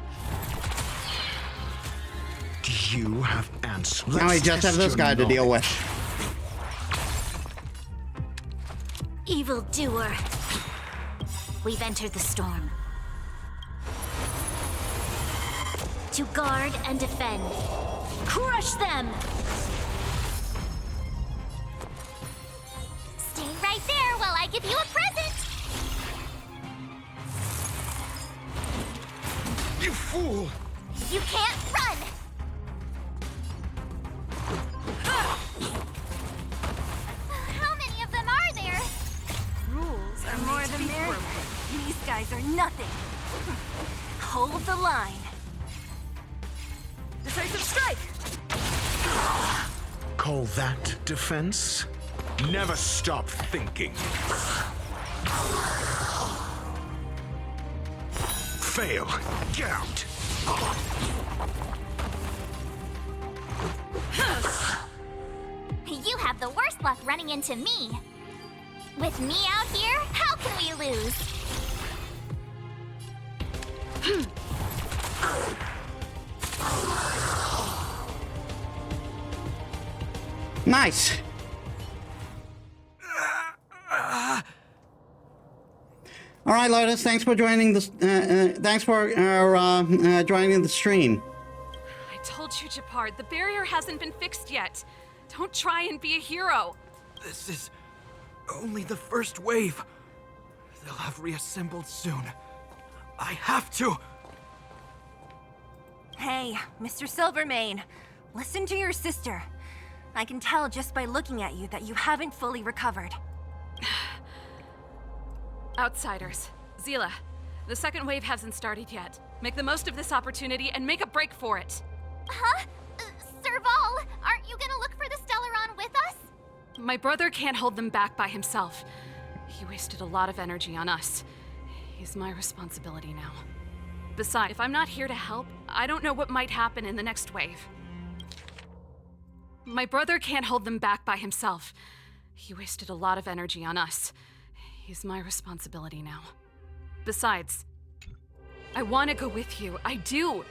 you have answers? Now we just have this guy to deal with. Evildoer. We've entered the storm. To guard and defend. Crush them! Stay right there while I give you a present! You fool! You can't run! How many of them are there? Rules are more than merrier. These guys are nothing. Hold the line. Decisive strike! Call that defense? Never stop thinking. Fail. Get out. You have the worst luck running into me. With me out here, how can we lose? Nice. All right, Lotus. Thanks for joining this. Thanks for joining the stream. I told you, Japard, the barrier hasn't been fixed yet. Don't try and be a hero. This is Only the first wave. They'll have reassembled soon. I have to! Hey, Mr. Silvermane, listen to your sister. I can tell just by looking at you that you haven't fully recovered. Outsiders. Zila, the second wave hasn't started yet. Make the most of this opportunity and make a break for it. Huh? Serval, aren't you gonna look for the Stellaron with us? My brother can't hold them back by himself. He wasted a lot of energy on us. He's my responsibility now. Besides, if I'm not here to help, I don't know what might happen in the next wave. My brother can't hold them back by himself. He wasted a lot of energy on us. He's my responsibility now. Besides, I want to go with you. I do.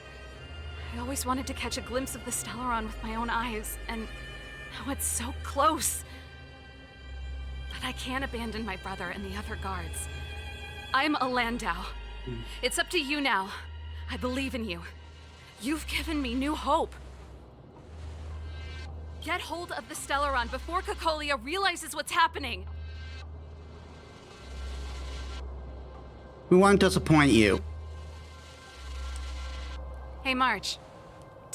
I always wanted to catch a glimpse of the Stellaron with my own eyes, and now it's so close. But I can't abandon my brother and the other guards. I'm a Landau. It's up to you now. I believe in you. You've given me new hope. Get hold of the Stellaron before Cocolia realizes what's happening. We won't disappoint you. Hey, March.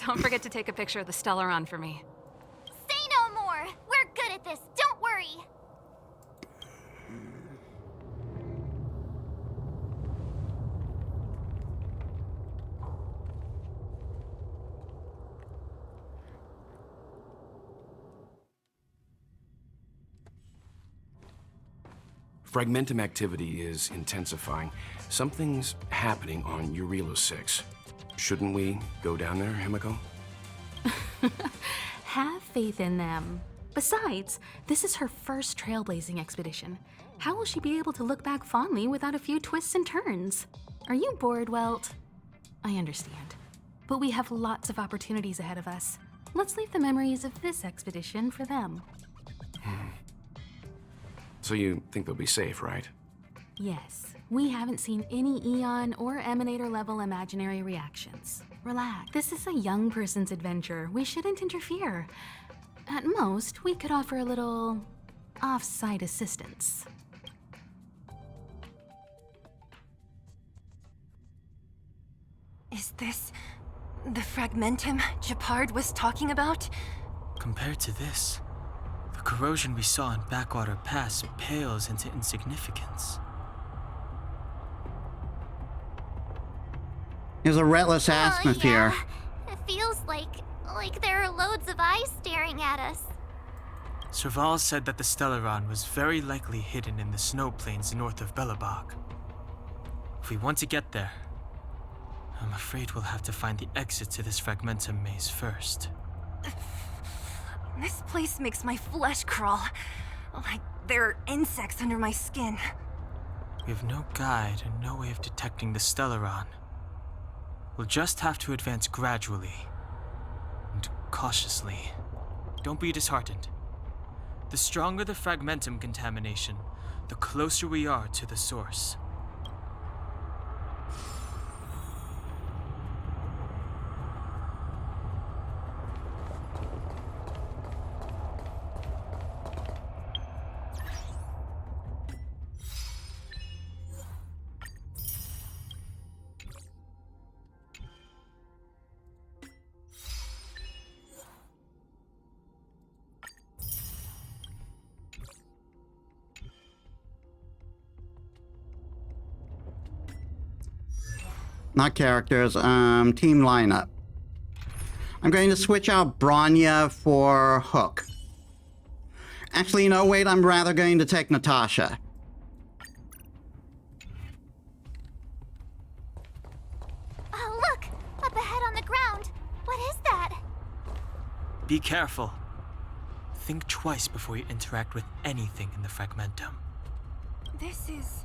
Don't forget to take a picture of the Stellaron for me. Say no more! We're good at this, don't worry! Fragmentum activity is intensifying. Something's happening on Eurilo 6. Shouldn't we go down there, Himiko? Have faith in them. Besides, this is her first trailblazing expedition. How will she be able to look back fondly without a few twists and turns? Are you bored, Welt? I understand. But we have lots of opportunities ahead of us. Let's leave the memories of this expedition for them. So you think they'll be safe, right? Yes, we haven't seen any Eon or Emanator level imaginary reactions. Relax, this is a young person's adventure. We shouldn't interfere. At most, we could offer a little off-site assistance. Is this the Fragmentum Japard was talking about? Compared to this, the corrosion we saw in Backwater Pass pales into insignificance. There's a restless atmosphere. Yeah. It feels like there are loads of eyes staring at us. Serval said that the Stellaron was very likely hidden in the snow plains north of Belobog. If we want to get there, I'm afraid we'll have to find the exit to this Fragmentum maze first. This place makes my flesh crawl. Like there are insects under my skin. We have no guide and no way of detecting the Stellaron. We'll just have to advance gradually and cautiously. Don't be disheartened. The stronger the Fragmentum contamination, the closer we are to the source. Not characters, team lineup. I'm going to switch out Bronya for Hook. Actually, no, wait, I'm rather going to take Natasha. Oh, look! Up ahead on the ground! What is that? Be careful. Think twice before you interact with anything in the Fragmentum. This is...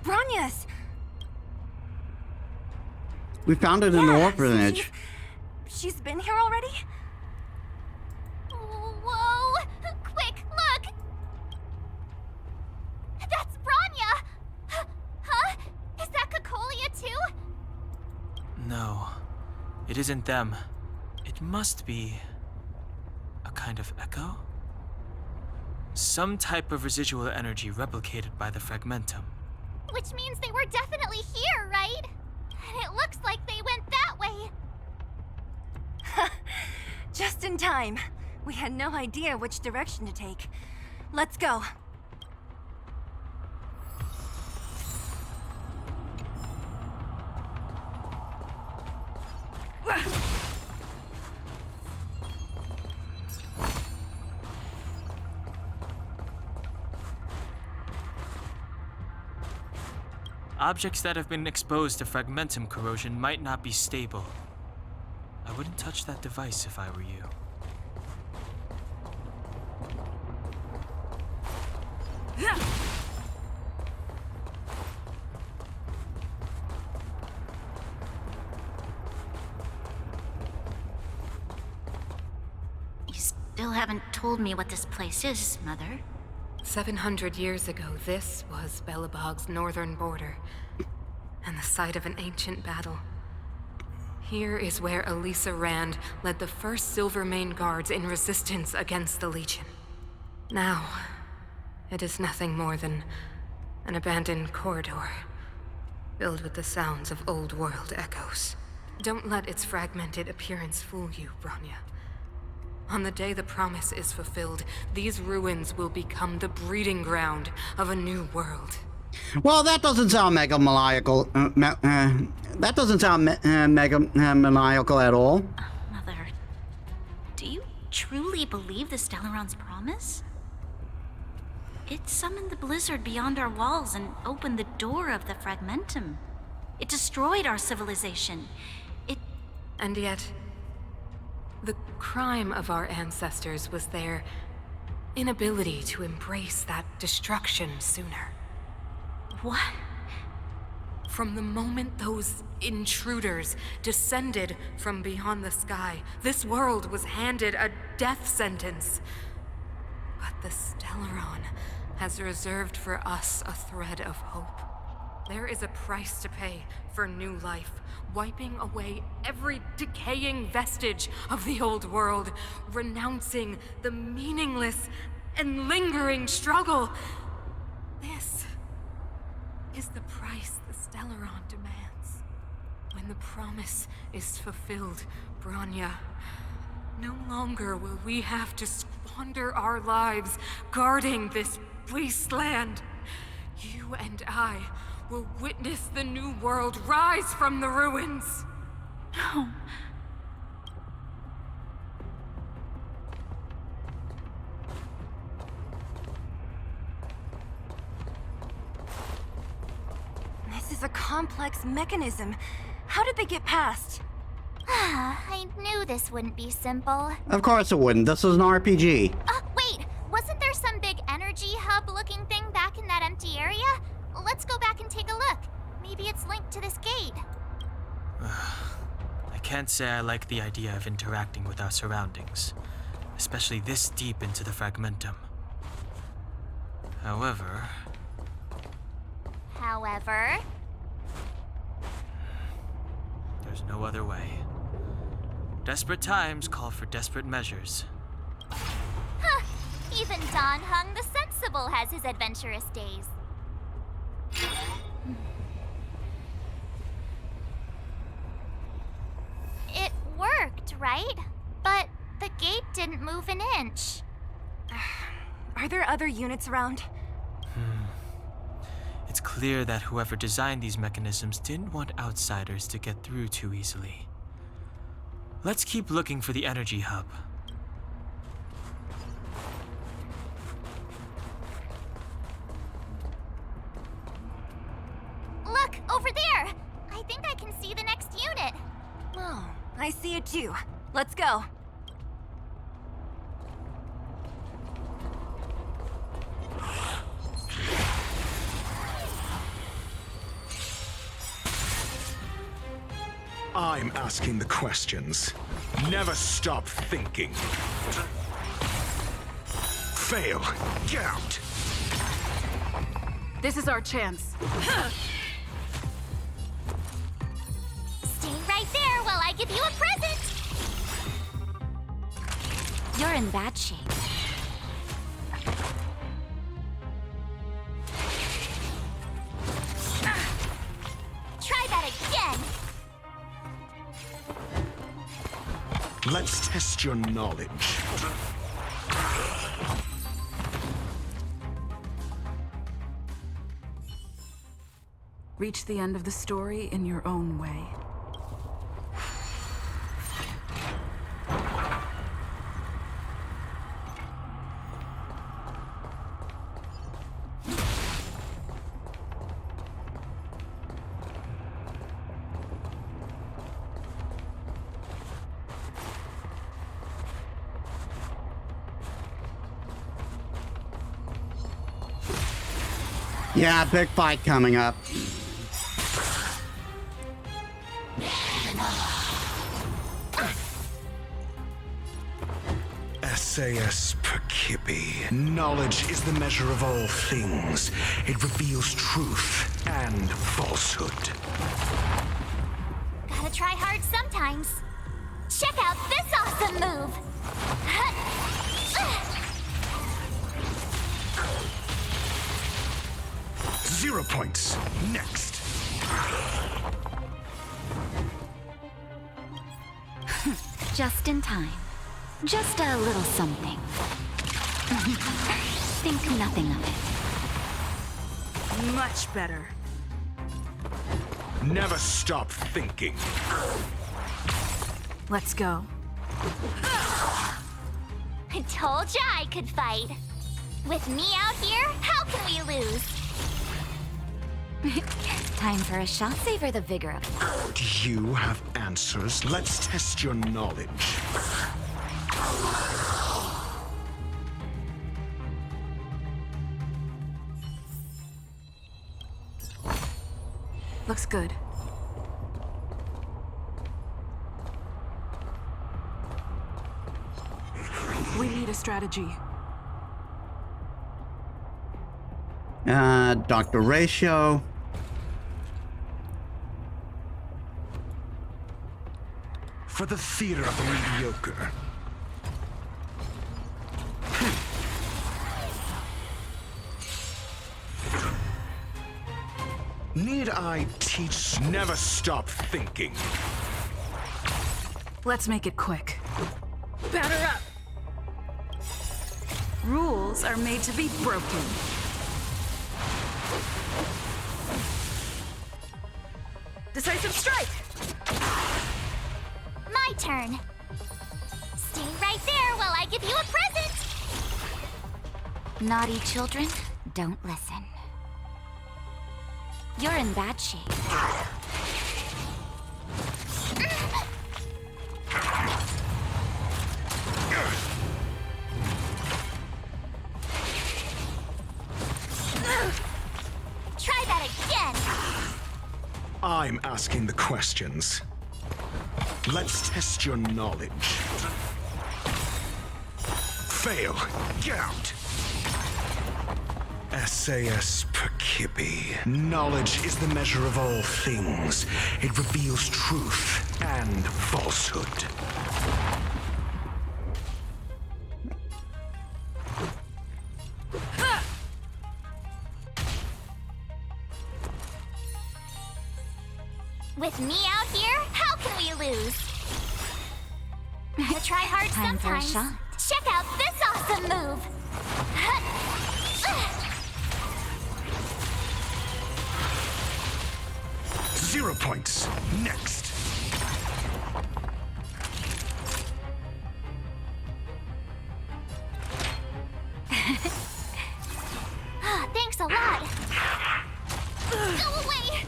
Bronya's! We found it in the orphanage. So she's been here already? Whoa! Quick, look! That's Bronya! Huh? Is that Cocolia too? No, it isn't them. It must be a kind of echo? Some type of residual energy replicated by the fragmentum. Which means they were definitely here, right? And it looks like they went that way. Just in time. We had no idea which direction to take. Let's go. Objects that have been exposed to fragmentum corrosion might not be stable. I wouldn't touch that device if I were you. You still haven't told me what this place is, Mother. 700 years ago, this was Belobog's northern border, and the site of an ancient battle. Here is where Elisa Rand led the first Silvermane Guards in resistance against the Legion. Now, it is nothing more than an abandoned corridor, filled with the sounds of old-world echoes. Don't let its fragmented appearance fool you, Bronya. On the day the promise is fulfilled, these ruins will become the breeding ground of a new world. Well, that doesn't sound mega maniacal. That doesn't sound mega maniacal at all. Mother, do you truly believe the Stellaron's promise? It summoned the blizzard beyond our walls and opened the door of the fragmentum. It destroyed our civilization. And yet, the crime of our ancestors was their inability to embrace that destruction sooner. What? From the moment those intruders descended from beyond the sky, this world was handed a death sentence. But the Stellaron has reserved for us a thread of hope. There is a price to pay for new life, wiping away every decaying vestige of the old world, renouncing the meaningless and lingering struggle. This is the price the Stellaron demands. When the promise is fulfilled, Bronya, no longer will we have to squander our lives guarding this wasteland. You and I will witness the new world rise from the ruins. No. This is a complex mechanism. How did they get past? I knew this wouldn't be simple. Of course it wouldn't. This is an RPG. Wait, wasn't there some big energy hub-looking thing back in that empty area? Let's go back and take a look. Maybe it's linked to this gate. I can't say I like the idea of interacting with our surroundings, especially this deep into the fragmentum. However, there's no other way. Desperate times call for desperate measures. Huh. Even Don Hung the Sensible has his adventurous days. It worked, right? But the gate didn't move an inch. Are there other units around? It's clear that whoever designed these mechanisms didn't want outsiders to get through too easily. Let's keep looking for the energy hub. Look, over there! I think I can see the next unit. Oh, I see it too. Let's go. I'm asking the questions. Never stop thinking. Fail. Get out. This is our chance. Stay right there while I give you a present! You're in bad shape. Let's test your knowledge. Reach the end of the story in your own way. Yeah, big fight coming up. SAS Perkibi. Knowledge is the measure of all things. It reveals truth and falsehood. Gotta try hard sometimes. Check out this awesome move! 0 points. Next. Just in time. Just a little something. Think nothing of it. Much better. Never stop thinking. Let's go. I told ya I could fight. With me out here, how can we lose? Time for a shot. Savor the vigor of it. Do you have answers? Let's test your knowledge. Looks good. We need a strategy. Dr. Ratio. For the theater of the mediocre. Need I teach? Never stop thinking. Let's make it quick. Batter up! Rules are made to be broken. Decisive strike! My turn. Stay right there while I give you a present! Naughty children, don't listen. You're in bad shape. Try that again! I'm asking the questions. Let's test your knowledge. Fail. Get out. SAS Perkibi. Knowledge is the measure of all things. It reveals truth and falsehood. With me out here, how can we lose? I try hard Time for a sometimes. shot. Check out this awesome move! 0 points. Next. Thanks a lot. Go away!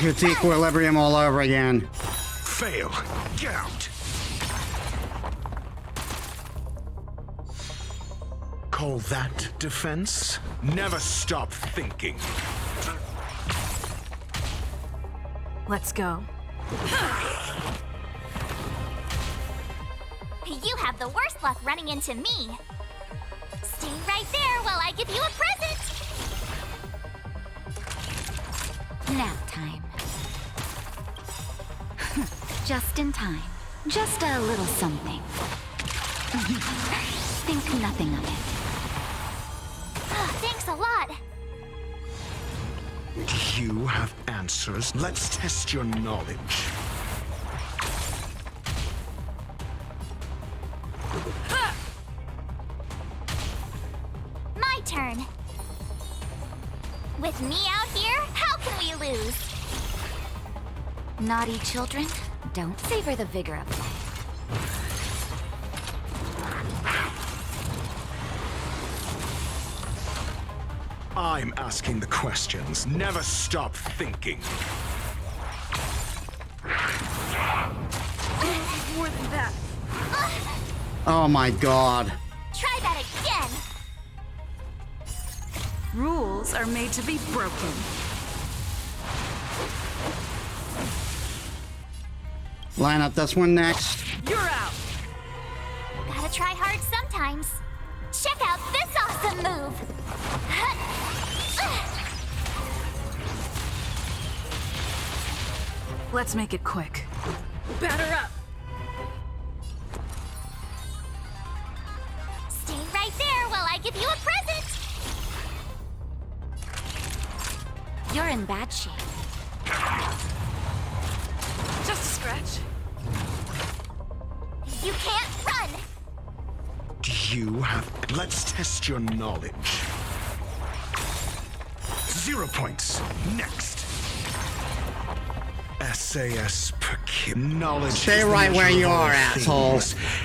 It's equilibrium all over again. Fail. Get out. Call that defense? Never stop thinking. Let's go. You have the worst luck running into me. Stay right there while I give you a present. Nap time. Just in time. Just a little something. Think nothing of it. Thanks a lot. Do you have answers? Let's test your knowledge. With me out here, how can we lose? Naughty children, don't savor the vigor of life. I'm asking the questions. Never stop thinking. More than that. Oh my god. Try that again. Rules are made to be broken. Line up this one next. You're out. Gotta try hard sometimes. Check out this awesome move. Let's make it quick. Batter up. Stay right there while I give you a present. You're in bad shape. Just a scratch. You can't run. Do you have... Let's test your knowledge. 0 points. Next. SAS per knowledge. Stay right where you are, asshole.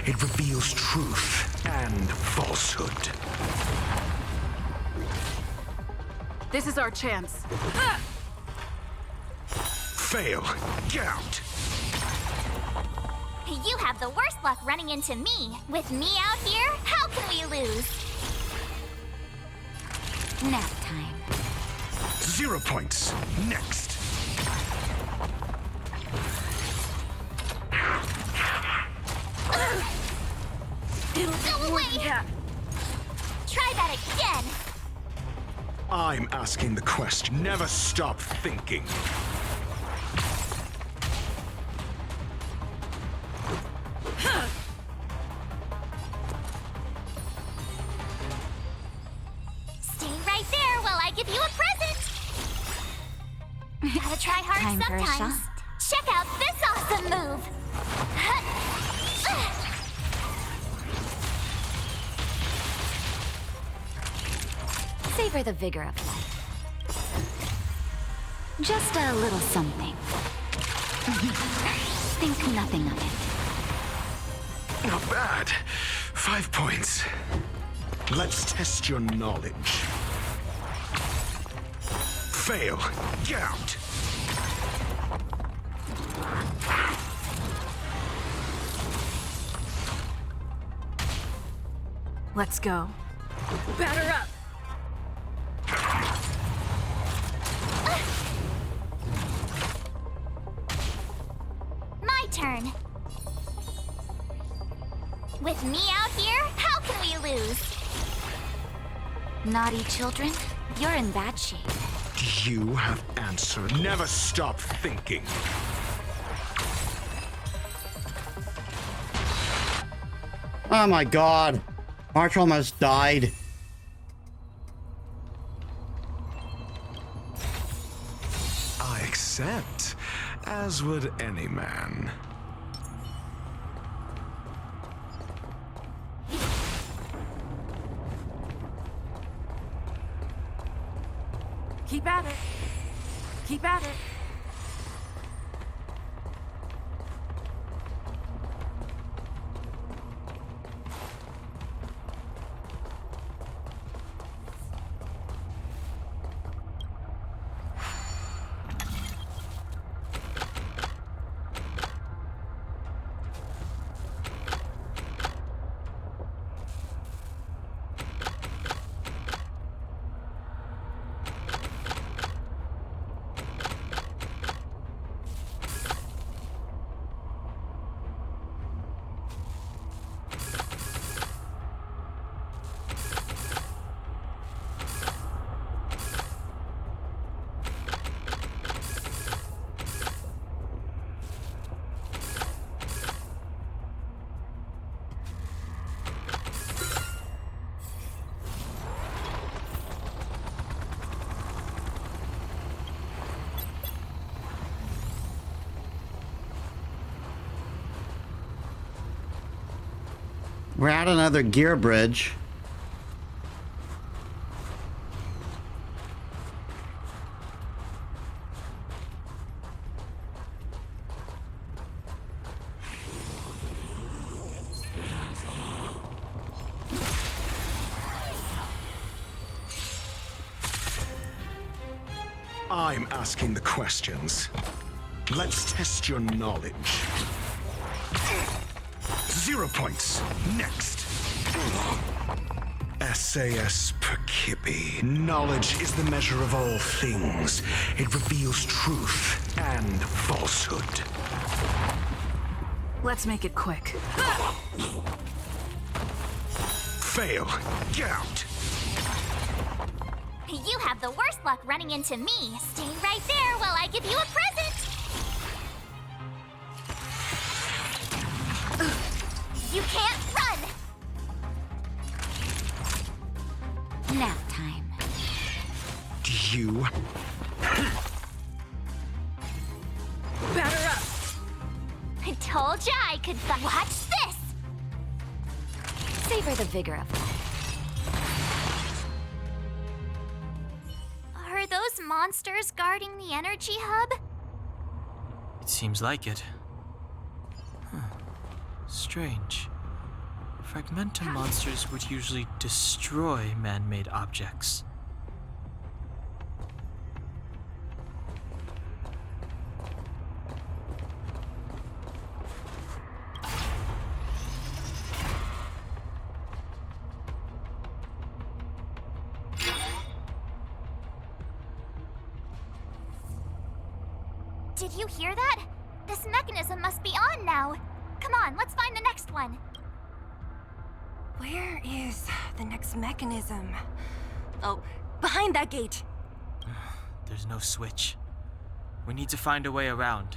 It reveals truth and falsehood. This is our chance. Fail. Get out. You have the worst luck running into me. With me out here, how can we lose? Nap time. 0 points. Next. Go away! Try that again. I'm asking the question. Never stop thinking. Stay right there while I give you a present. Gotta try hard Time for a sometimes. Check out this awesome move. Savor the vigor of life. Just a little something. Think nothing of it. Not bad. 5 points. Let's test your knowledge. Fail. Get out. Let's go. Batter up. My turn. With me out here, how can we lose? Naughty children, you're in bad shape. Do you have answer? Never stop thinking. Oh my god. March almost died. I accept, as would any man. Keep at it. Keep at it. We're at another gear bridge. I'm asking the questions. Let's test your knowledge. 0 points. Next. SAS Perkipi. Knowledge is the measure of all things. It reveals truth and falsehood. Let's make it quick. Fail. Get out. You have the worst luck running into me. Stay right there while I give you a present. You can't run. Nap time. Do you? Batter up. I told ya I could watch this. Savor the vigor of life. Are those monsters guarding the energy hub? It seems like it. Huh. Strange. Fragmentum monsters would usually destroy man-made objects. Did you hear that? This mechanism must be on now. Come on, let's find the next one. Where is the next mechanism? Oh, behind that gate. There's no switch. We need to find a way around.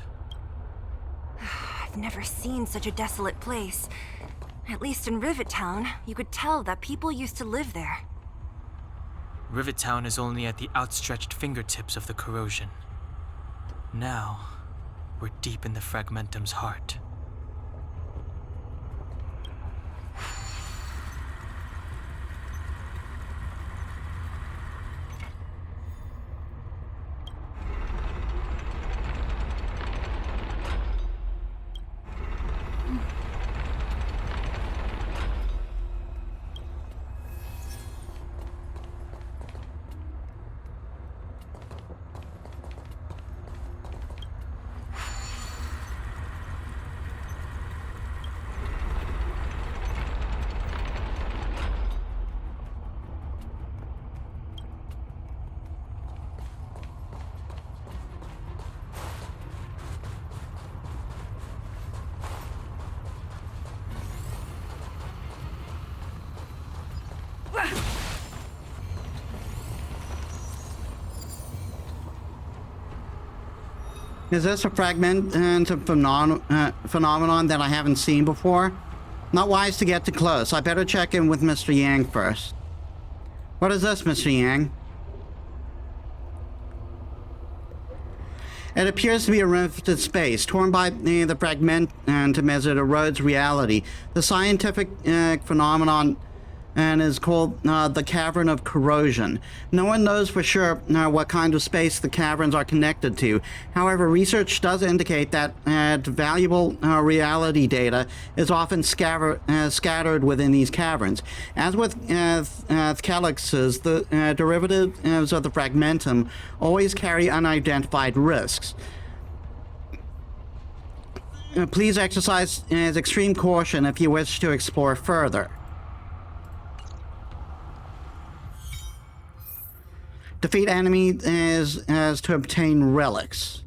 I've never seen such a desolate place. At least in Rivet Town, you could tell that people used to live there. Rivet Town is only at the outstretched fingertips of the corrosion. Now, we're deep in the Fragmentum's heart. Is this a phenomenon that I haven't seen before? Not wise to get too close. I better check in with Mr. Yang first. What is this, Mr. Yang? It appears to be a rifted space, torn by the fragmentum as it erodes reality. The scientific phenomenon is called the Cavern of Corrosion. No one knows for sure what kind of space the caverns are connected to. However, research does indicate that valuable reality data is often scattered within these caverns. As with calyxes, the derivatives of the fragmentum always carry unidentified risks. Please exercise extreme caution if you wish to explore further. Defeat enemy is to obtain relics.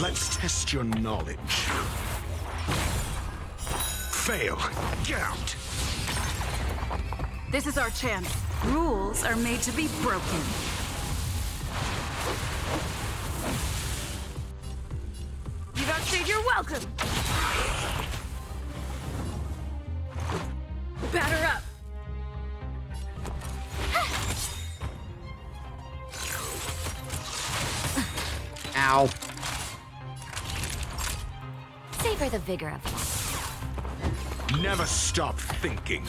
Let's test your knowledge. Fail. Get out. This is our chance. Rules are made to be broken. You don't say you're welcome. Batter up. Ow. for the vigor of life. Never stop thinking.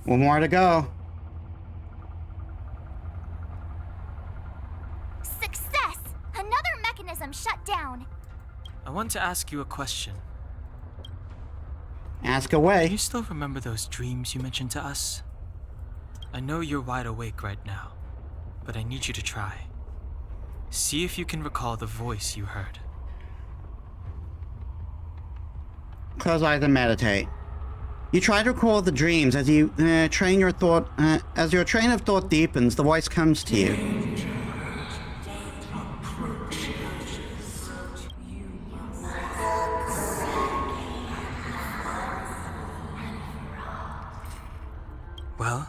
One more to go. Success! Another mechanism shut down. I want to ask you a question. Ask away. Do you still remember those dreams you mentioned to us? I know you're wide awake right now, but I need you to try. See if you can recall the voice you heard. Close eyes and meditate. You try to recall the dreams as you train your thought. As your train of thought deepens, the voice comes to you. Well?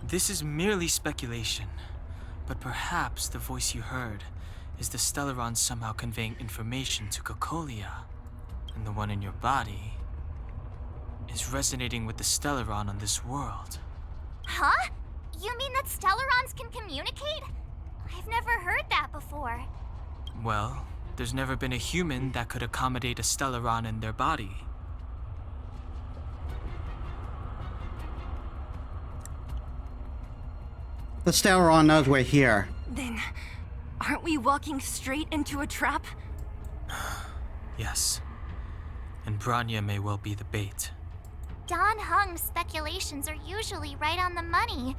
This is merely speculation. But perhaps the voice you heard is the Stellaron somehow conveying information to Cocolia, and the one in your body is resonating with the Stellaron on this world. Huh? You mean that Stellarons can communicate? I've never heard that before. Well, there's never been a human that could accommodate a Stellaron in their body. The Stellaron knows we're here. Then, aren't we walking straight into a trap? Yes. And Bronya may well be the bait. Don Hung's speculations are usually right on the money.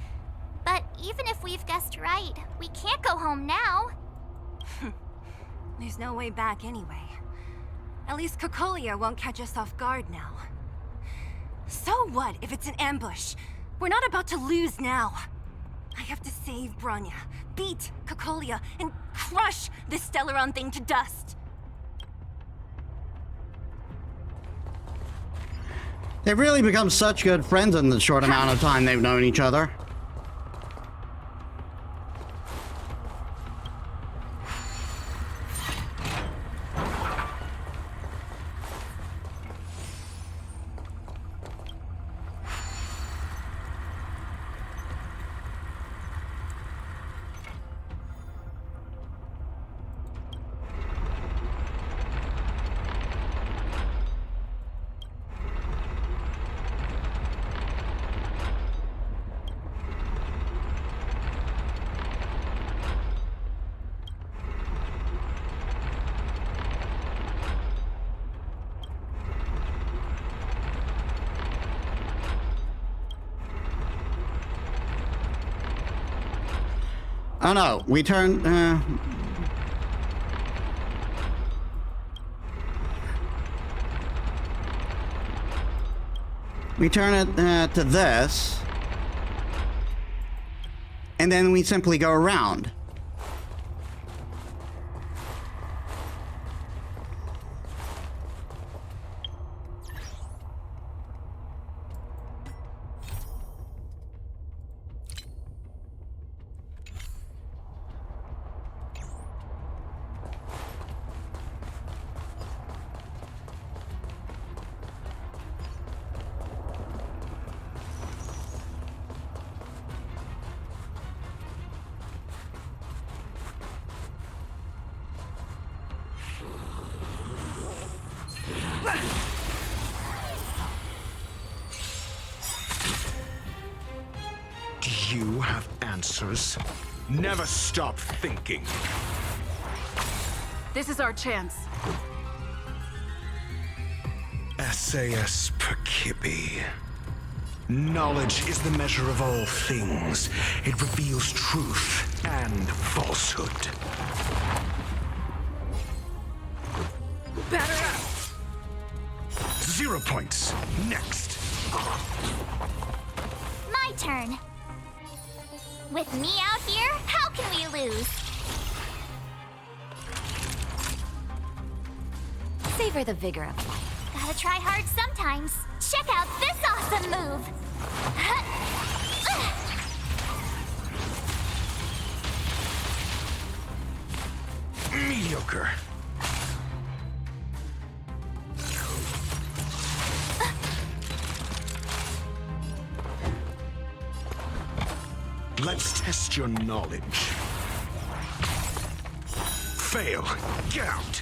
But even if we've guessed right, we can't go home now. There's no way back anyway. At least Cocolia won't catch us off guard now. So what if it's an ambush? We're not about to lose now. I have to save Bronya, beat Cocolia, and crush this Stellaron thing to dust. They've really become such good friends in the short amount of time they've known each other. Oh no, we turned, we turn it to this, and then we simply go around. Do you have answers? Never stop thinking. This is our chance. SAS Perkibi. Knowledge is the measure of all things. It reveals truth and falsehood. Batter up! 0 points. Next. My turn. With me out here, how can we lose? Savor the vigor of life. Gotta try hard sometimes. Check out this awesome move! Mediocre. Let's test your knowledge. Fail. Get out.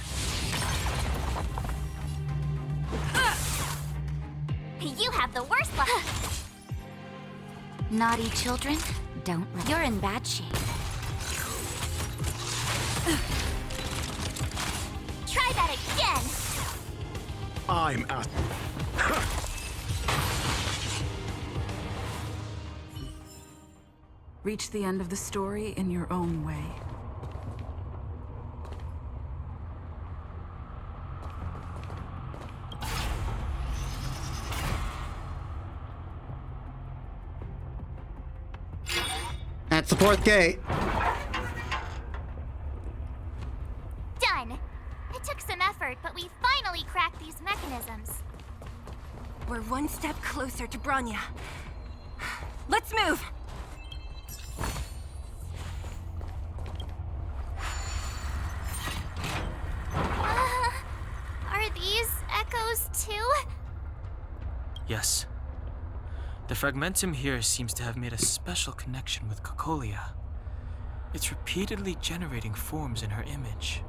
You have the worst luck. Naughty children, don't let. You're in bad shape. Try that again. I'm out. Reach the end of the story in your own way. That's the fourth gate. Done. It took some effort, but we finally cracked these mechanisms. We're one step closer to Bronya. Let's move! Are these echoes too? Yes. The fragmentum here seems to have made a special connection with Cocolia. It's repeatedly generating forms in her image.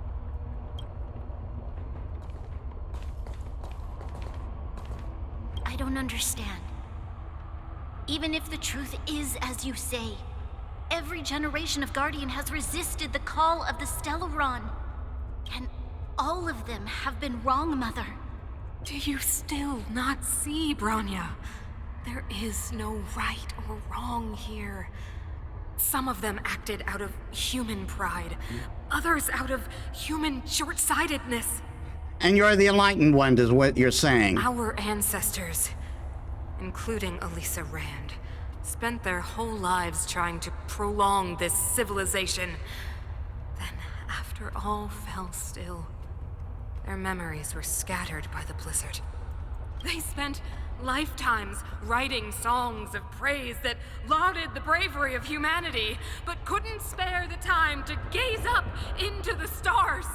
I don't understand. Even if the truth is as you say, every generation of Guardian has resisted the call of the Stellaron. And all of them have been wrong, Mother. Do you still not see, Bronya? There is no right or wrong here. Some of them acted out of human pride, others out of human short-sightedness. And you're the enlightened one, is what you're saying. Our ancestors, including Elisa Rand, spent their whole lives trying to prolong this civilization. Then, after all fell still, their memories were scattered by the blizzard. They spent lifetimes writing songs of praise that lauded the bravery of humanity, but couldn't spare the time to gaze up into the stars.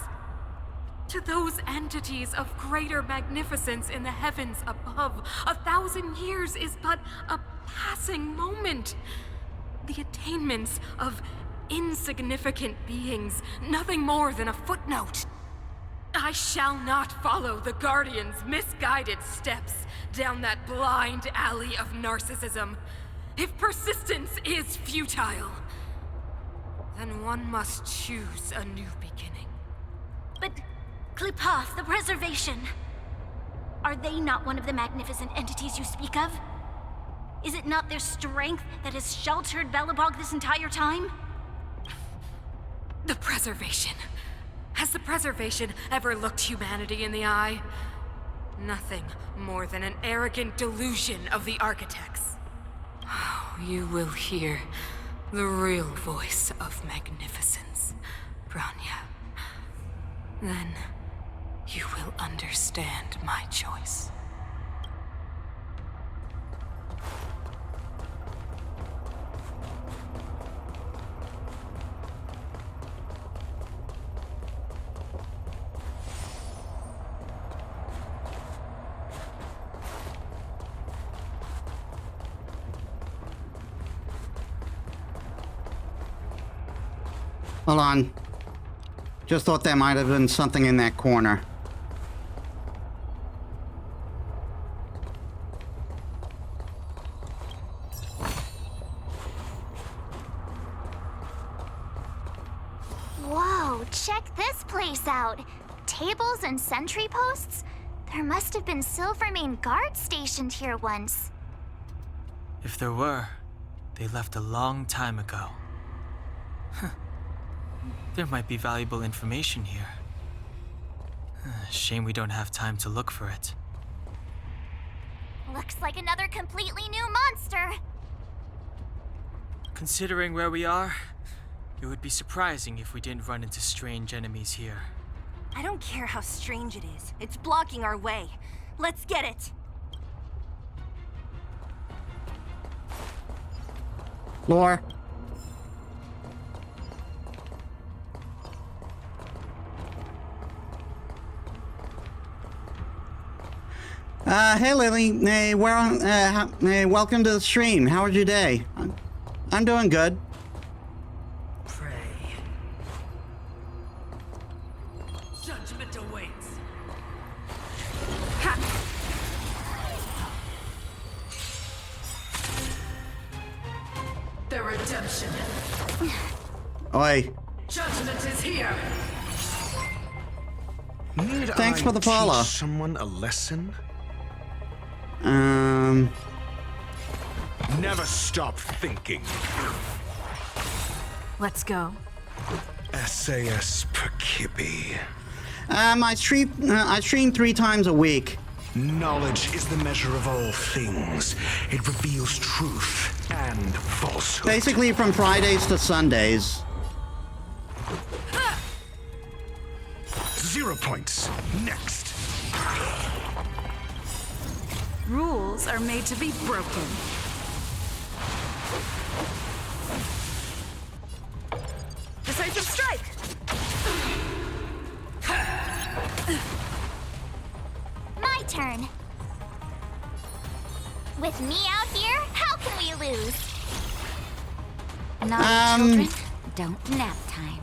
To those entities of greater magnificence in the heavens above, 1,000 years is but a passing moment. The attainments of insignificant beings, nothing more than a footnote. I shall not follow the Guardian's misguided steps down that blind alley of narcissism. If persistence is futile, then one must choose a new beginning. But Klipoth, the Preservation, are they not one of the magnificent entities you speak of? Is it not their strength that has sheltered Belobog this entire time? The Preservation. Has the Preservation ever looked humanity in the eye? Nothing more than an arrogant delusion of the architects. Oh, you will hear the real voice of magnificence, Bronya. Then you will understand my choice. Hold on. Just thought there might have been something in that corner. Whoa, check this place out. Tables and sentry posts? There must have been Silvermane guards stationed here once. If there were, they left a long time ago. There might be valuable information here. Shame we don't have time to look for it. Looks like another completely new monster. Considering where we are, it would be surprising if we didn't run into strange enemies here. I don't care how strange it is. It's blocking our way. Let's get it. Lore. Hey Lily, welcome to the stream. How was your day? I'm doing good. Pray. Judgment awaits. The redemption. Oi. Judgment is here. Need Thanks I for the follow. teach someone a lesson? Never stop thinking. Let's go. SAS Perkibi. I stream 3 times a week. Knowledge is the measure of all things. It reveals truth and falsehood. Basically from Fridays to Sundays. 0 points. Next. Rules are made to be broken. Decisive strike! My turn. With me out here, how can we lose? Naughty children, don't nap time.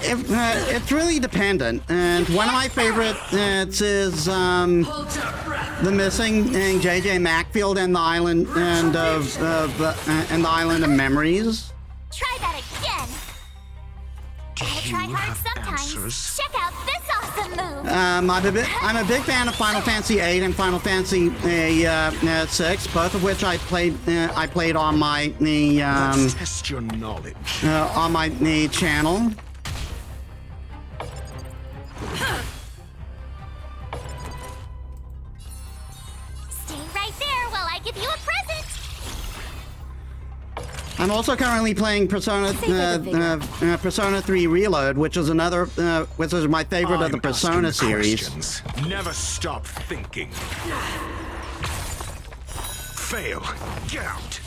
It's really dependent, and one of my favorites is the missing JJ Macfield and the island and the island of memories. Try that again. Gotta try hard sometimes. Check out this awesome move. I'm a big fan of Final Fantasy VIII and Final Fantasy VI, both of which I played on my Let's test your knowledge. On my channel. Stay right there while I give you a present. I'm also currently playing Persona 3 Reload, which is my favorite of the Persona series. Questions. Never stop thinking. Fail. Get out.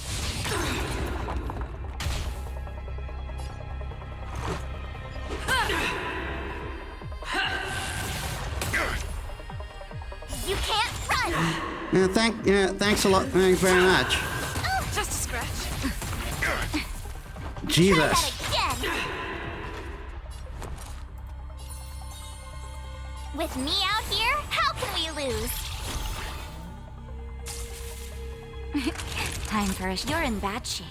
You can't run. Thanks a lot. Thank you very much. Oh, just a scratch. Jesus. Try that again. With me out here, how can we lose? Time for a You're in bad shape.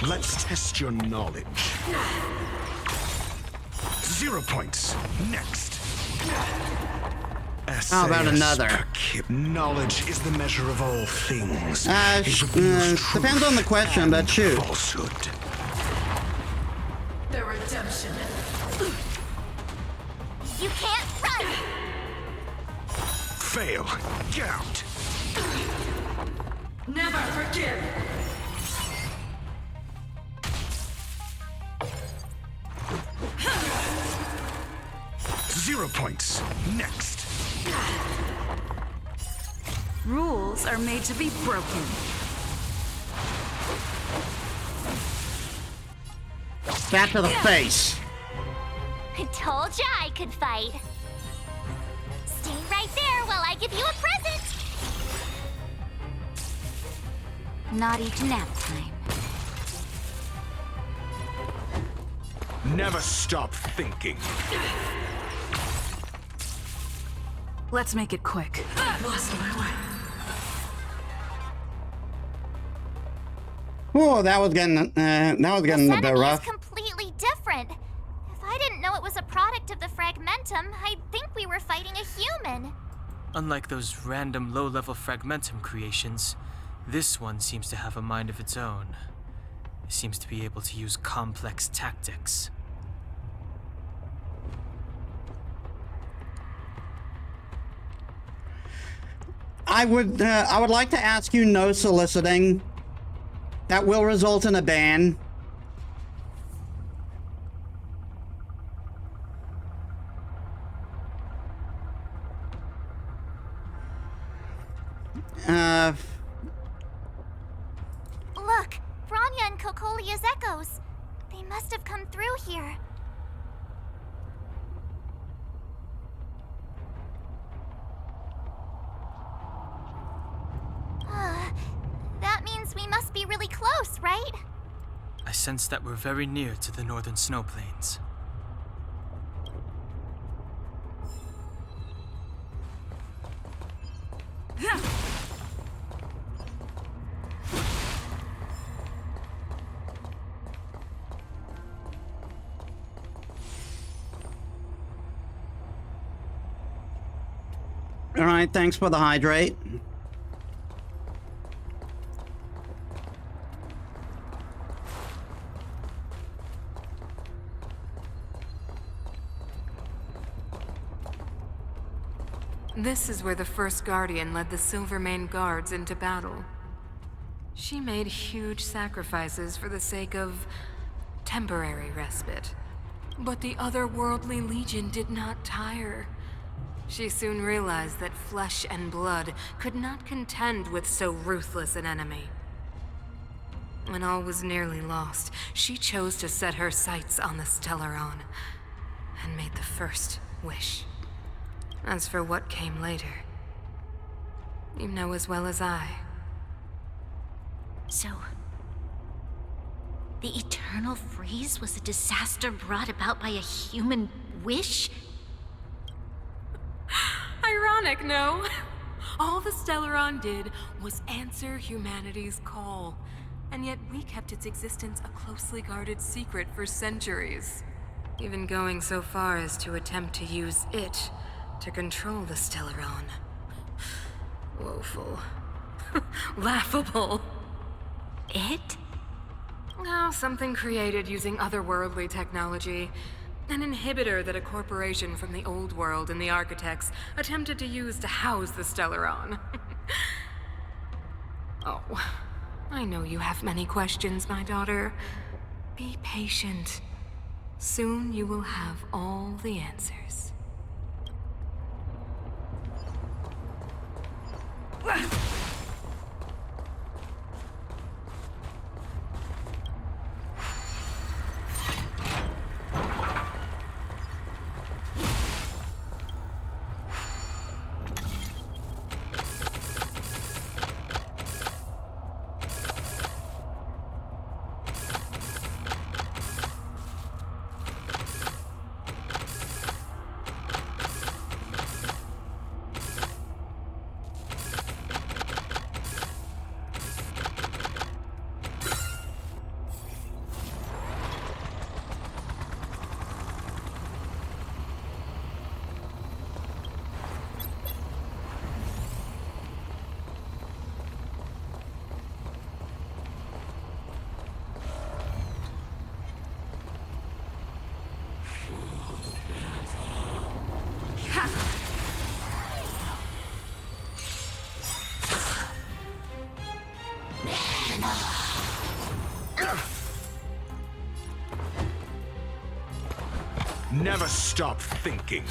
Let's test your knowledge. 0 points. Next. How about another? Knowledge is the measure of all things. Depends on the question, but shoot. Falsehood. The redemption. You can't run. Fail. Get out. Never forgive. Zero points. Next. Rules are made to be broken. Bat to the face. I told ya I could fight. Stay right there while I give you a present. Naughty to nap time. Never stop thinking. Let's make it quick. Lost my way. Oh, that was getting a bit rough. It's completely different. If I didn't know it was a product of the Fragmentum, I'd think we were fighting a human. Unlike those random low-level Fragmentum creations, this one seems to have a mind of its own. It seems to be able to use complex tactics. I would like to ask you no soliciting. That will result in a ban. Look, Bronya and Kokolia's echoes. They must have come through here. That means we must be really close, right? I sense that we're very near to the northern snow plains. All right, thanks for the hydrate. This is where the first Guardian led the Silvermane Guards into battle. She made huge sacrifices for the sake of temporary respite. But the otherworldly Legion did not tire. She soon realized that flesh and blood could not contend with so ruthless an enemy. When all was nearly lost, she chose to set her sights on the Stellaron and made the first wish. As for what came later, you know as well as I. So, the eternal freeze was a disaster brought about by a human wish? Ironic, no? All the Stellaron did was answer humanity's call, and yet we kept its existence a closely guarded secret for centuries. Even going so far as to attempt to use it to control the Stellaron. Woeful. Laughable. It? Oh, something created using otherworldly technology. An inhibitor that a corporation from the old world and the Architects attempted to use to house the Stellaron. Oh, I know you have many questions, my daughter. Be patient. Soon you will have all the answers. Never stop thinking.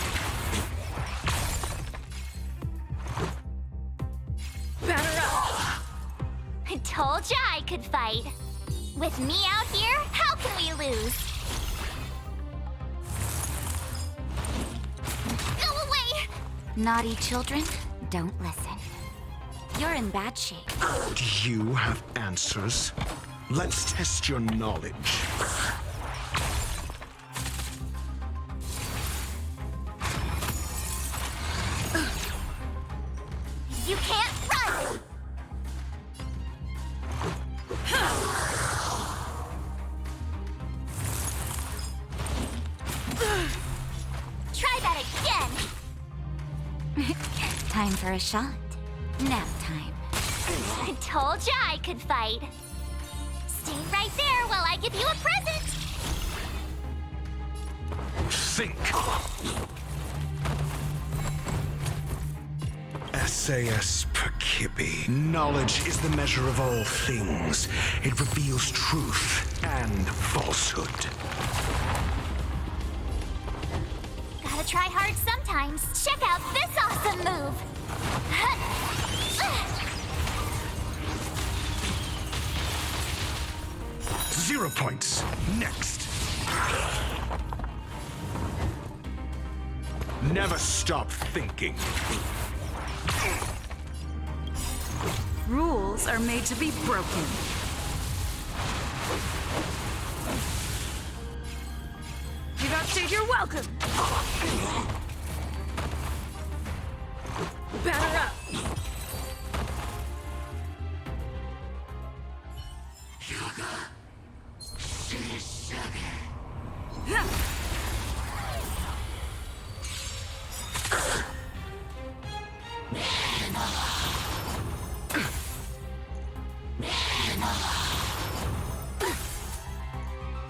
I told ya I could fight. With me out here, how can we lose? Go away! Naughty children, don't listen. You're in bad shape. Do you have answers? Let's test your knowledge. You can't run! Try that again! Time for a shot. Nap time. I told ya I could fight. Stay right there while I give you a present! Think. SAS Perkipi. Knowledge is the measure of all things. It reveals truth and falsehood. Gotta try hard sometimes. Check out this awesome move! 0 points. Next. Never stop thinking. Rules are made to be broken. You've outstayed your welcome. Batter up.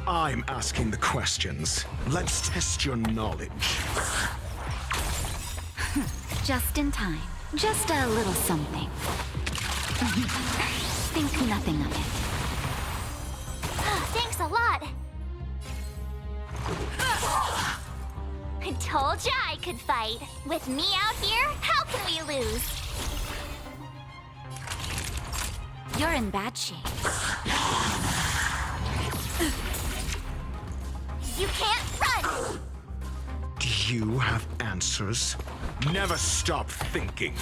I'm asking the questions. Let's test your knowledge. Just in time. Just a little something. Think nothing of it. Thanks a lot. I told ya I could fight. With me out here, how can we lose? You're in bad shape. You can't run! Do you have answers? Never stop thinking.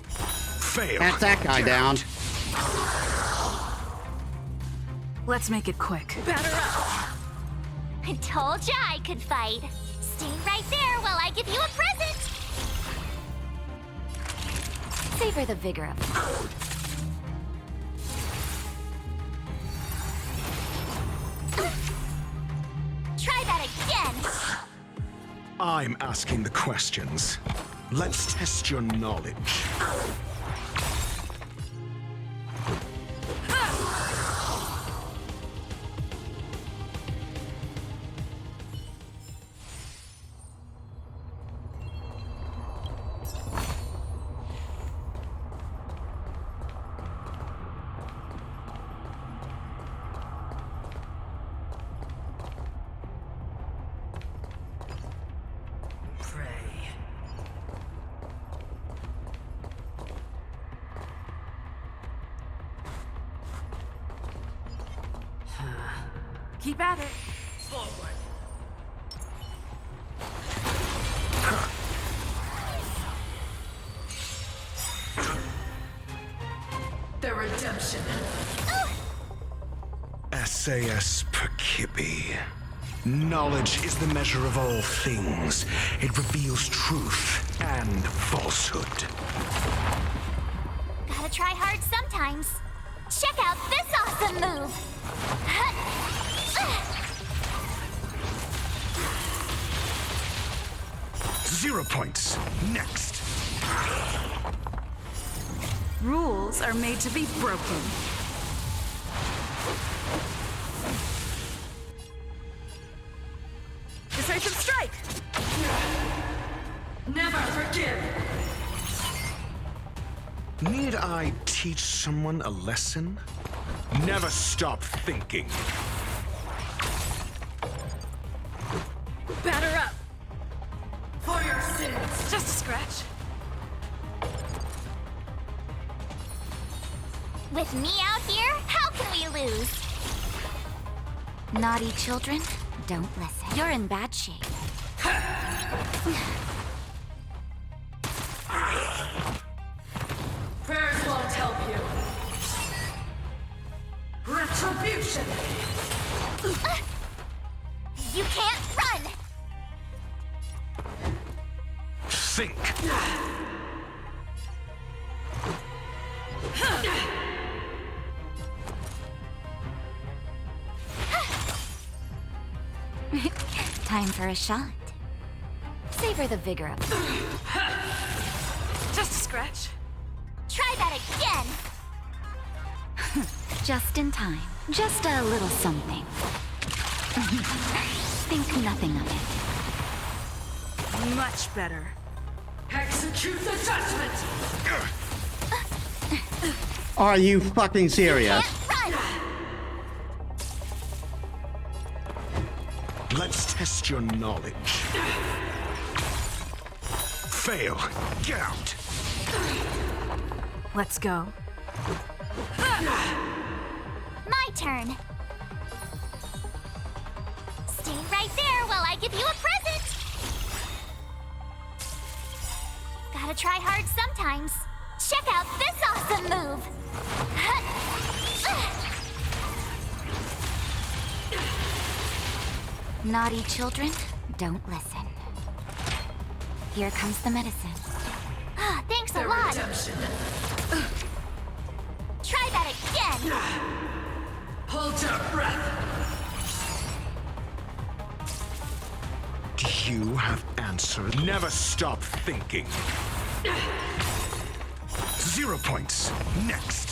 Fail. That's that guy down. Let's make it quick. Batter up! I told ya I could fight. Stay right there while I give you a present! Savor the vigor of it. Try that again! I'm asking the questions. Let's test your knowledge. Keep at it. Forward. The redemption. SAS Perkipi. Knowledge is the measure of all things. It reveals truth and falsehood. Gotta try hard sometimes. Check out this awesome move! 0 points. Next. Rules are made to be broken. Decisive strike! Never forgive! Need I teach someone a lesson? Never stop thinking. Batter up! For your sins! Just a scratch. With me out here, how can we lose? Naughty children, don't listen. You're in bad shape. Prayers won't help you. Retribution! You can't run! Think. Time for a shot. Savor the vigor of it. Just a scratch. Try that again! Just in time. Just a little something. Think nothing of it. Much better. Execute the judgment! Are you fucking serious? Let's test your knowledge. Fail. Get out. Let's go. My turn. Stay right there while I give you a present. Gotta try hard sometimes. Check out this awesome move. Naughty children, don't listen. Here comes the medicine. Ah, thanks a lot. Try that again. Hold your breath. Do you have answers? Never stop thinking. 0 points. Next.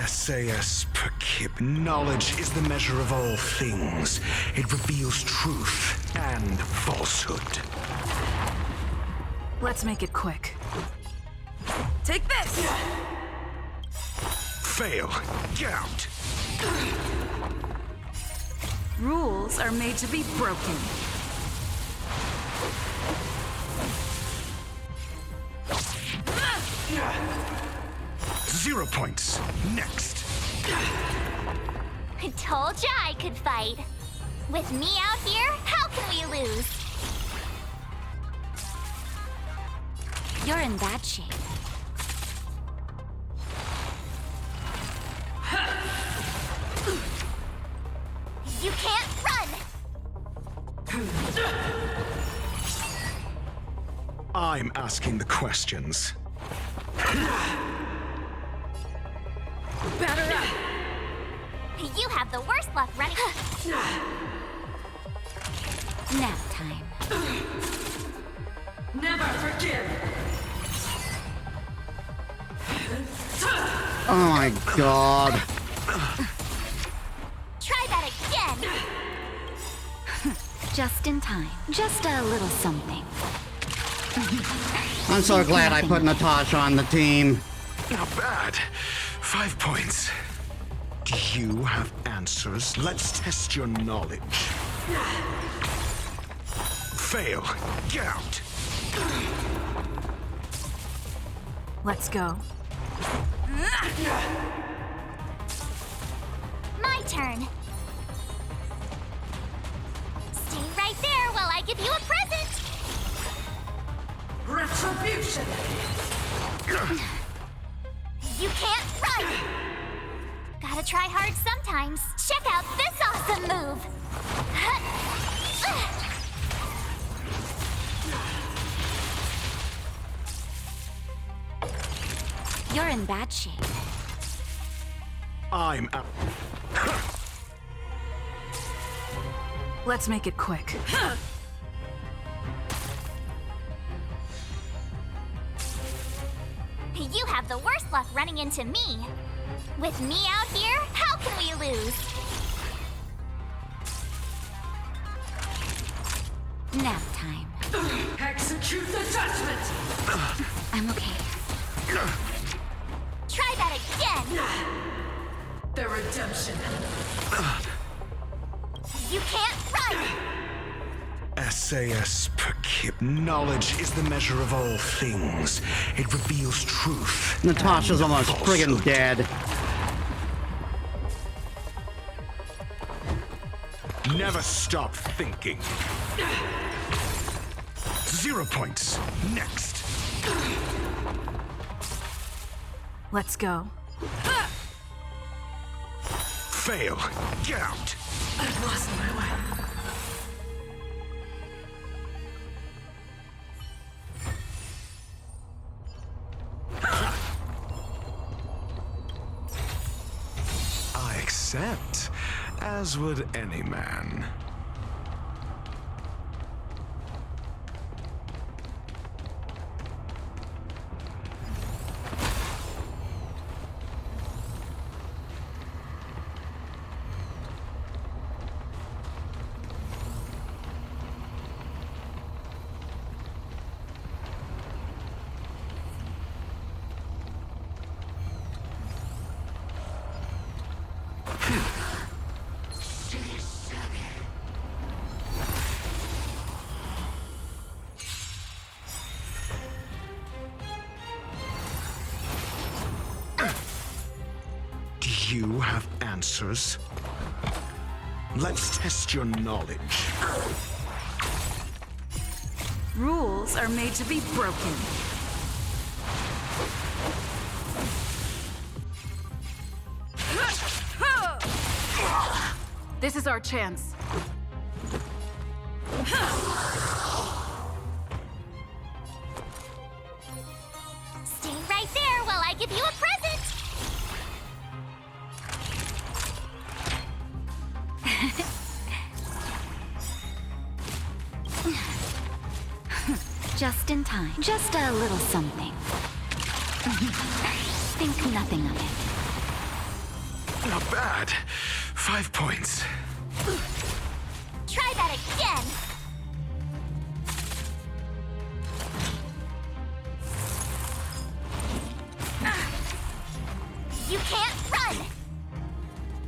SAS per kib. Knowledge is the measure of all things. It reveals truth and falsehood. Let's make it quick. Take this! Fail. Get out. Rules are made to be broken. Zero points. Next. I told ya I could fight. With me out here, how can we lose? You're in bad shape. You can't run! I'm asking the questions. Batter up! You have the worst luck running. Nap time. Never forgive! Oh my god. Try that again! Just in time. Just a little something. I'm so glad I put Natasha on the team. Not bad. 5 points. Do you have answers? Let's test your knowledge. Fail. Get out. Let's go. My turn. Stay right there while I give you a present. Retribution! You can't run! Gotta try hard sometimes. Check out this awesome move! You're in bad shape. I'm out. Let's make it quick. You have the worst luck running into me. With me out here, how can we lose? Nap time. Execute the judgment! I'm okay. Try that again! The redemption. You can't run! SAS per kib. Knowledge is the measure of all things. It reveals truth. Natasha's and almost friggin' falsehood. dead. Never stop thinking. 0 points. Next. Let's go. Fail. Get out. I've lost my way. I accept, as would any man. you have answers? Let's test your knowledge. Rules are made to be broken. This is our chance. Stay right there while I give you a present! Just in time. Just a little something. Think nothing of it. Not bad. 5 points. Try that again! You can't run!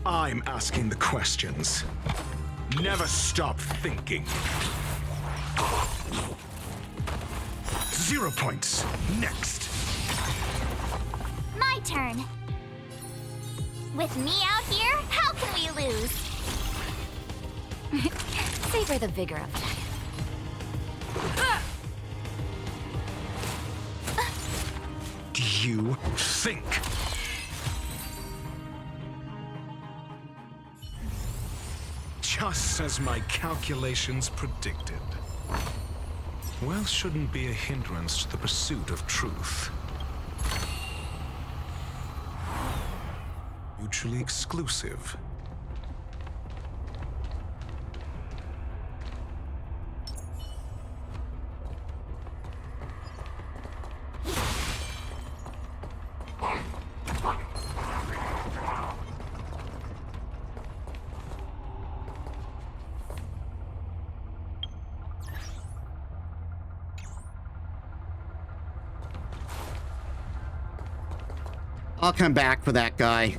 I'm asking the questions. Never stop thinking. 0 points. Next. My turn. With me out here, how can we lose? Savor the vigor of it. Do you think? Just as my calculations predicted. Wealth shouldn't be a hindrance to the pursuit of truth. Mutually exclusive. I'll come back for that guy.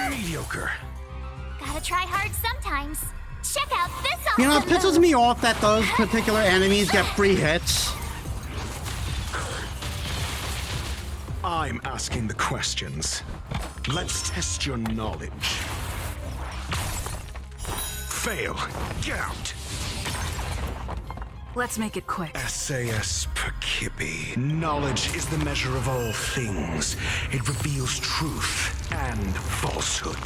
Mediocre. Gotta try hard sometimes. Check out this You know, it awesome pisses move. me off that those particular enemies get free hits. I'm asking the questions. Let's test your knowledge. Fail. Get out. Let's make it quick. SAS Perkipi. Knowledge is the measure of all things. It reveals truth and falsehood.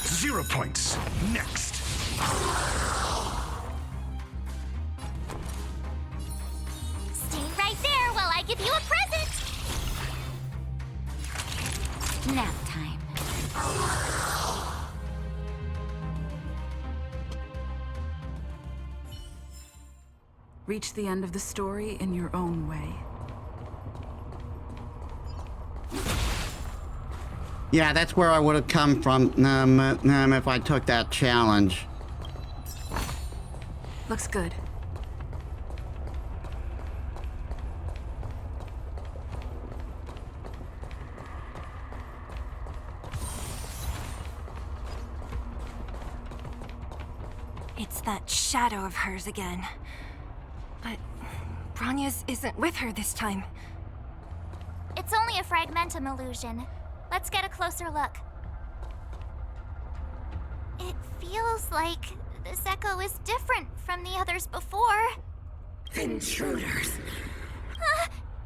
Zero points. Next. Stay right there while I give you a present. Nap time. Reach the end of the story in your own way. Yeah, that's where I would have come from if I took that challenge. Looks good. It's that shadow of hers again. But Bronya's isn't with her this time. It's only a fragmentum illusion. Let's get a closer look. It feels like this echo is different from the others before. Intruders.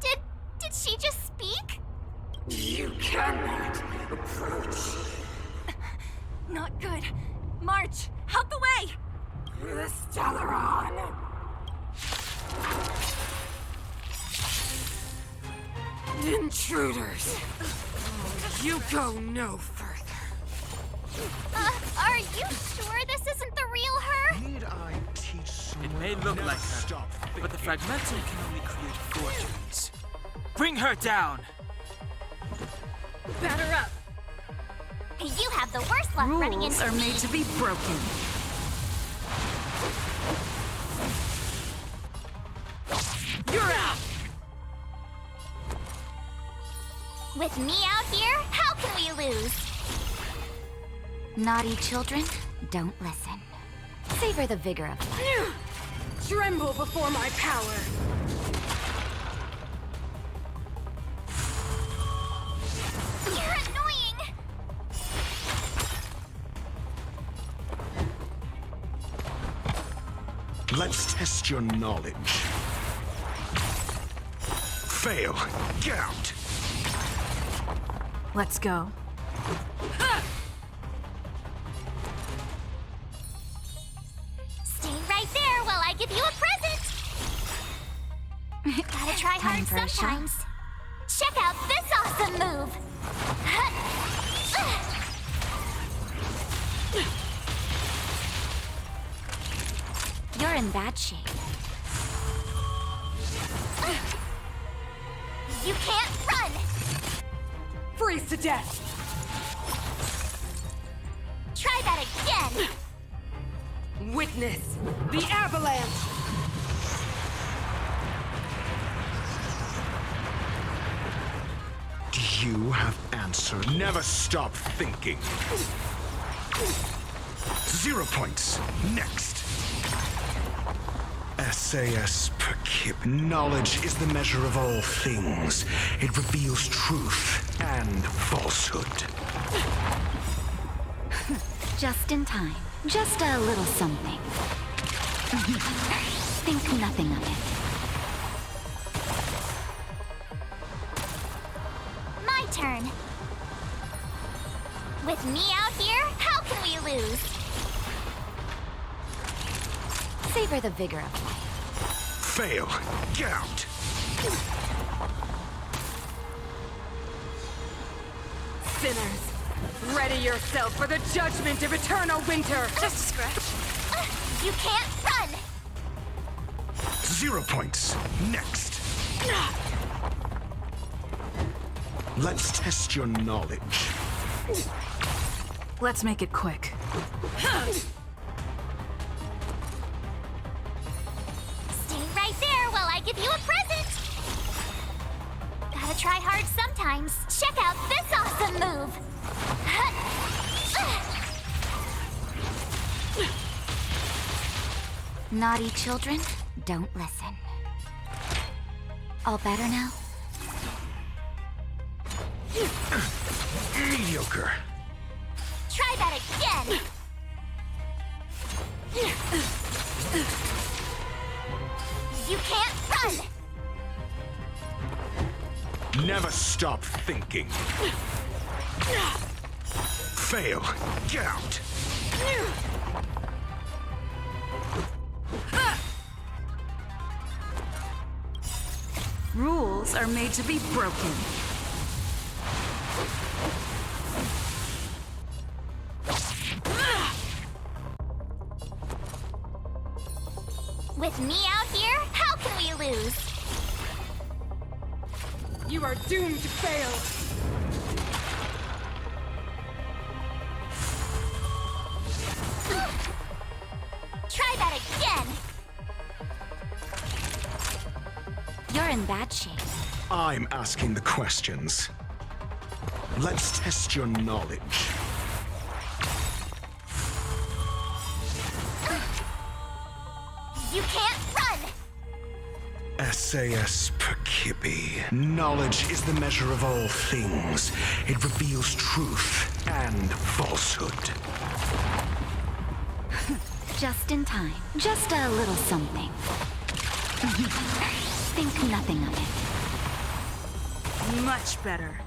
Did she just speak? You cannot approach. Not good. March, out the way! The Stellaron. Intruders. You go no further. Are you sure this isn't the real her? Need I teach so It may look like her, but the fragmentum can only create forgeries. Bring her down! Batter up! You have the worst luck running Rules into are me. made to be broken. You're out! With me out here, how can we lose? Naughty children, don't listen. Savor the vigor of life. Tremble before my power! You're annoying! Let's test your knowledge. Fail. Get out. Let's go. Stay right there while I give you a present! Gotta try hard Time for a shot. sometimes. Check out this awesome move! You're in bad shape. You can't run! Freeze to death! Try that again! Witness the avalanche! Do you have answer? Never stop thinking. 0 points. Next. SAS per kip. Knowledge is the measure of all things. It reveals truth and falsehood. Just in time. Just a little something. Think nothing of it. My turn. With me out here, how can we lose? Savor the vigor of life. Fail. Get out. Sinners, ready yourself for the judgment of eternal winter! Just a scratch. You can't run! 0 points. Next. Let's test your knowledge. Let's make it quick. Stay right there while I give you a present! Gotta try hard sometimes. Check out this awesome move! Naughty children, don't listen. All better now? Mediocre. Try that again! You can't run! Never stop thinking. Fail. Get out. Rules are made to be broken. With me out here, how can we lose? You are doomed to fail! Try that again! You're in bad shape. I'm asking the questions. Let's test your knowledge. You can't run! SAS per kippy. Knowledge is the measure of all things. It reveals truth and falsehood. Just in time. Just a little something. Think nothing of it. Much better.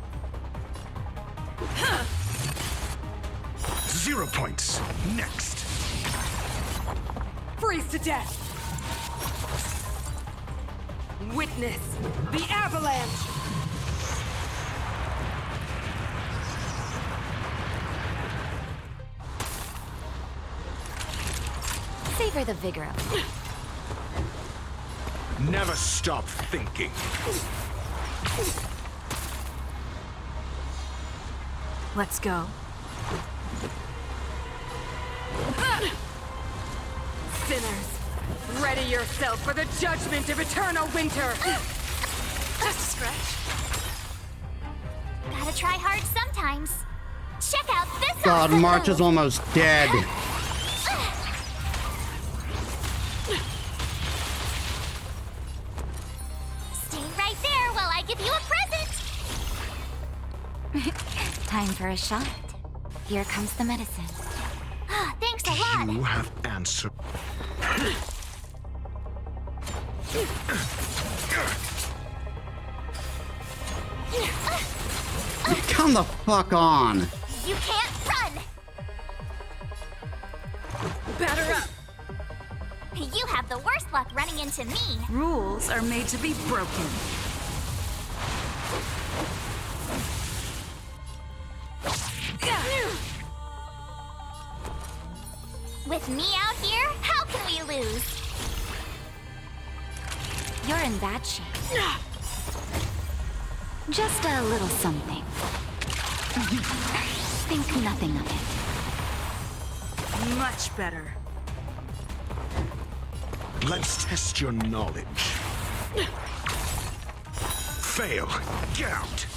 0 points. Next. Freeze to death! Witness the avalanche! Savor the vigor of life. Never stop thinking. Let's go. Sinners, ready yourself for the judgment of eternal winter! Just a stretch. Gotta try hard sometimes. Check out this God, awesome March move. is almost dead. Stay right there while I give you a present. Time for a shot. Here comes the medicine. Thanks a lot. You have answered. Come the fuck on. You can't run. Batter up. You have the worst luck running into me. Rules are made to be broken. With me out here, how can we lose? You're in bad shape. Just a little something. Think nothing of it. Much better. Let's test your knowledge. Fail. Get out.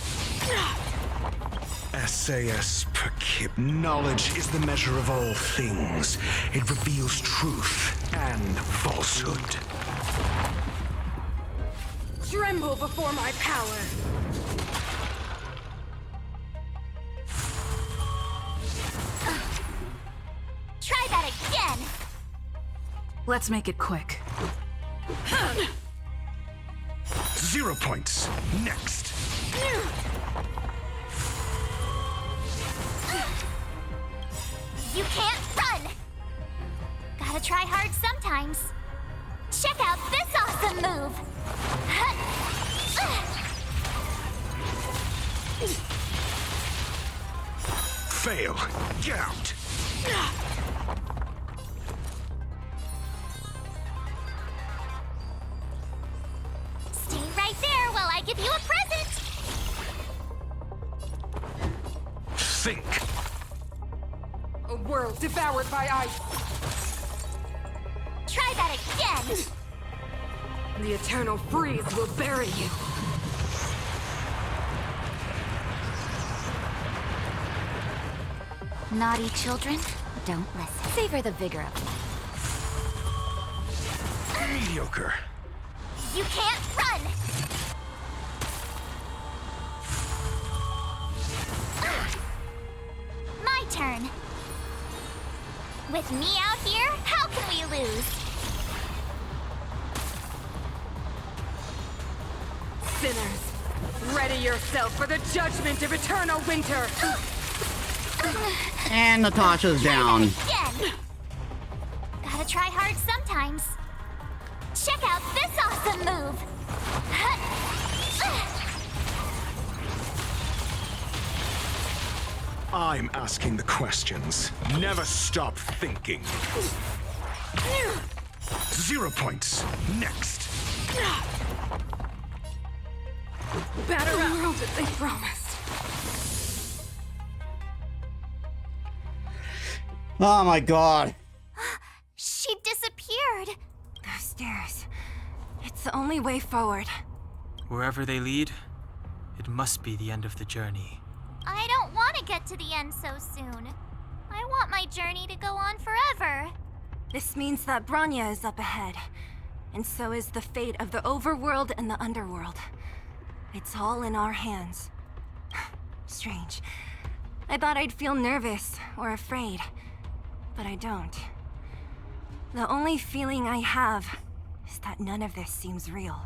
SAS per kip. Knowledge is the measure of all things. It reveals truth and falsehood. Tremble before my power. Try that again. Let's make it quick. 0 points. Next. You can't run. Gotta try hard sometimes. Check out this awesome move. Fail. Get out. Stay right there while I give you a present. Think. A world devoured by ice. Try that again. The eternal freeze will bury you. Naughty children, don't listen. Savor the vigor of life. Mediocre. You can't run. My turn. With me out here, how can we lose? Sinners, ready yourself for the judgment of eternal winter! And Natasha's down. Again. Gotta try hard sometimes. Check out this awesome move. I'm asking the questions. Never stop thinking. 0 points. Next. Batter up the world that they promised. Oh my god. She disappeared. Those stairs. It's the only way forward. Wherever they lead, it must be the end of the journey. I don't want to get to the end so soon. I want my journey to go on forever. This means that Bronya is up ahead. And so is the fate of the overworld and the underworld. It's all in our hands. Strange. I thought I'd feel nervous or afraid. But I don't. The only feeling I have is that none of this seems real.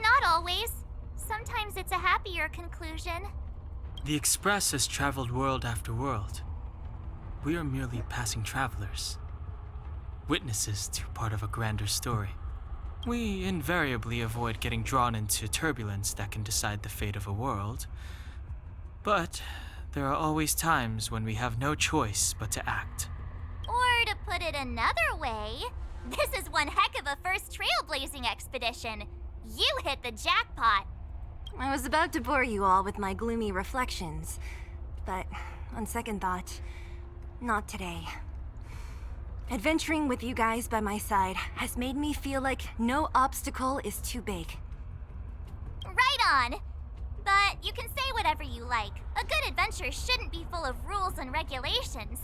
Not always. Sometimes it's a happier conclusion. The Express has traveled world after world. We are merely passing travelers. Witnesses to part of a grander story. We invariably avoid getting drawn into turbulence that can decide the fate of a world. But there are always times when we have no choice but to act. Or to put it another way, this is one heck of a first trailblazing expedition. You hit the jackpot. I was about to bore you all with my gloomy reflections, but on second thought, not today. Adventuring with you guys by my side has made me feel like no obstacle is too big. Right on. But you can say whatever you like. A good adventure shouldn't be full of rules and regulations.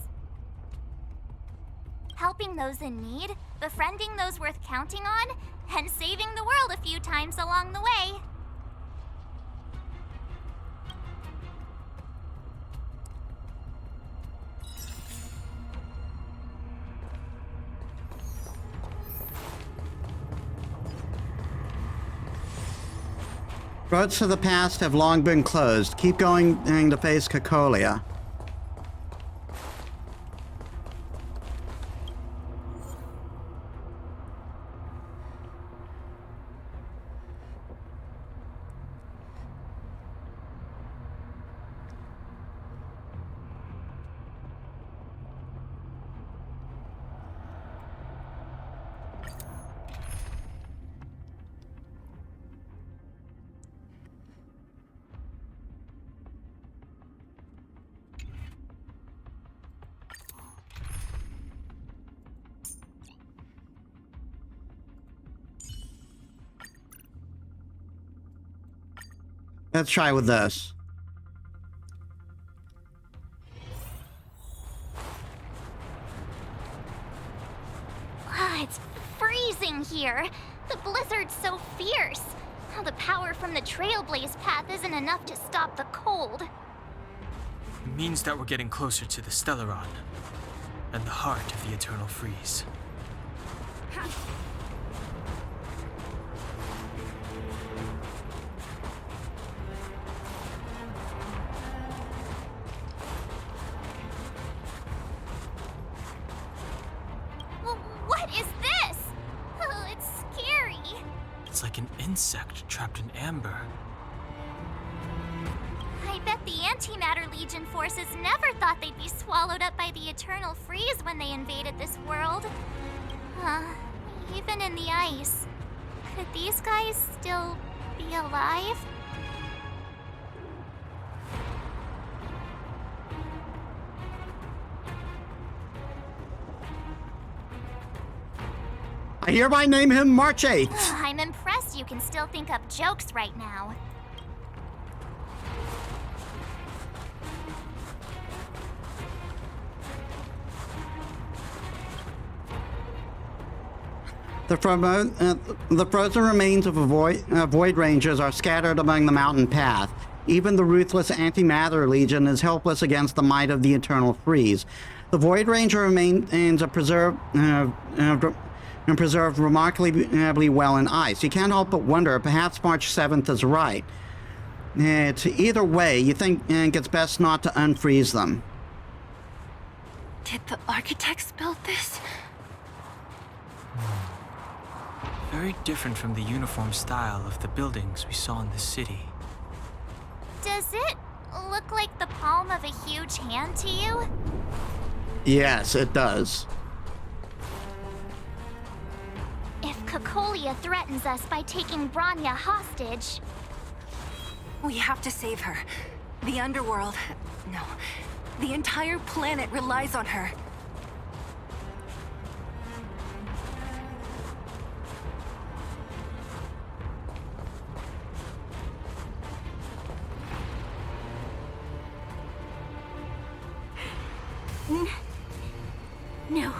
Helping those in need, befriending those worth counting on, and saving the world a few times along the way. Roads to the past have long been closed. Keep going to face Cacolia. Let's try with this. It's freezing here. The blizzard's so fierce. The power from the Trailblaze path isn't enough to stop the cold. It means that we're getting closer to the Stellaron, and the heart of the Eternal Freeze. What is this? Oh, it's scary. It's like an insect trapped in amber. I bet the Antimatter Legion forces never thought they'd be swallowed up by the Eternal Freeze when they invaded this world. Even in the ice. Could these guys still be alive? I hereby name him March 8th. I'm impressed you can still think up jokes right now. The frozen remains of Void Rangers are scattered among the mountain path. Even the ruthless Antimatter Legion is helpless against the might of the Eternal Freeze. The Void Ranger remains preserved remarkably well in ice. You can't help but wonder, perhaps March 7th is right. Either way, you think it's best not to unfreeze them. Did the architects build this? Very different from the uniform style of the buildings we saw in the city. Does it look like the palm of a huge hand to you? Yes, it does. If Cacolia threatens us by taking Bronya hostage... We have to save her. The underworld... No. The entire planet relies on her. No.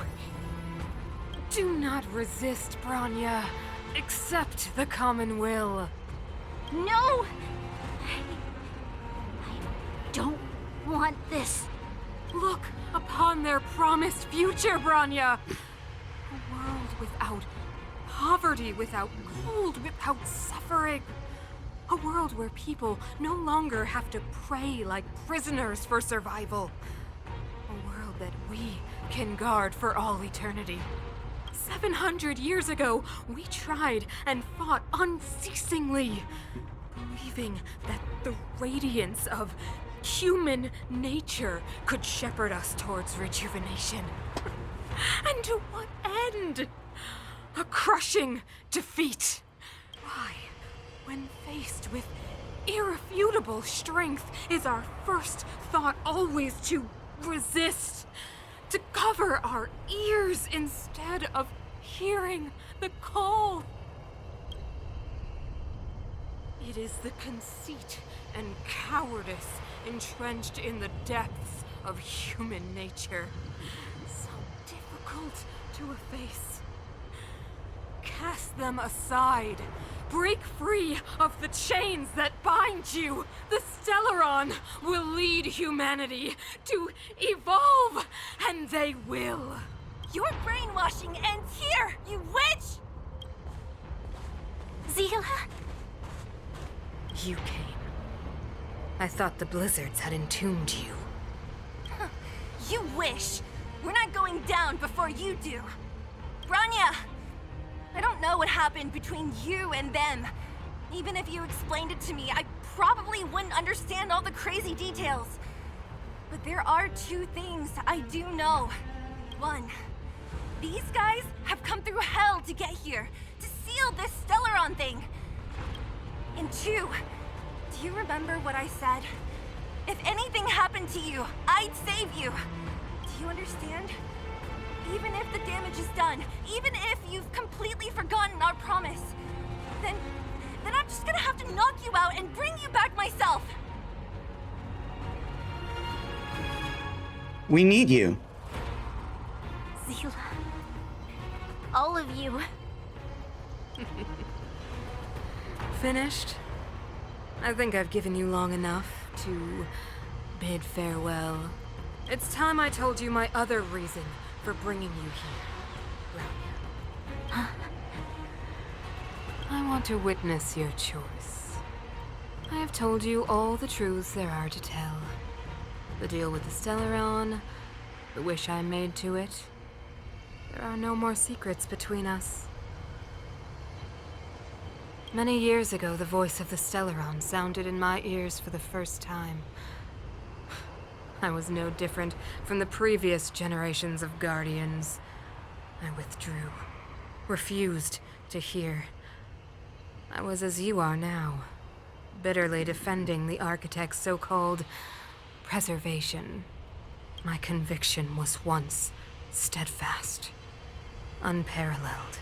Do not resist, Bronya. Accept the common will. No! I don't want this. Look upon their promised future, Bronya. A world without poverty, without cold, without suffering. A world where people no longer have to pray like prisoners for survival. A world that we can guard for all eternity. 700 years ago, we tried and fought unceasingly, believing that the radiance of human nature could shepherd us towards rejuvenation. And to what end? A crushing defeat. Why, when faced with irrefutable strength, is our first thought always to resist, to cover our ears instead of hearing the call? It is the conceit and cowardice entrenched in the depths of human nature, so difficult to efface. Cast them aside. Break free of the chains that bind you. The Stellaron will lead humanity to evolve, and they will. Your brainwashing ends here, you witch! Zila? You came. I thought the blizzards had entombed you. Huh. You wish. We're not going down before you do. Bronya! I don't know what happened between you and them. Even if you explained it to me, I probably wouldn't understand all the crazy details. But there are two things I do know. One, these guys have come through hell to get here, to seal this Stellaron thing. And two, do you remember what I said? If anything happened to you, I'd save you. Do you understand? Even if the damage is done, even if you've completely forgotten our promise, then I'm just gonna have to knock you out and bring you back myself. We need you. Zila. All of you. Finished? I think I've given you long enough to bid farewell. It's time I told you my other reason for bringing you here, Bronya. I want to witness your choice. I have told you all the truths there are to tell. The deal with the Stellaron, the wish I made to it. There are no more secrets between us. Many years ago, the voice of the Stellaron sounded in my ears for the first time. I was no different from the previous generations of Guardians. I withdrew, refused to hear. I was as you are now, bitterly defending the Architect's so-called preservation. My conviction was once steadfast, unparalleled.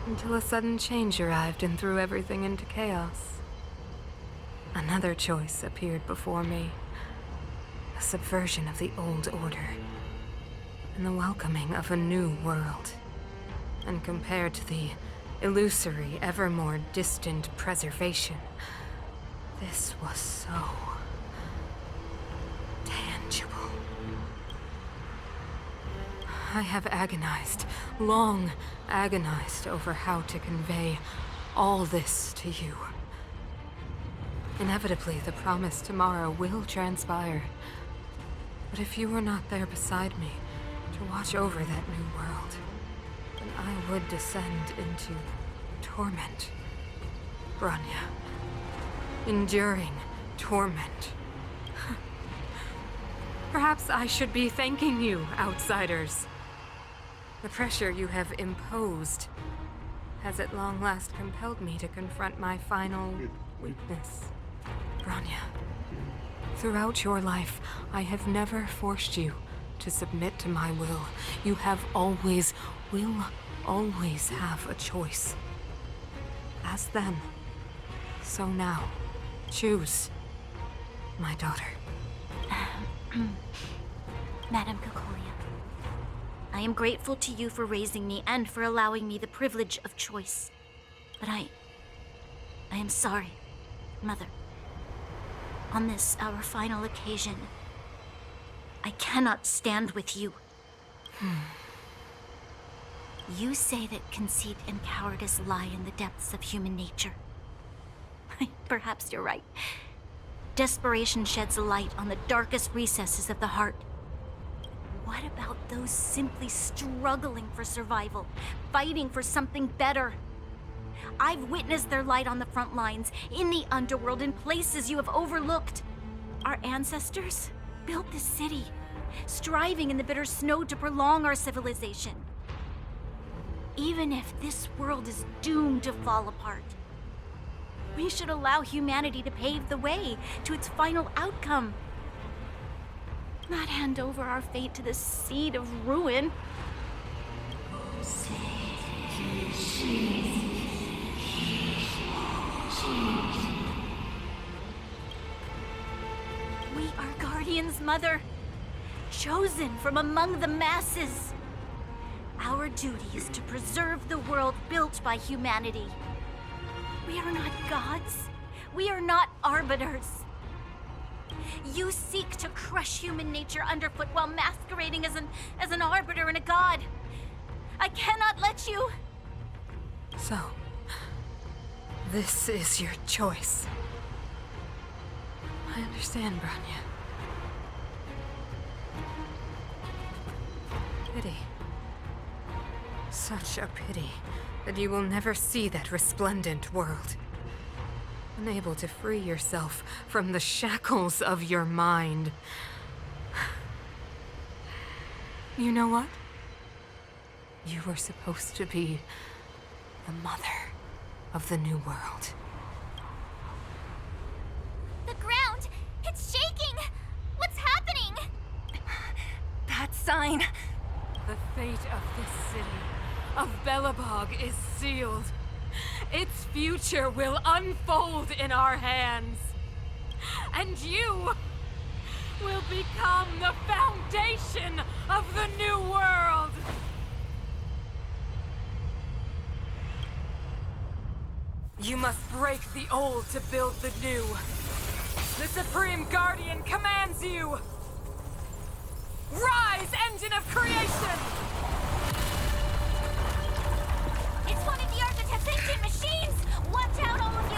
Until a sudden change arrived and threw everything into chaos. Another choice appeared before me. A subversion of the old order. And the welcoming of a new world. And compared to the illusory, ever more distant preservation, this was so tangible. I have agonized, long agonized over how to convey all this to you. Inevitably, the promised tomorrow will transpire. But if you were not there beside me to watch over that new world, then I would descend into torment. Bronya. Enduring torment. Perhaps I should be thanking you, outsiders. The pressure you have imposed has at long last compelled me to confront my final weakness. Bronya, throughout your life, I have never forced you to submit to my will. You have always, will always have a choice. As then, so now. Choose, my daughter. Madame Cocolia, I am grateful to you for raising me and for allowing me the privilege of choice. But I am sorry, Mother. On this, our final occasion, I cannot stand with you. You say that conceit and cowardice lie in the depths of human nature. Perhaps you're right. Desperation sheds a light on the darkest recesses of the heart. what about those simply struggling for survival, fighting for something better? I've witnessed their light on the front lines, in the underworld, in places you have overlooked. Our ancestors built this city, striving in the bitter snow to prolong our civilization. Even if this world is doomed to fall apart, we should allow humanity to pave the way to its final outcome. Not hand over our fate to the seed of ruin. We are guardians, Mother, chosen from among the masses. Our duty is to preserve the world built by humanity. We are not gods. We are not arbiters. You seek to crush human nature underfoot while masquerading as an arbiter and a god. I cannot let you. So, this is your choice. I understand, Bronya. Pity. Such a pity that you will never see that resplendent world. Unable to free yourself from the shackles of your mind. You know what? You were supposed to be the mother of the new world. The ground! It's shaking! What's happening? That sign. The fate of this city, of Belobog, is sealed. Its future will unfold in our hands. And you will become the foundation of the new world! You must break the old to build the new. The Supreme Guardian commands you! Rise, engine of creation! It's one of the Architect's ancient machines! Watch out, all of you!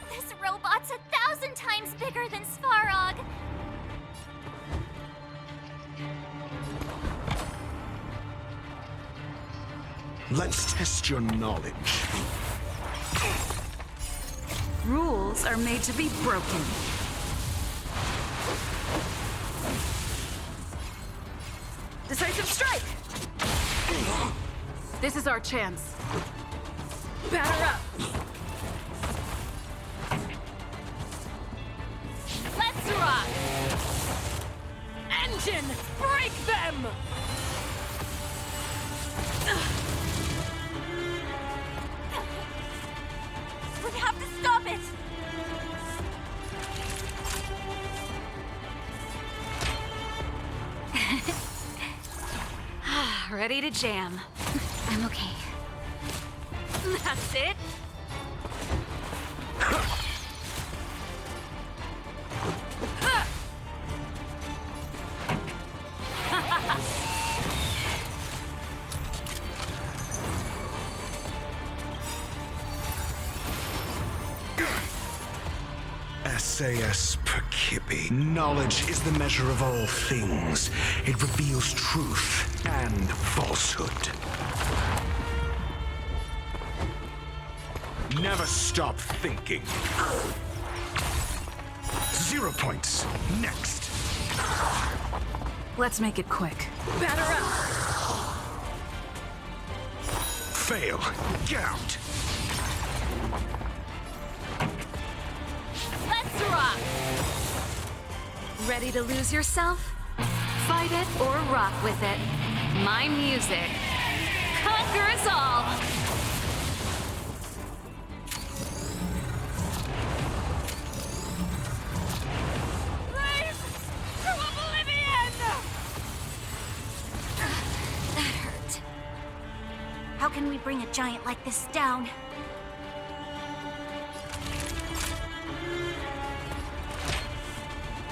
This robot's 1,000 times bigger than Svarog! Let's test your knowledge. Rules are made to be broken. Decisive strike! This is our chance. Batter up! Let's rock! Engine, break them! We have to stop it! Ready to jam. I'm okay. That's it. SAS Perkibi. Knowledge is the measure of all things. It reveals truth and falsehood. Never stop thinking. 0 points. Next. Let's make it quick. Batter up! Fail. Get out. Let's rock! Ready to lose yourself? Fight it or rock with it. My music. Conquer us all! That hurt. How can we bring a giant like this down?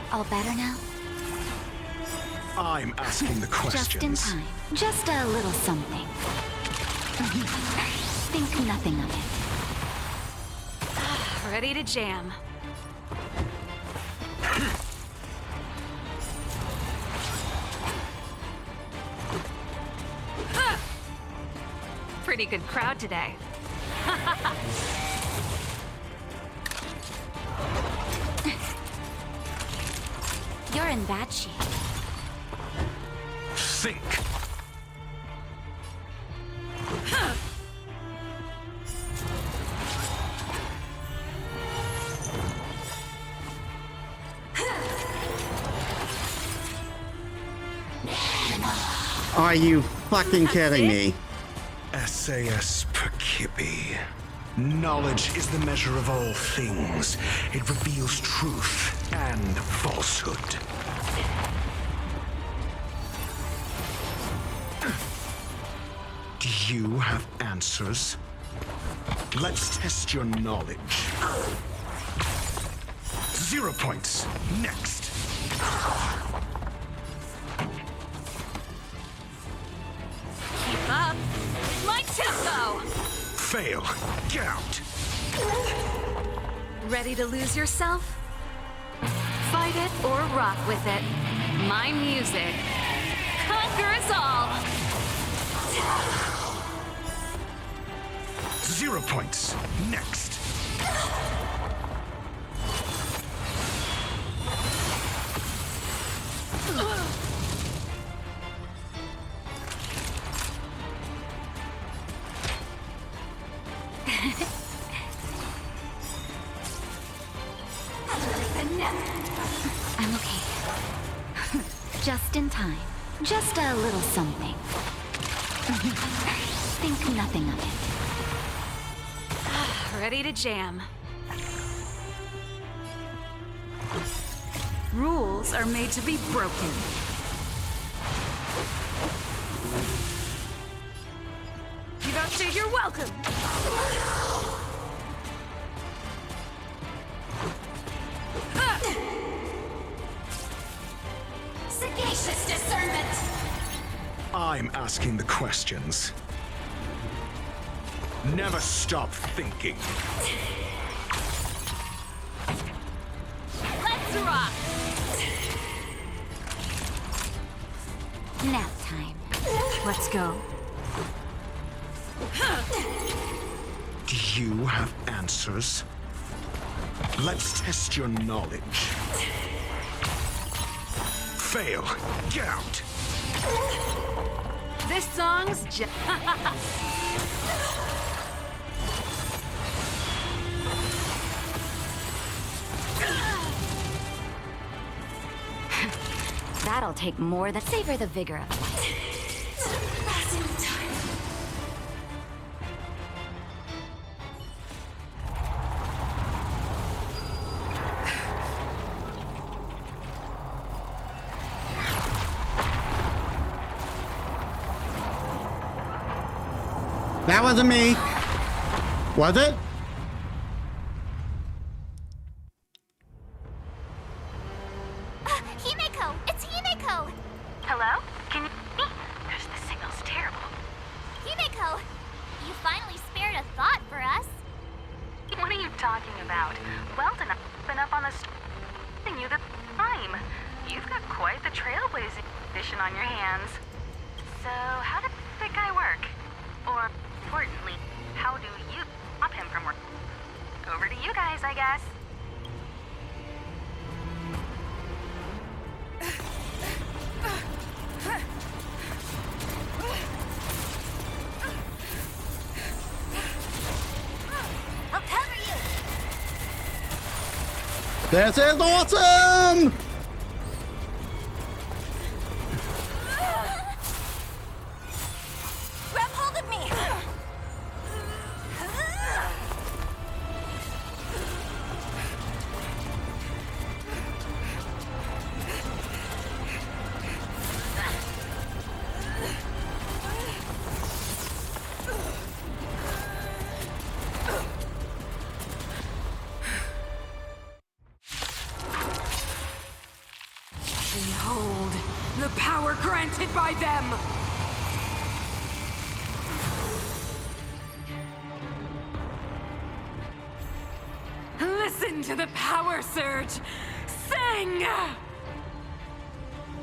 All better now? I'm asking the questions. Just in time. Just a little something. Think nothing of it. Ready to jam. Pretty good crowd today. You're in bad shape. Think. Are you fucking kidding me? SAS Perkipi. Knowledge is the measure of all things. It reveals truth and falsehood. Do you have answers? Let's test your knowledge. 0 points. Next. Keep up with my tempo. Fail. Get out. Ready to lose yourself? Fight it or rock with it. My music. Conquer us all. 0 points. Next. I'm okay. Just in time. Just a little something. Think nothing of it. Ready to jam. Rules are made to be broken. You don't say you're welcome. Sagacious discernment. I'm asking the questions. Never stop thinking. Let's rock. Nap time. Let's go. Do you have answers? Let's test your knowledge. Fail. Get out. This song's just... That'll take more than savor the vigor of life. That wasn't me. Was it? Himeko! It's Himeko! Hello? Can you... The signal's terrible. Himeko! You finally spared a thought for us. What are you talking about? Weldon, I've been up on the you the time. You've got quite the trailblazing edition on your hands. So, how did that guy work? Or, importantly, how do you stop him from working? Over to you guys, I guess. I'll cover you! This is awesome! Grab hold of me! Behold, the power granted by them! Listen to the power surge! Sing!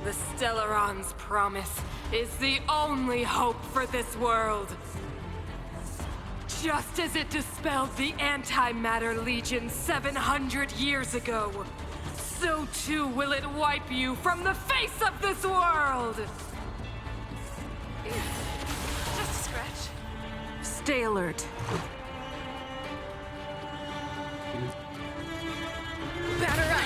The Stellaron's promise is the only hope for this world. Just as it dispelled the Antimatter Legion 700 years ago, so too will it wipe you from the face of this world! Just a scratch. Stay alert. Batter up!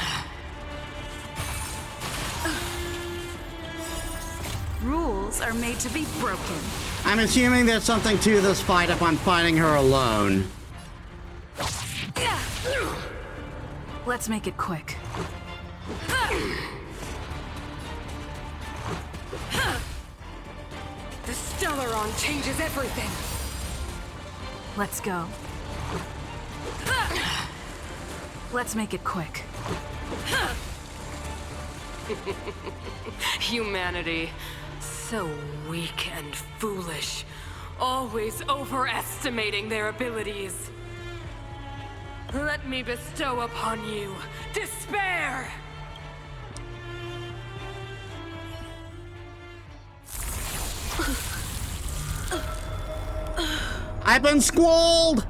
Rules are made to be broken. I'm assuming there's something to this fight if I'm fighting her alone. Let's make it quick. The Stellaron changes everything! Let's go. Let's make it quick. Humanity. So weak and foolish. Always overestimating their abilities. Let me bestow upon you despair! I've been squalled!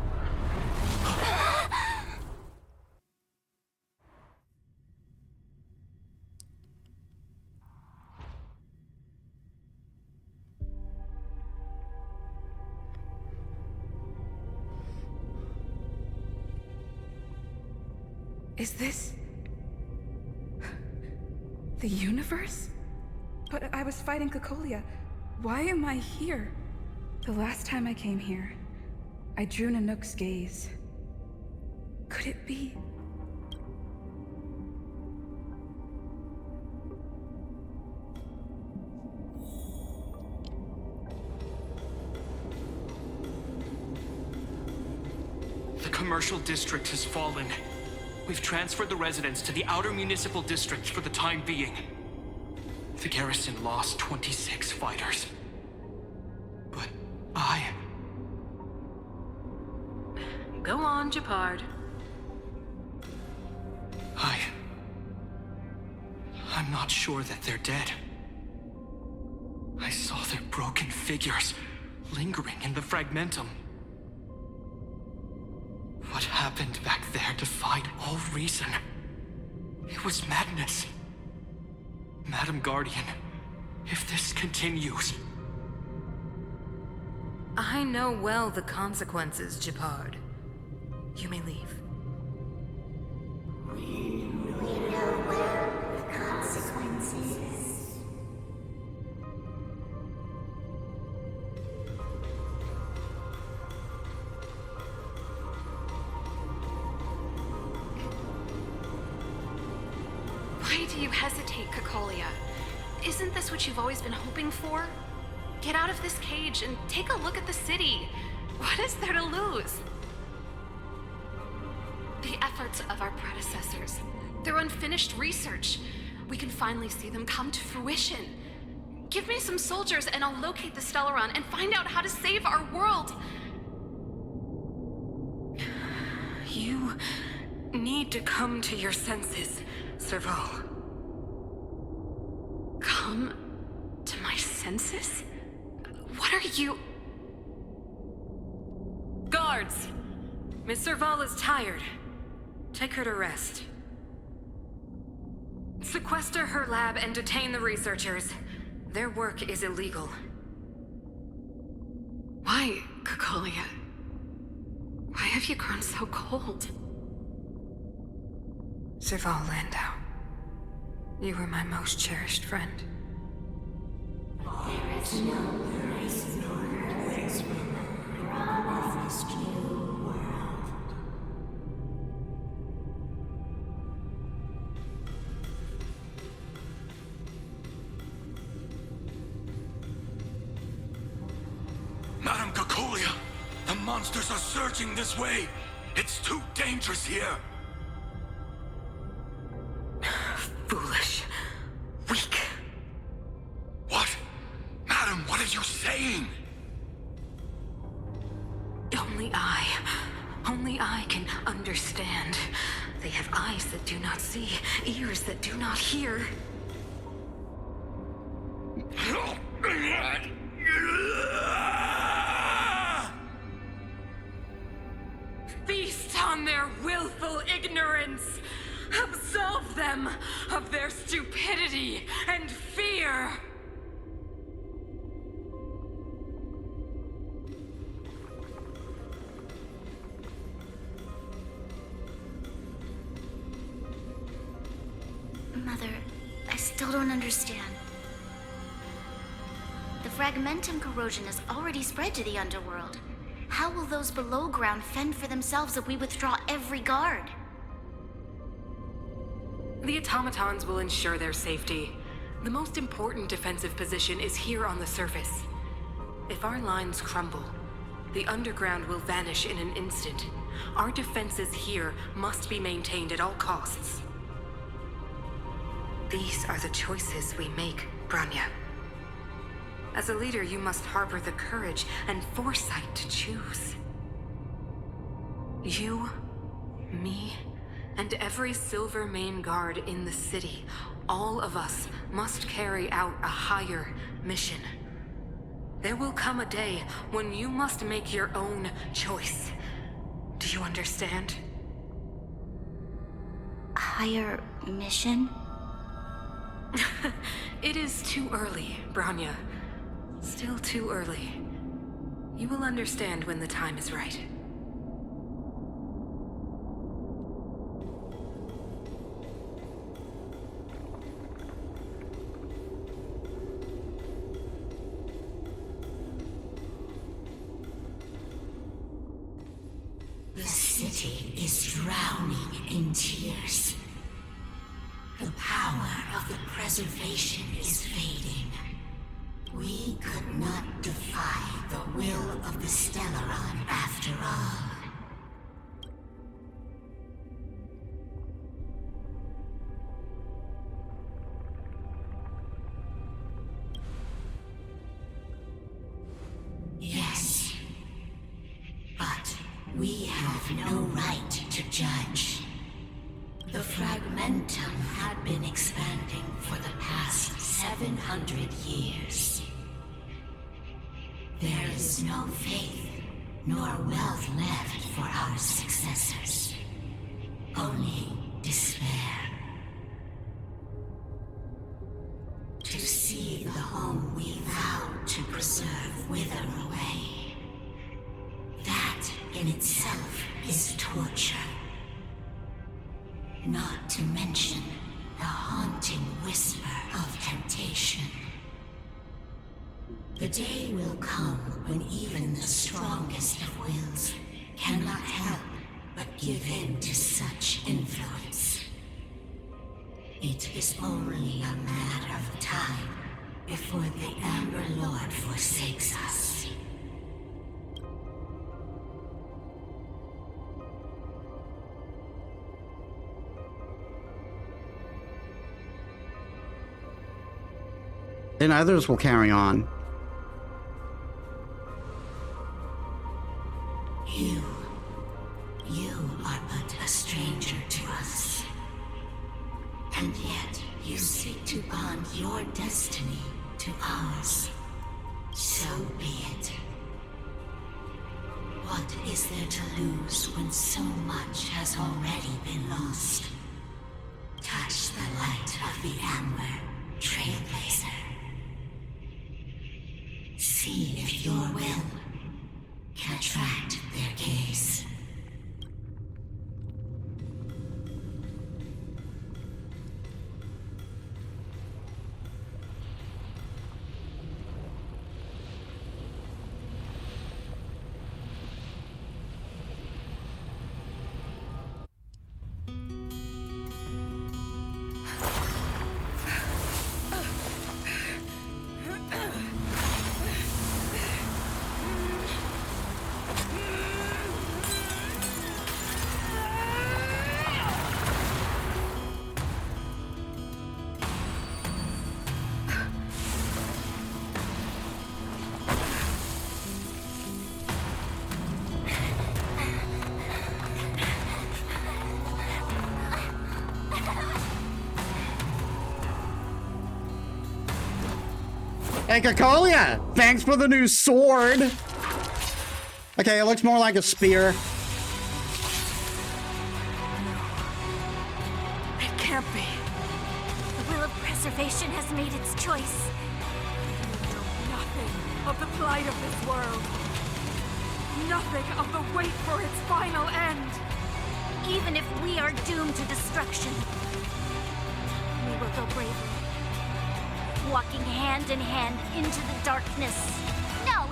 Is this the universe? But I was fighting Cocolia. Why am I here? The last time I came here, I drew Nanook's gaze. Could it be? The commercial district has fallen. We've transferred the residents to the outer municipal districts for the time being. The garrison lost 26 fighters. But Go on, Japard. I'm not sure that they're dead. I saw their broken figures lingering in the fragmentum. What happened back there defied all reason. It was madness. Madam Guardian, if this continues... I know well the consequences, Japard. You may leave. We know well the consequences. Why do you hesitate, Cocolia? Isn't this what you've always been hoping for? Get out of this cage and take a look at the city. What is there to lose? The efforts of our predecessors, their unfinished research. We can finally see them come to fruition. Give me some soldiers and I'll locate the Stellaron and find out how to save our world. You need to come to your senses, Serval. Come to my senses? What are you... Guards! Miss Serval is tired. Take her to rest. Sequester her lab and detain the researchers. Their work is illegal. Why, Cocolia? Why have you grown so cold? Serval Landau. You were my most cherished friend. There is no place nor earth from this new world. Madam Cocolia, the monsters are surging this way. It's too dangerous here. Foolish. We Only I can understand. They have eyes that do not see, ears that do not hear. Feast on their willful ignorance! Absolve them of their stupidity and fear! Mother, I still don't understand. The fragmentum corrosion has already spread to the underworld. How will those below ground fend for themselves if we withdraw every guard? The automatons will ensure their safety. The most important defensive position is here on the surface. If our lines crumble, the underground will vanish in an instant. Our defenses here must be maintained at all costs. These are the choices we make, Bronya. As a leader, you must harbor the courage and foresight to choose. You, me, and every Silver Mane guard in the city, all of us must carry out a higher mission. There will come a day when you must make your own choice. Do you understand? Higher mission? It is too early, Bronya. Still too early. You will understand when the time is right. The city is drowning in tears. The power of the preservation is fading. We could not defy the will of the Stellaron after all. Yes, but we have no right to judge. The fragmentum had been expanding for the past 700 years. There is no faith nor wealth left for our successors. Only despair. To see the home we vowed to preserve wither away. That in itself is torture. Not to mention the haunting whisper of temptation. The day will come when even the strongest of wills cannot help but give in to such influence. It is only a matter of time before the Amber Lord forsakes us. And others will carry on. You are but a stranger to us. And yet you seek to bond your destiny to ours. So be it. What is there to lose when so much has already been lost? Touch the light of the Amber, Trailblazer. See if your will can attract their gaze. Hey, Cacolia! Thanks for the new sword! Okay, it looks more like a spear. It can't be. The will of preservation has made its choice. You know nothing of the plight of this world. Nothing of the wait for its final end. Even if we are doomed to destruction, we will go bravely, walking hand in hand into the darkness. No,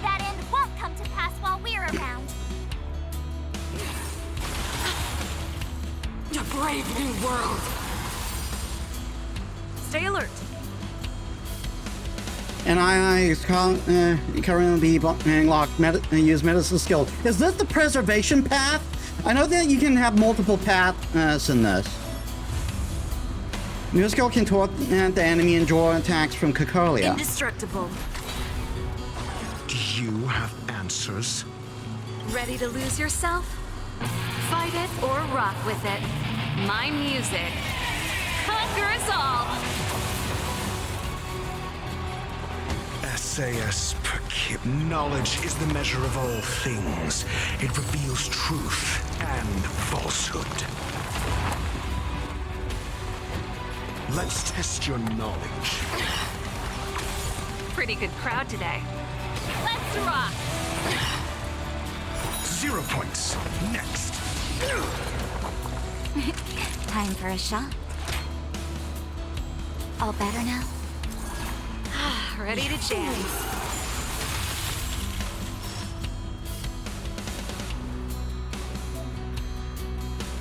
that end won't come to pass while we're around. A brave new world. Stay alert. And I is currently being locked. Use Metis' skill. Is this the preservation path? I know that you can have multiple paths in this. New skill can taunt the enemy and draw attacks from Cacolia. Indestructible. Do you have answers? Ready to lose yourself? Fight it or rock with it. My music. Conquer us all! SAS Perkip. Knowledge is the measure of all things. It reveals truth and falsehood. Let's test your knowledge. Pretty good crowd today. Let's rock! 0 points. Next. Time for a shot. All better now? Ready to dance.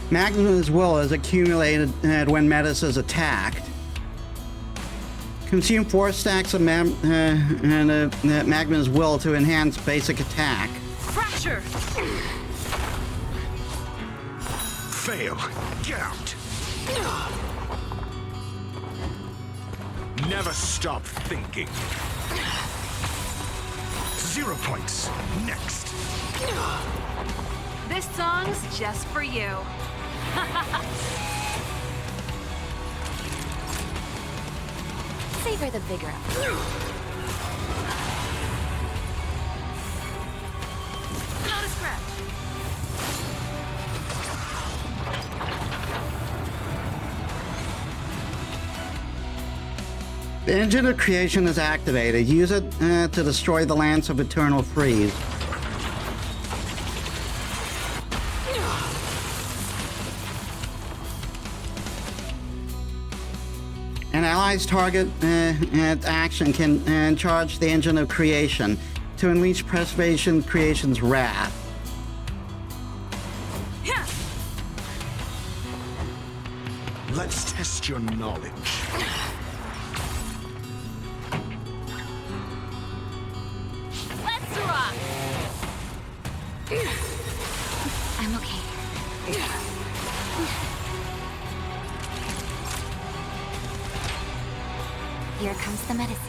Magma's will is accumulated when Metis is attacked. Consume 4 stacks of Magma's will to enhance basic attack. Fracture. Fail. Get out. Never stop thinking. 0 points. Next. This song's just for you. Savor the vigor of it. Not a scratch. The engine of creation is activated. Use it to destroy the Lance of Eternal Freeze. An ally's target action can charge the engine of creation to unleash Preservation Creation's wrath. Let's test your knowledge. Let's rock! I'm okay. Here comes the medicine.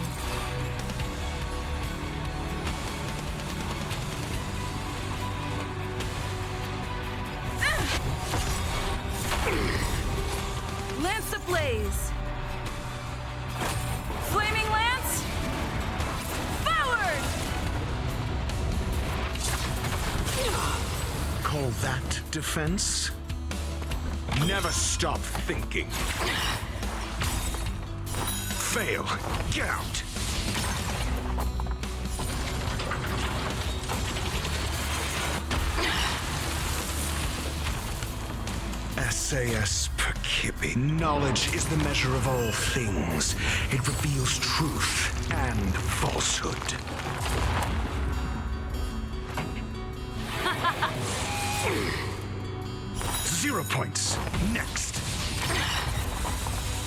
Lance ablaze. Flaming lance. Forward! Call that defense? Never stop thinking. Fail. Get out. SAS Perkip. Knowledge is the measure of all things. It reveals truth and falsehood. Zero points. Next.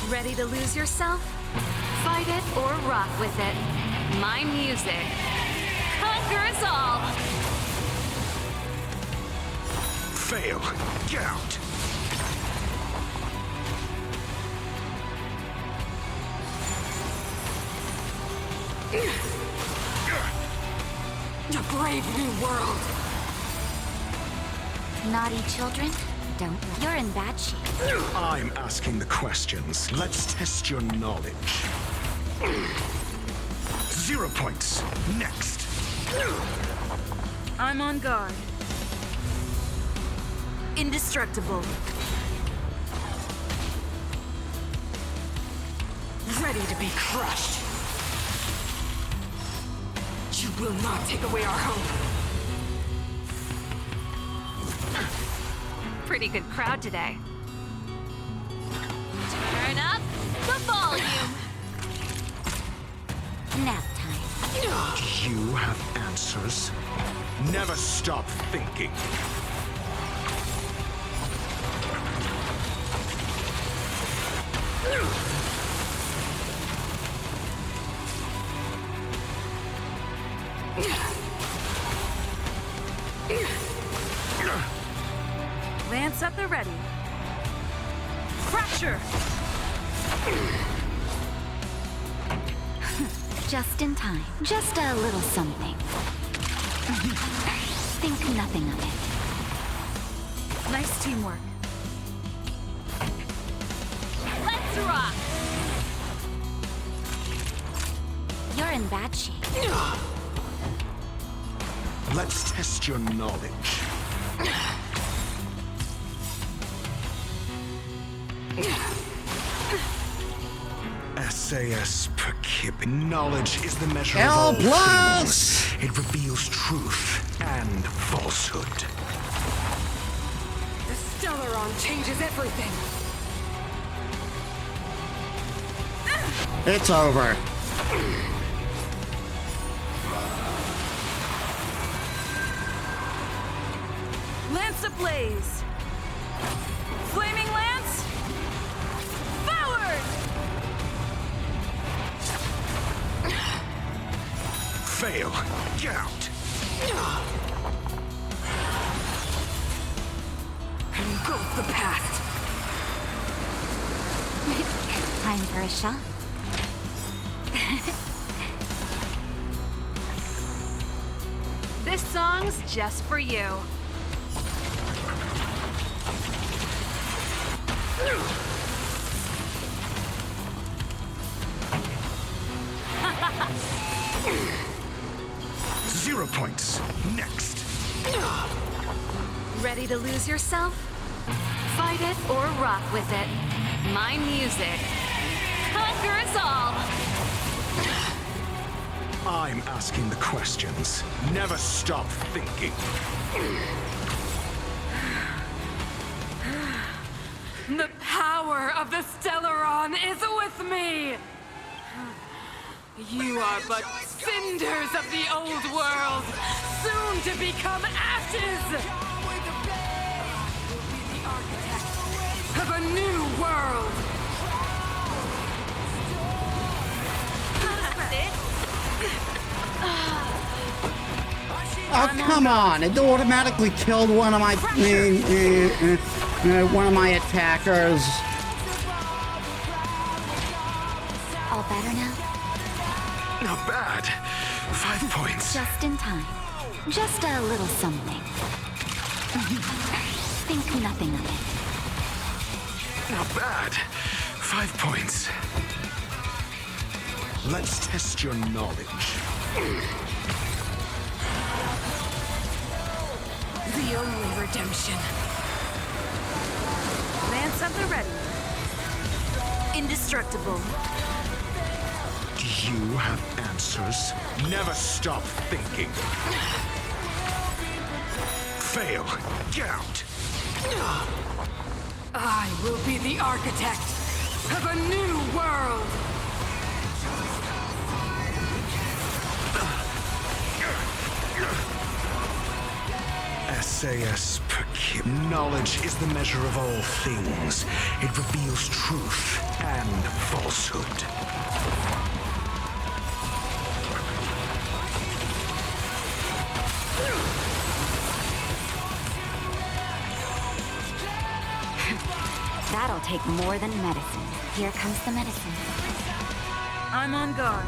Ready to lose yourself? Fight it or rock with it. My music. Conquer us all! Fail. Get out. A brave new world. Naughty children, don't. You're in bad shape. I'm asking the questions. Let's test your knowledge. 0 points. Next. I'm on guard. Indestructible. Ready to be crushed. You will not take away our home. Pretty good crowd today. Turn up the volume. Nap time. Do you have answers? Never stop thinking. Lance at the ready. Fracture! Just in time. Just a little something. Think nothing of it. Nice teamwork. Let's rock! You're in bad shape. Let's test your knowledge. SAS per kip. Knowledge is the measure of all things. It reveals truth and falsehood. The Stellaron changes everything. It's over. Lance ablaze. Flaming lance. Forward! Fail. Get out. Engulf the past. Time for a shot. This song's just for you. Zero points. Next. Ready to lose yourself? Fight it or rock with it. My music conquers all. I'm asking the questions. Never stop thinking. The power of the Stellaron is with me! You are but cinders of the old world, soon to become ashes! The architect of a new world! Oh, come on. It automatically killed one of my attackers. All better now? Not bad. 5 points. Just in time. Just a little something. Think nothing of it. Not bad. 5 points. Let's test your knowledge. The only redemption. Lance at the ready. Indestructible. Do you have answers? Never stop thinking. Fail. Get out. I will be the architect of a new world. SAS per kip. Knowledge is the measure of all things. It reveals truth and falsehood. That'll take more than medicine. Here comes the medicine. I'm on guard.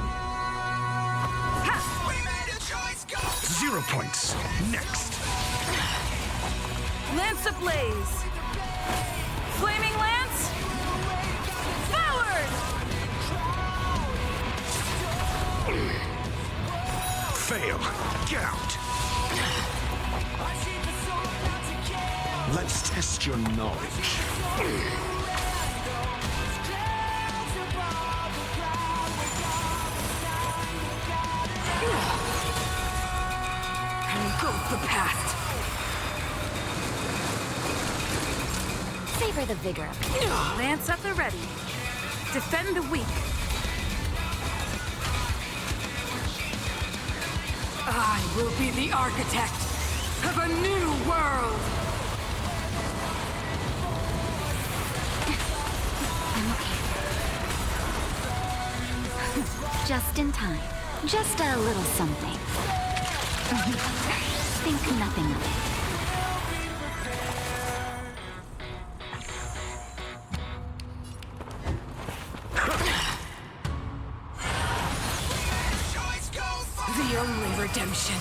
0 points. Next. Lance ablaze. Flaming lance. Forward! fail. Get out. Let's test your knowledge. Engulf the past. Savor the vigor of it. Lance at the ready. Defend the weak. I will be the architect of a new world. Just in time. Just a little something. Think nothing of it. The only redemption.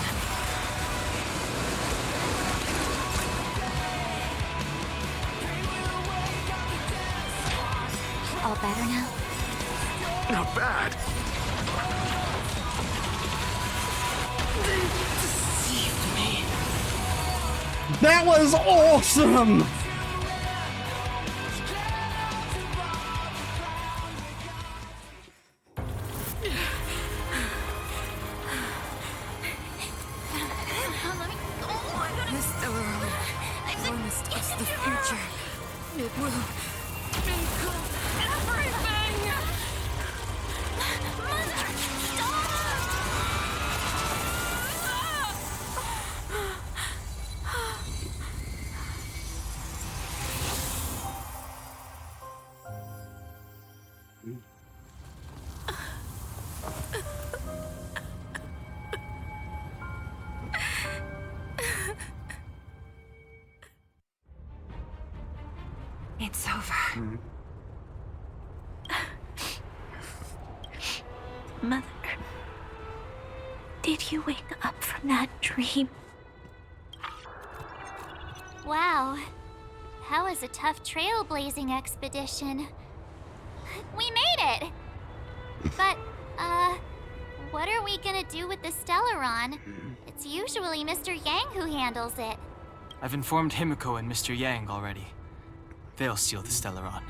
All better now? Not bad. They deceived me. That was awesome! This Stellarone promised us the future. It will include everything! It's over. Mother, did you wake up from that dream? Wow. That was a tough trailblazing expedition. We made it! But, what are we gonna do with the Stellaron? It's usually Mr. Yang who handles it. I've informed Himiko and Mr. Yang already. They'll seal the Stellaron.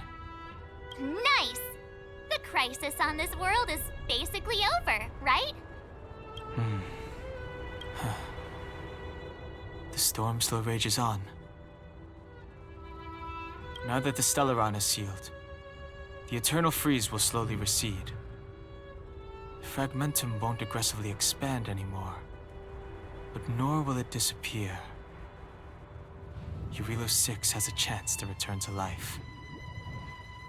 Nice! The crisis on this world is basically over, right? The storm still rages on. Now that the Stellaron is sealed, the eternal freeze will slowly recede. Fragmentum won't aggressively expand anymore, but nor will it disappear. Eurilo 6 has a chance to return to life,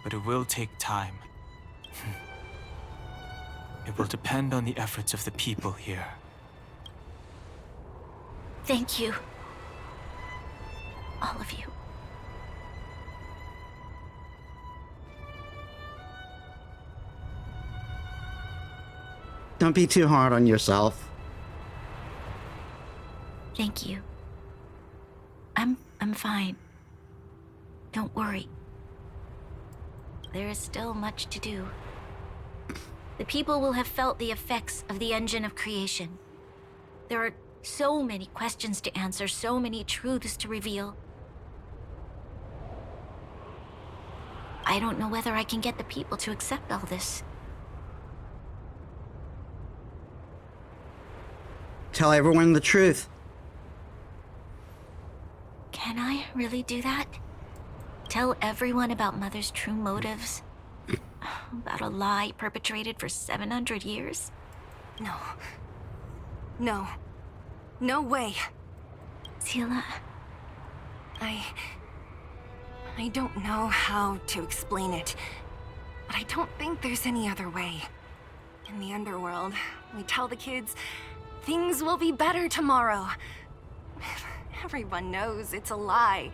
but it will take time. It will depend on the efforts of the people here. Thank you. All of you. Don't be too hard on yourself. Thank you. I'm fine. Don't worry. There is still much to do. The people will have felt the effects of the engine of creation. There are so many questions to answer, so many truths to reveal. I don't know whether I can get the people to accept all this. Tell everyone the truth. Can I really do that? Tell everyone about Mother's true motives? About a lie perpetrated for 700 years? No. No. No way. Seele. I don't know how to explain it, but I don't think there's any other way. In the underworld, we tell the kids, things will be better tomorrow. Everyone knows it's a lie,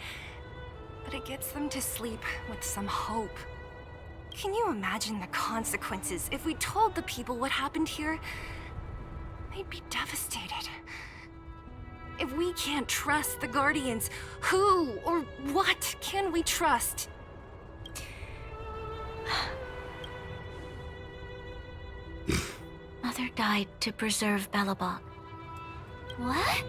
but it gets them to sleep with some hope. Can you imagine the consequences if we told the people what happened here? They'd be devastated. If we can't trust the Guardians, who or what can we trust? Mother died to preserve Belobog. What?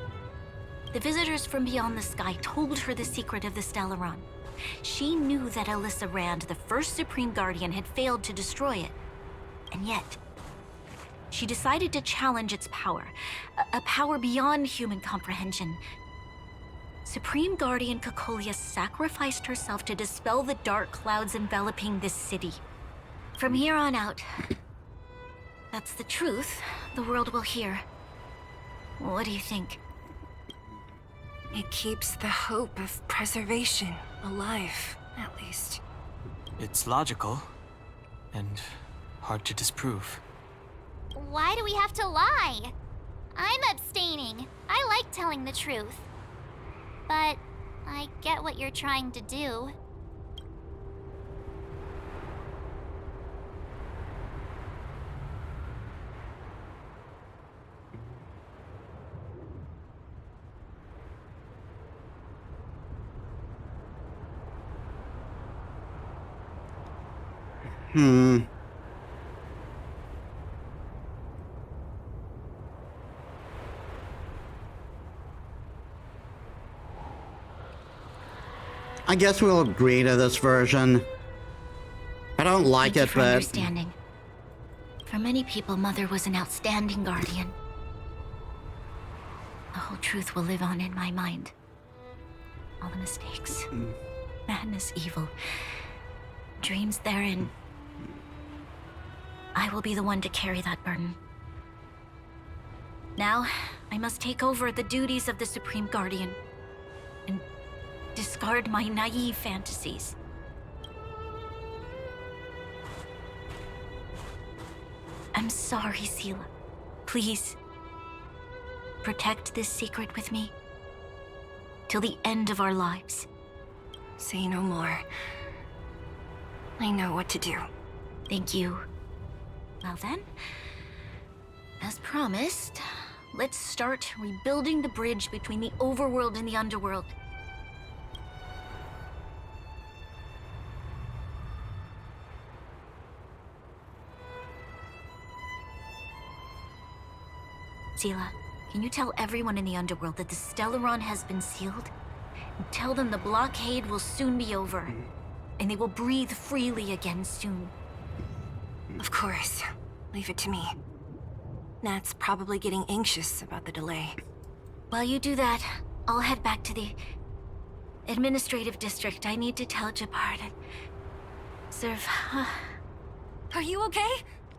The visitors from beyond the sky told her the secret of the Stellaron. She knew that Alyssa Rand, the first Supreme Guardian, had failed to destroy it. And yet, she decided to challenge its power, a power beyond human comprehension. Supreme Guardian Cocolia sacrificed herself to dispel the dark clouds enveloping this city. From here on out, that's the truth the world will hear. What do you think? It keeps the hope of preservation alive, at least. It's logical, and hard to disprove. Why do we have to lie? I'm abstaining. I like telling the truth. But I get what you're trying to do. I guess we'll agree to this version. I don't like Thank you it, for but understanding. For many people, Mother was an outstanding guardian. The whole truth will live on in my mind. All the mistakes, madness, evil, dreams therein. I will be the one to carry that burden. Now, I must take over the duties of the Supreme Guardian and discard my naive fantasies. I'm sorry, Seela. Please, protect this secret with me till the end of our lives. Say no more. I know what to do. Thank you. Well then, as promised, let's start rebuilding the bridge between the overworld and the underworld. Seela, can you tell everyone in the underworld that the Stellaron has been sealed? And tell them the blockade will soon be over, and they will breathe freely again soon. Of course. Leave it to me. Nat's probably getting anxious about the delay. While you do that, I'll head back to the administrative district. I need to tell Jabbar and serve. Are you okay?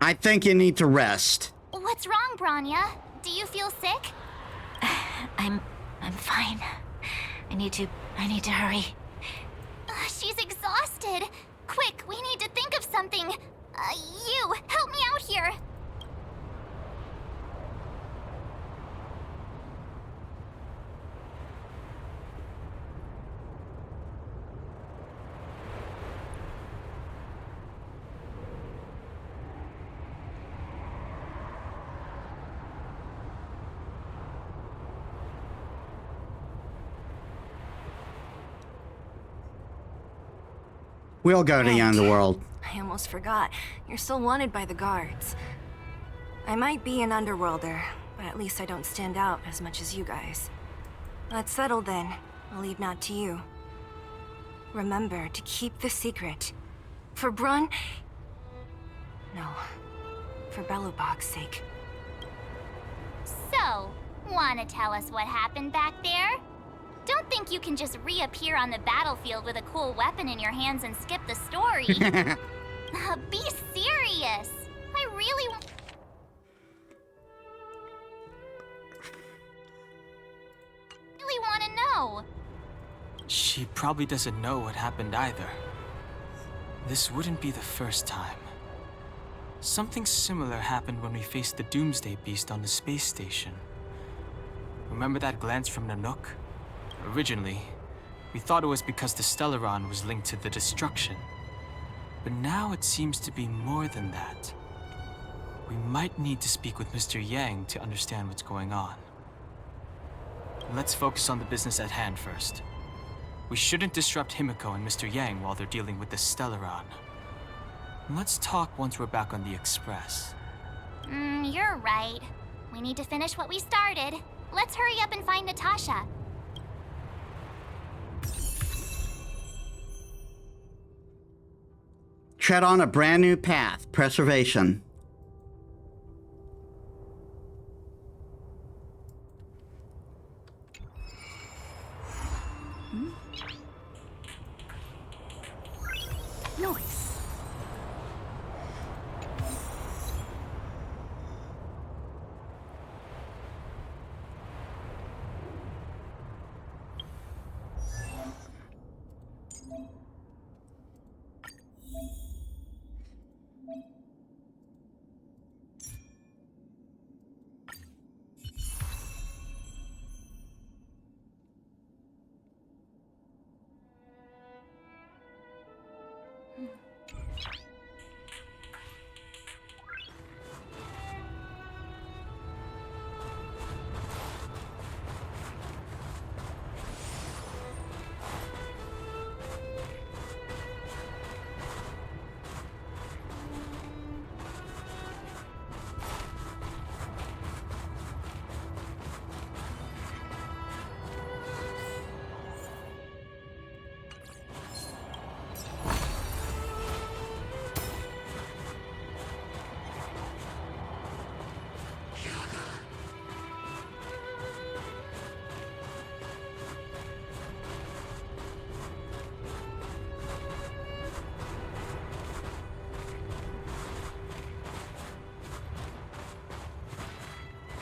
I think you need to rest. What's wrong, Bronya? Do you feel sick? I'm fine. I need to hurry. She's exhausted. Quick, we need to think of something. You, help me out here. We'll go to the underworld. I almost forgot. You're still wanted by the guards. I might be an underworlder, but at least I don't stand out as much as you guys. That's settled then. I'll leave Nat to you. Remember to keep the secret. For Brun... No. For Belobog's sake. So, wanna tell us what happened back there? Don't think you can just reappear on the battlefield with a cool weapon in your hands and skip the story. Be serious. I really want to know. She probably doesn't know what happened either. This wouldn't be the first time. Something similar happened when we faced the Doomsday Beast on the space station. Remember that glance from Nanook? Originally, we thought it was because the Stellaron was linked to the destruction. But now it seems to be more than that. We might need to speak with Mr. Yang to understand what's going on. Let's focus on the business at hand first. We shouldn't disrupt Himiko and Mr. Yang while they're dealing with the Stellaron. Let's talk once we're back on the Express. You're right. We need to finish what we started. Let's hurry up and find Natasha. Tread on a brand new path. Preservation. Nice.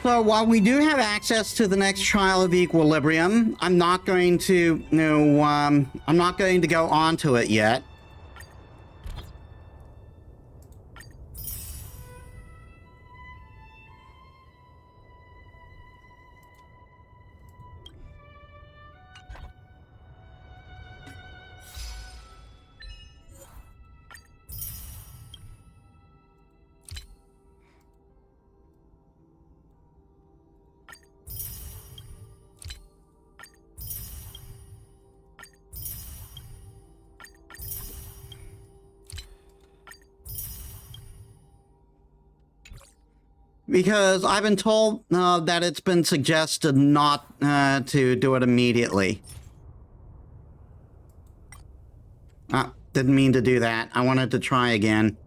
So while we do have access to the next trial of equilibrium, I'm not going to, I'm not going to go on to it yet. Because I've been told that it's been suggested not to do it immediately. Didn't mean to do that. I wanted to try again.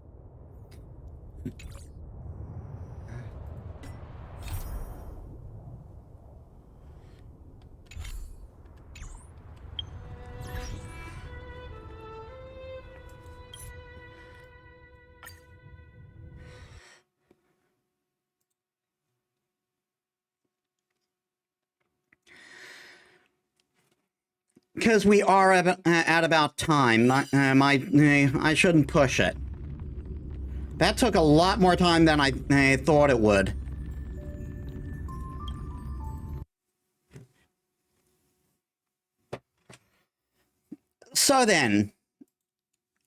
Because we are at about time. I shouldn't push it. That took a lot more time than I thought it would. So then,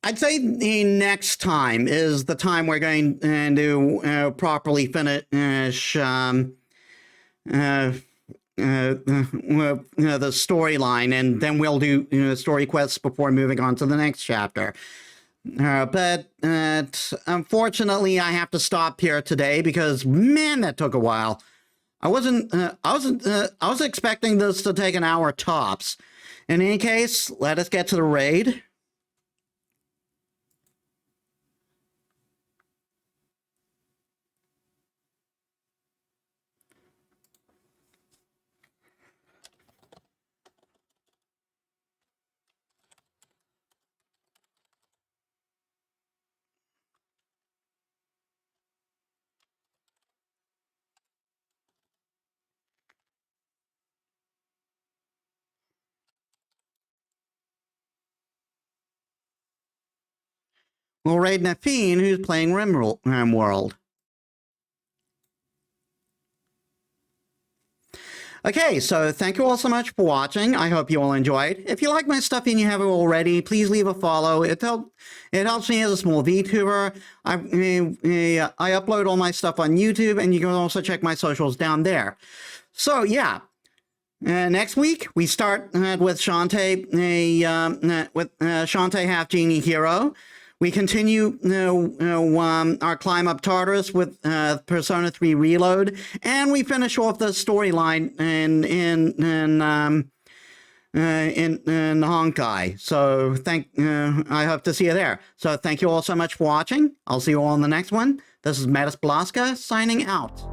I'd say the next time is the time we're going to properly finish the storyline, and then we'll do story quests before moving on to the next chapter. But unfortunately, I have to stop here today because, man, that took a while. I was expecting this to take an hour tops. In any case, let us get to the raid. We'll raid Nafine, who's playing RimWorld. Okay, so thank you all so much for watching. I hope you all enjoyed. If you like my stuff and you haven't already, please leave a follow. It helps me as a small VTuber. I upload all my stuff on YouTube, and you can also check my socials down there. So yeah, next week we start with Shantae, Shantae Half Genie Hero. We continue our climb up Tartarus with Persona 3 Reload, and we finish off the storyline in Honkai. So I hope to see you there. So thank you all so much for watching. I'll see you all in the next one. This is Metis Balaska signing out.